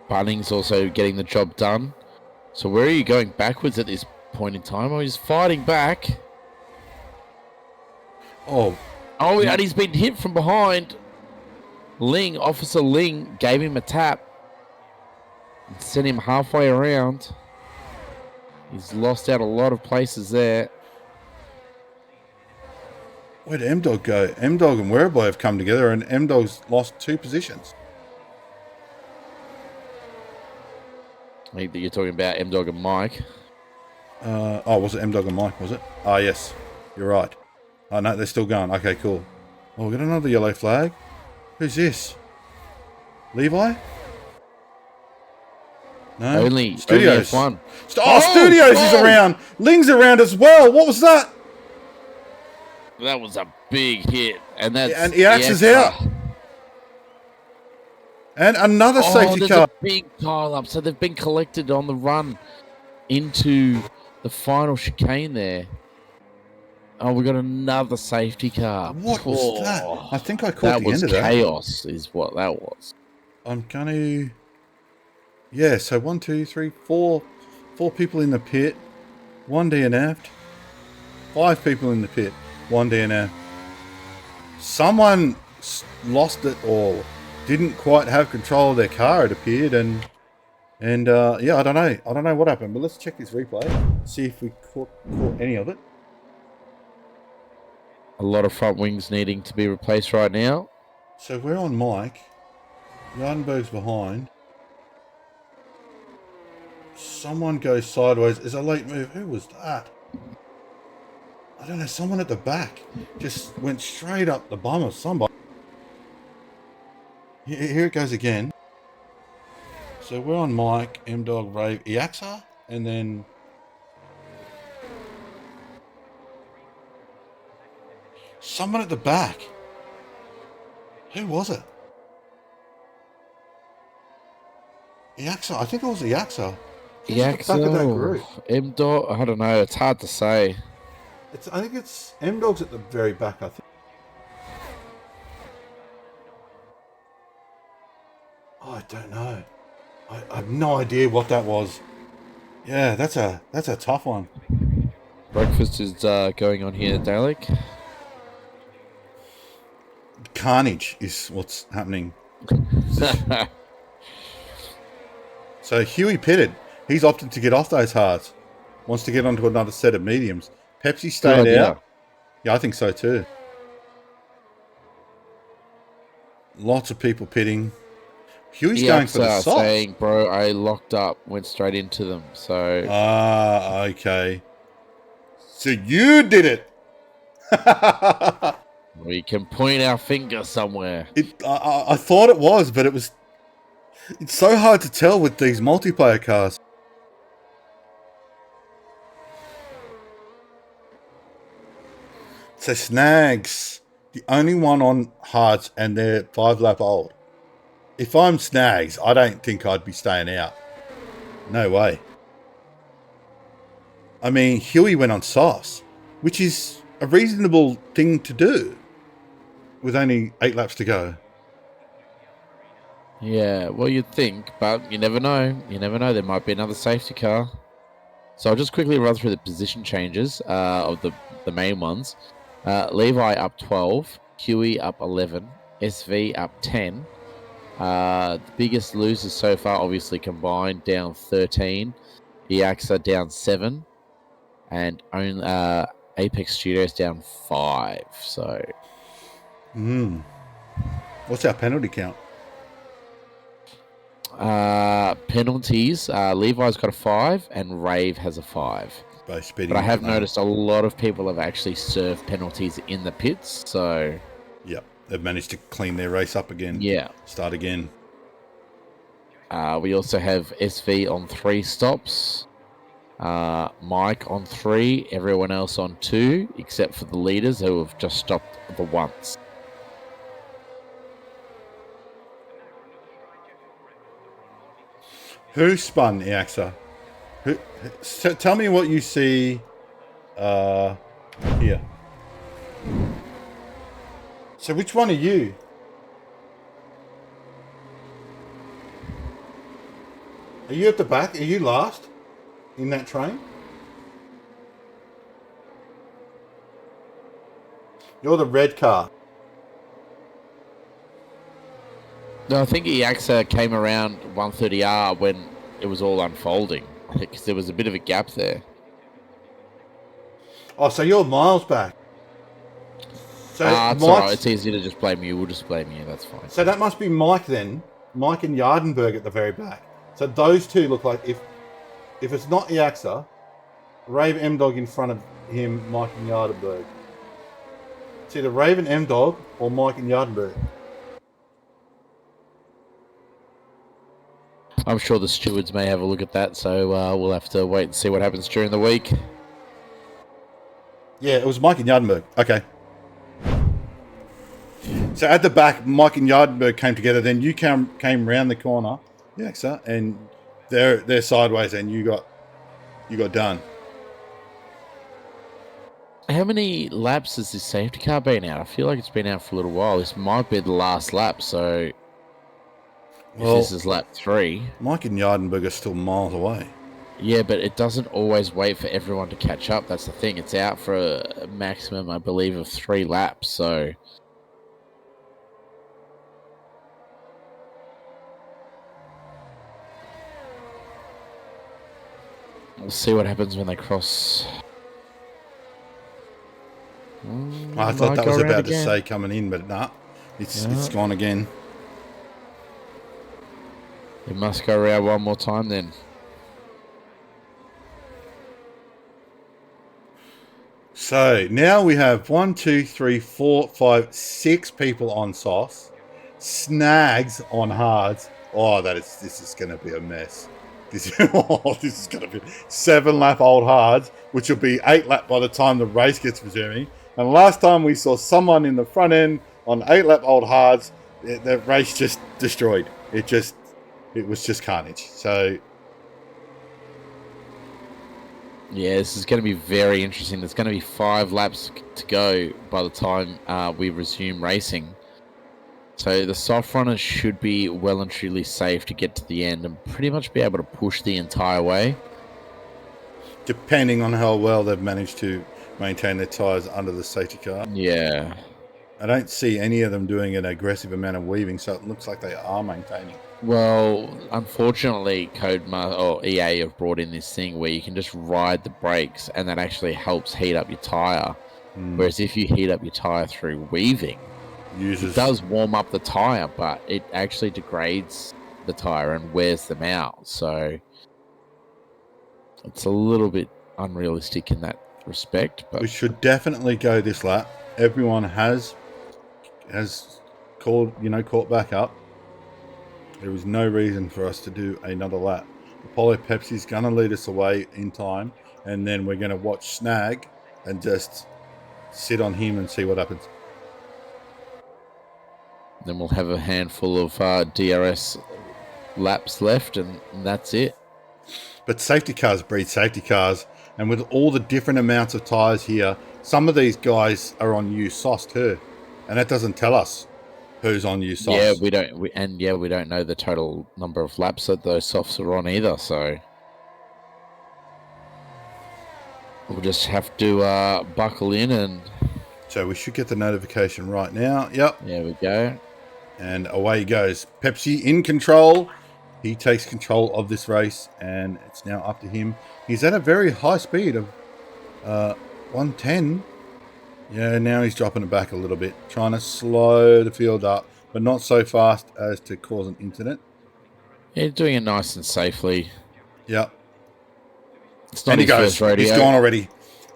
Bunnings also getting the job done. So where are you going backwards at this point in time? Or he's fighting back. Oh, and he's been hit from behind. Officer Ling gave him a tap and sent him halfway around. He's lost out a lot of places there. Where'd M-Dog go? M-Dog and Wereboy have come together and M-Dog's lost 2 positions. I think that you're talking about M-Dog and Mike. Was it M-Dog and Mike, was it? Ah, yes. You're right. Oh, no, they're still going. Okay, cool. Oh, we got another yellow flag. Who's this? Levi? No. Only Studios. F1. Studios is around. Ling's around as well. What was that? That was a big hit. And Iax is out. And another safety car. A big pile up. So they've been collected on the run into the final chicane there. Oh, we got another safety car. What was that? I think I caught the end of that. That was chaos, is what that was. I'm going to... Yeah, so 1, 2, 3, 4 people in the pit. 1 DNF'd. 5 people in the pit. 1 DNF. Someone lost it or didn't quite have control of their car, it appeared, and yeah, I don't know what happened, but let's check this replay, see if we caught any of it. A lot of front wings needing to be replaced right now. So we're on Mike. Yardenberg's behind. Someone goes sideways. Is a late move. Who was that? I don't know. Someone at the back just went straight up the bum of somebody. Here it goes again. So we're on Mike, M-Dog, Rave, Iaxa, and then... someone at the back. Who was it? Iaxa. I think it was Iaxa. Iaxa, M-Dog, I don't know. It's hard to say. I think it's M-Dog's at the very back, I think. Oh, I don't know. I have no idea what that was. Yeah, that's a tough one. Breakfast is going on here, Dalek. Carnage is what's happening. So Huey pitted. He's opted to get off those hards. Wants to get onto another set of mediums. Pepsi stayed out. Yeah, I think so too. Lots of people pitting. Huey's going for the soft. Saying, bro, I locked up, went straight into them. So. Ah, okay. So you did it. We can point our finger somewhere. I thought it was, but it's so hard to tell with these multiplayer cars. So Snags, the only one on hards, and they're 5 lap old. If I'm Snags, I don't think I'd be staying out. No way. I mean, Huey went on softs, which is a reasonable thing to do with only 8 laps to go. Yeah, well, you'd think, but you never know. You never know. There might be another safety car. So I'll just quickly run through the position changes of the main ones. Levi up 12, Huey up 11, SV up 10. The biggest losers so far, obviously combined, down 13. Iaxa down 7. And Apex Studios down 5. So, What's our penalty count? penalties. Levi's got a 5 and Rave has a 5. Both speeding. But I have at the moment. noticed a lot of people have actually served penalties in the pits. So, Yep, they've managed to clean their race up again. yeah. Start again. We also have SV on 3 stops. Mike on 3, everyone else on 2, except for the leaders who have just stopped the once. Who spun Iaxa? So tell me what you see here. So which one are you? Are you at the back? Are you last in that train? You're the red car. No, I think Iaxa came around 130R when it was all unfolding. I think 'cause there was a bit of a gap there. Oh, so you're miles back. So It's alright. It's easy to just blame you. We'll just blame you. That's fine. So that must be Mike then. Mike and Yardenberg at the very back. So those two look like if it's not Iaxa, Rave M-Dog in front of him, Mike and Yardenberg. It's either Rave and M-Dog or Mike and Yardenberg. I'm sure the stewards may have a look at that, so we'll have to wait and see what happens during the week. Yeah, it was Mike and Yardenberg. Okay. So at the back, Mike and Yardenberg came together. Then you came round the corner, Iaxa, and they're sideways, and you got done. How many laps has this safety car been out? I feel like it's been out for a little while. This might be the last lap, so if this is lap 3. Mike and Yardenberg are still miles away. Yeah, but it doesn't always wait for everyone to catch up. That's the thing. It's out for a maximum, I believe, of 3 laps, so... We'll see what happens when they cross. I thought that was about to say coming in, but nah, it's gone again. It must go around one more time then. So now we have 1, 2, 3, 4, 5, 6 people on sauce. Snags on hards. Oh, this is going to be a mess. This is going to be 7 lap old hards, which will be 8 lap by the time the race gets resuming. And last time we saw someone in the front end on 8 lap old hards, the race just destroyed. It was just carnage. So yeah, this is going to be very interesting. There's going to be 5 laps to go by the time we resume racing. So the soft runners should be well and truly safe to get to the end and pretty much be able to push the entire way. Depending on how well they've managed to maintain their tyres under the safety car. Yeah. I don't see any of them doing an aggressive amount of weaving, so it looks like they are maintaining. Well, unfortunately, Codemasters or EA have brought in this thing where you can just ride the brakes and that actually helps heat up your tyre. Whereas if you heat up your tyre through weaving, it does warm up the tyre, but it actually degrades the tyre and wears them out. So it's a little bit unrealistic in that respect. But we should definitely go this lap. Everyone has caught back up. There is no reason for us to do another lap. Apollo Pepsi's going to lead us away in time, and then we're going to watch Snag and just sit on him and see what happens. Then we'll have a handful of DRS laps left, and that's it. But safety cars breed safety cars, and with all the different amounts of tyres here, some of these guys are on used sauce too, and that doesn't tell us who's on used sauce. Yeah, we don't know the total number of laps that those softs are on either, so we'll just have to buckle in and... So we should get the notification right now. Yep. There we go. And away he goes. Pepsi in control. He takes control of this race, and it's now up to him. He's at a very high speed of 110. Yeah, now he's dropping it back a little bit, trying to slow the field up, but not so fast as to cause an incident. Yeah, doing it nice and safely. Yep. It's not And he his goes. first rodeo. He's gone already.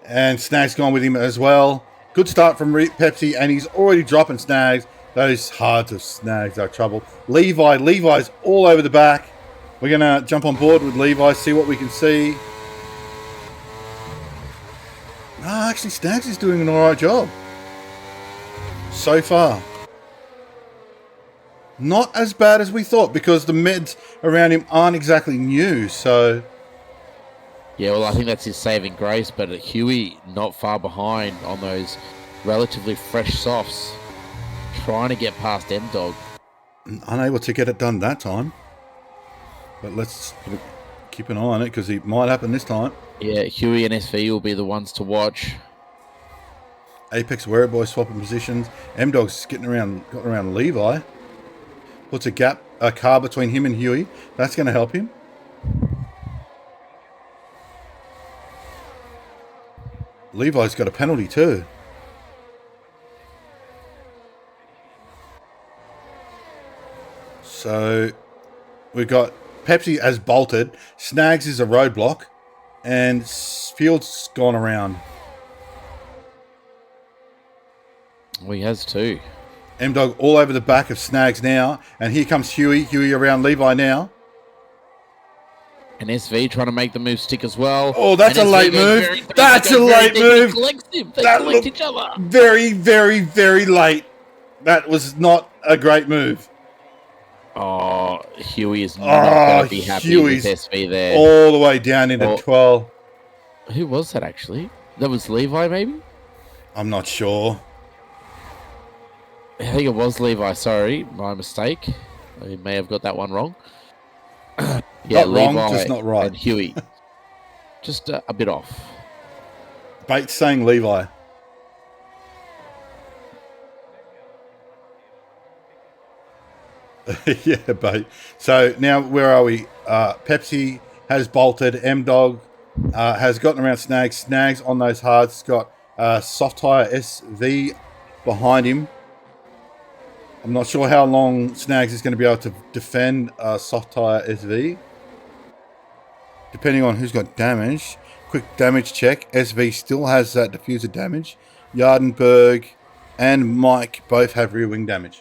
And Snag's gone with him as well. Good start from Pepsi, and he's already dropping Snags. Those hearts of Snags are trouble. Levi's all over the back. We're going to jump on board with Levi, see what we can see. No, actually, Snags is doing an alright job. So far. Not as bad as we thought, because the meds around him aren't exactly new, so... Yeah, well, I think that's his saving grace, but Huey not far behind on those relatively fresh softs, trying to get past M-Dog. Unable to get it done that time. But let's keep an eye on it, because it might happen this time. Yeah, Huey and SV will be the ones to watch. Apex Wereboy swapping positions. M-Dog's got around Levi. Puts a car between him and Huey. That's going to help him. Levi's got a penalty too. So we've got Pepsi as bolted. Snags is a roadblock. And Field's gone around. Well, he has too. M-Dog all over the back of Snags now. And here comes Huey. Huey around Levi now. And SV trying to make the move stick as well. Oh, that's a late move. That's a late move. They collect each other. Very, very, very late. That was not a great move. Oh, Huey is not going to be happy with SV there. All the way down into 12. Who was that actually? That was Levi, maybe? I'm not sure. I think it was Levi. Sorry, my mistake. I may have got that one wrong. Yeah, not wrong, Levi just not right. And Huey, just a bit off. Bates saying Levi. Yeah, Bate. So now where are we? Pepsi has bolted. M-Dog has gotten around Snags. Snags on those hards. Got soft tire SV behind him. I'm not sure how long Snags is going to be able to defend soft tire SV. Depending on who's got damage. Quick damage check. SV still has that diffuser damage. Yardenberg and Mike both have rear wing damage.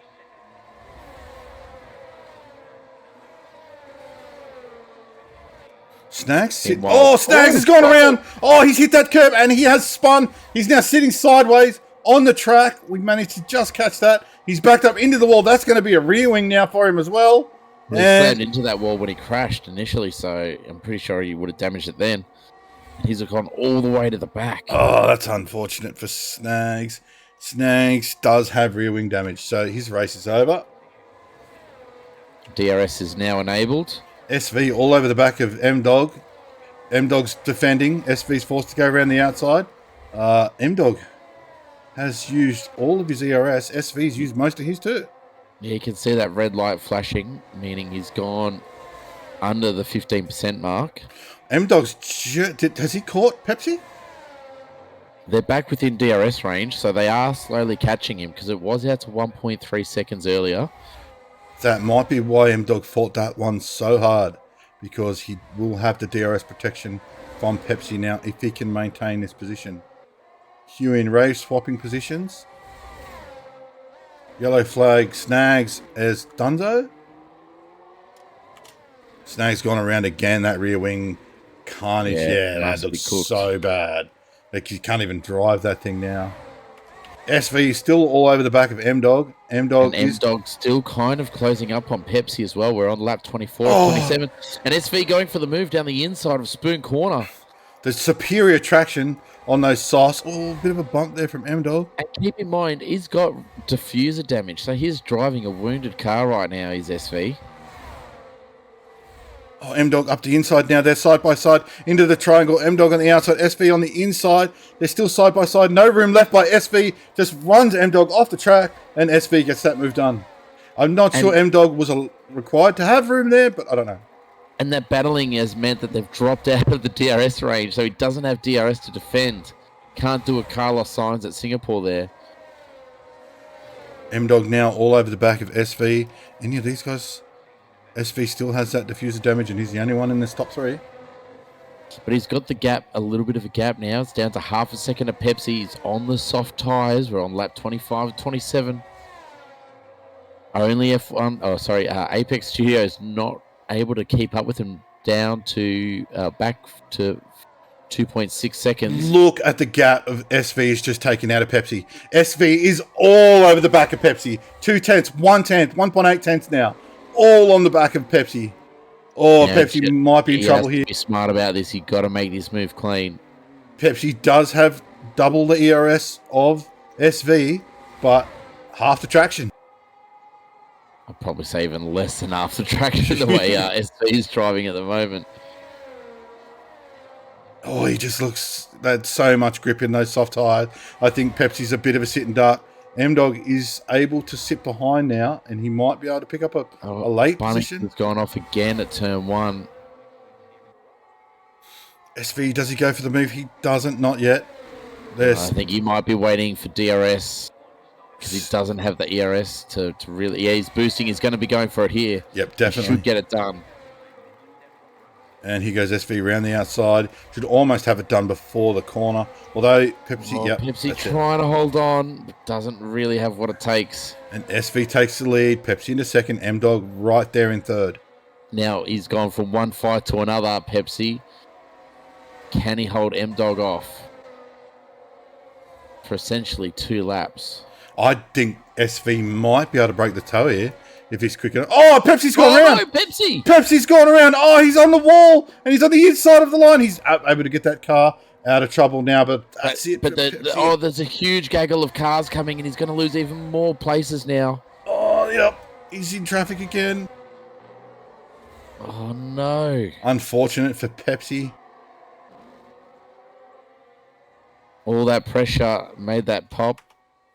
Snags? Snags has gone around. Oh, he's hit that curb and he has spun. He's now sitting sideways on the track. We managed to just catch that. He's backed up into the wall. That's going to be a rear wing now for him as well. He slammed into that wall when he crashed initially, so I'm pretty sure he would have damaged it then. He's gone all the way to the back. Oh, that's unfortunate for Snags. Snags does have rear wing damage, so his race is over. DRS is now enabled. SV all over the back of M-Dog. M-Dog's defending. SV's forced to go around the outside. M-Dog has used all of his ERS. SV's used most of his too. Yeah, you can see that red light flashing, meaning he's gone under the 15% mark. M-Dog's... Has he caught Pepsi? They're back within DRS range, so they are slowly catching him because it was out to 1.3 seconds earlier. That might be why M-Dog fought that one so hard, because he will have the DRS protection from Pepsi now if he can maintain this position. Huey and Ray swapping positions. Yellow flag, Snags as Dunzo. Snags gone around again, that rear wing carnage. Yeah, that looks so bad. Like you can't even drive that thing now. SV is still all over the back of M-Dog. M-Dog's still kind of closing up on Pepsi as well. We're on lap 24, 27. And SV going for the move down the inside of Spoon Corner. The superior traction on those softs. Oh, a bit of a bump there from M-Dog. And keep in mind, he's got diffuser damage. So he's driving a wounded car right now, he's SV. Oh, M-Dog up the inside now. They're side by side into the triangle. M-Dog on the outside, SV on the inside. They're still side by side. No room left by SV. Just runs M-Dog off the track and SV gets that move done. I'm not sure M-Dog was required to have room there, but I don't know. And that battling has meant that they've dropped out of the DRS range, so he doesn't have DRS to defend. Can't do a Carlos Sainz at Singapore there. M-Dog now all over the back of SV. Any of these guys? SV still has that diffuser damage, and he's the only one in this top 3. But he's got the gap, a little bit of a gap now. It's down to half a second of Pepsi. He's on the soft tyres. We're on lap 25 27. Only Apex Studios not able to keep up with him, down to back to 2.6 seconds. Look at the gap of SV is just taken out of Pepsi. SV is all over the back of Pepsi. 2 tenths, 1 tenth, 1.8 tenths now. All on the back of Pepsi. Oh, yeah, Pepsi might be in trouble here. Be smart about this. You've got to make this move clean. Pepsi does have double the ERS of SV, but half the traction. I'd probably say even less than half the traction the way SV is driving at the moment. Oh, he just looks... That's so much grip in those soft tyres. I think Pepsi's a bit of a sitting duck. M-Dog is able to sit behind now, and he might be able to pick up a late position. He's gone off again at turn 1. SV, does he go for the move? He doesn't, not yet. I think he might be waiting for DRS, because he doesn't have the ERS to really... Yeah, he's boosting. He's going to be going for it here. Yep, definitely. He should get it done. And here goes SV around the outside. Should almost have it done before the corner. Although Pepsi, Pepsi trying to hold on, but doesn't really have what it takes. And SV takes the lead. Pepsi into second. M-Dog right there in third. Now he's gone from one fight to another, Pepsi. Can he hold M-Dog off for essentially 2 laps? I think SV might be able to break the toe here. If he's quick enough. Oh, Pepsi's gone around. No, Pepsi. Pepsi's gone around. Oh, he's on the wall. And he's on the inside of the line. He's able to get that car out of trouble now. But that's it. But there's a huge gaggle of cars coming, and he's going to lose even more places now. Oh, yep. He's in traffic again. Oh, no. Unfortunate for Pepsi. All that pressure made that pop.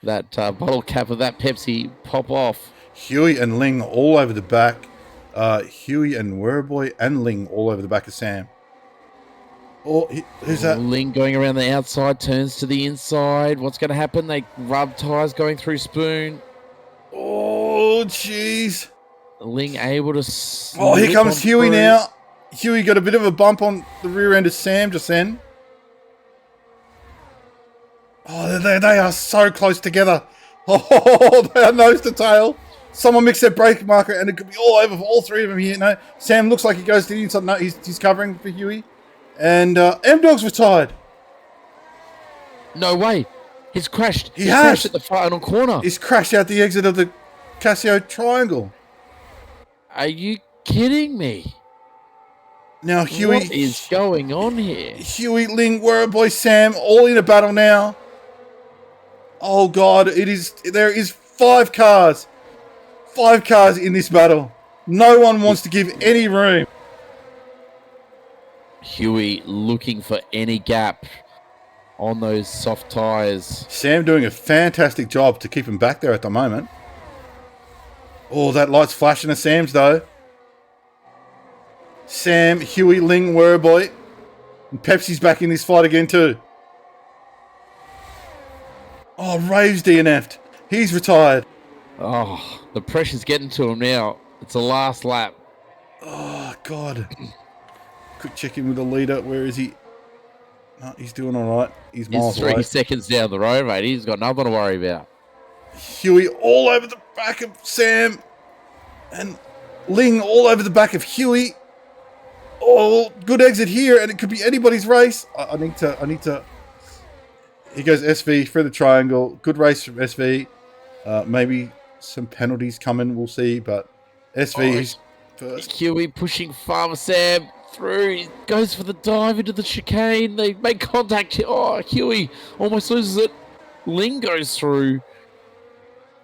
That bottle cap of that Pepsi pop off. Huey and Ling all over the back. Huey and Werboy and Ling all over the back of Sam. Oh, who's that? Ling going around the outside, turns to the inside. What's going to happen? They rub tyres going through Spoon. Oh, jeez. Ling able to... Oh, here comes Huey now. Huey got a bit of a bump on the rear end of Sam just then. Oh, they are so close together. Oh, they are nose to tail. Someone mixed their brake marker, and it could be all over for all 3 of them here. No, Sam looks like he goes to the inside. No, he's covering for Huey. And M-Dog's retired. No way. He's crashed. He has. Crashed at the final corner. He's crashed out the exit of the Casio Triangle. Are you kidding me? Now, Huey... What is going on here? Huey, Ling, Werboy, Sam, all in a battle now. Oh, God. There is 5 cars. 5 cars in this battle. No one wants to give any room. Huey looking for any gap on those soft tyres. Sam doing a fantastic job to keep him back there at the moment. Oh, that light's flashing at Sam's, though. Sam, Huey, Ling, Werboy. And Pepsi's back in this fight again, too. Oh, Rave's DNF'd. He's retired. Oh, the pressure's getting to him now. It's the last lap. Oh, God. Quick check in with the leader. Where is he? No, he's doing all right. He's miles away. 3 seconds down the road, mate. He's got nothing to worry about. Huey all over the back of Sam. And Ling all over the back of Huey. Oh, good exit here, and it could be anybody's race. I need to... Here goes SV through the triangle. Good race from SV. Maybe some penalties coming, we'll see, but SV is first. Huey pushing Farmer Sam through. He goes for the dive into the chicane. They make contact. Oh, Huey almost loses it. Ling goes through.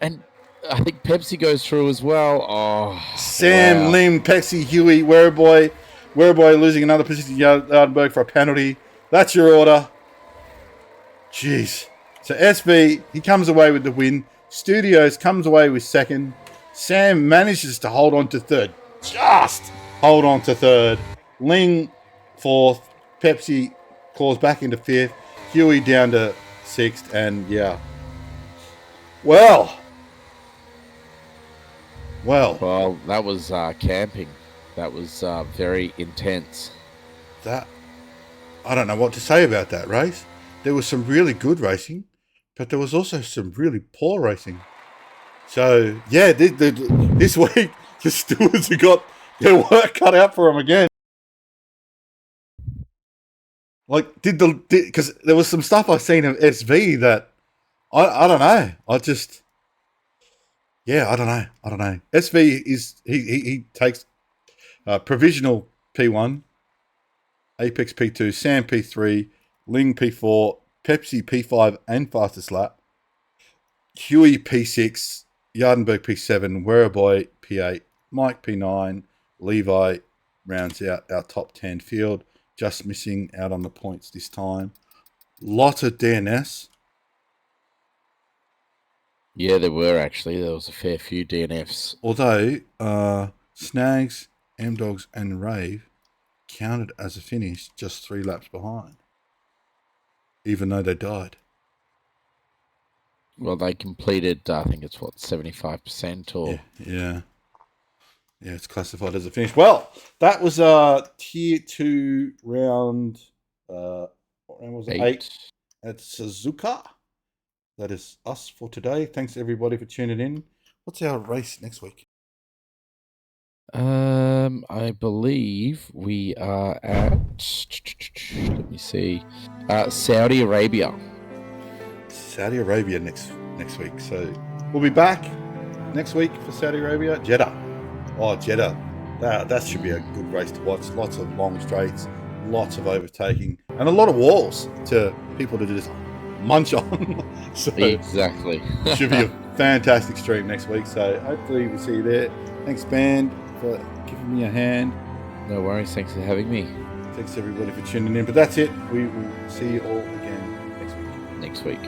And I think Pepsi goes through as well. Oh, Sam, wow. Ling, Pepsi, Huey, Werboy losing another position to Yardenberg for a penalty. That's your order. Jeez. So SV, he comes away with the win. Studios comes away with second. Sam manages to hold on to third. Just hold on to third. Ling fourth. Pepsi claws back into fifth. Huey down to 6th, and yeah. Well, Well, that was camping. That was very intense. that I don't know what to say about that race. There was some really good racing, but there was also some really poor racing. So yeah, this week the stewards have got their work cut out for them again. Like, because there was some stuff I've seen of SV that I don't know. I don't know. SV is he takes provisional P1, Apex P2, Sam P3, Ling P4, Pepsi P5 and fastest lap, Huey P6, Yardenberg P7, Werreboy P8, Mike P9, Levi rounds out our top 10 field, just missing out on the points this time. Lots of DNS. Yeah, there were actually. There was a fair few DNFs. Although Snags, M-Dogs and Rave counted as a finish just 3 laps behind, even though they died. Well, they completed, I think it's 75% or... Yeah, it's classified as a finish. Well, that was tier 2 round, what round was it? 8 at Suzuka. That is us for today. Thanks everybody for tuning in. What's our race next week? I believe we are at, let me see, Saudi Arabia. Saudi Arabia next week. So we'll be back next week for Saudi Arabia. Jeddah. Oh, Jeddah. That should be a good race to watch. Lots of long straights, lots of overtaking, and a lot of walls to people to just munch on. So exactly. Should be a fantastic stream next week. So hopefully we'll see you there. Thanks, band, for giving me a hand. No worries. Thanks for having me. Thanks everybody for tuning in. But that's it. We will see you all again next week.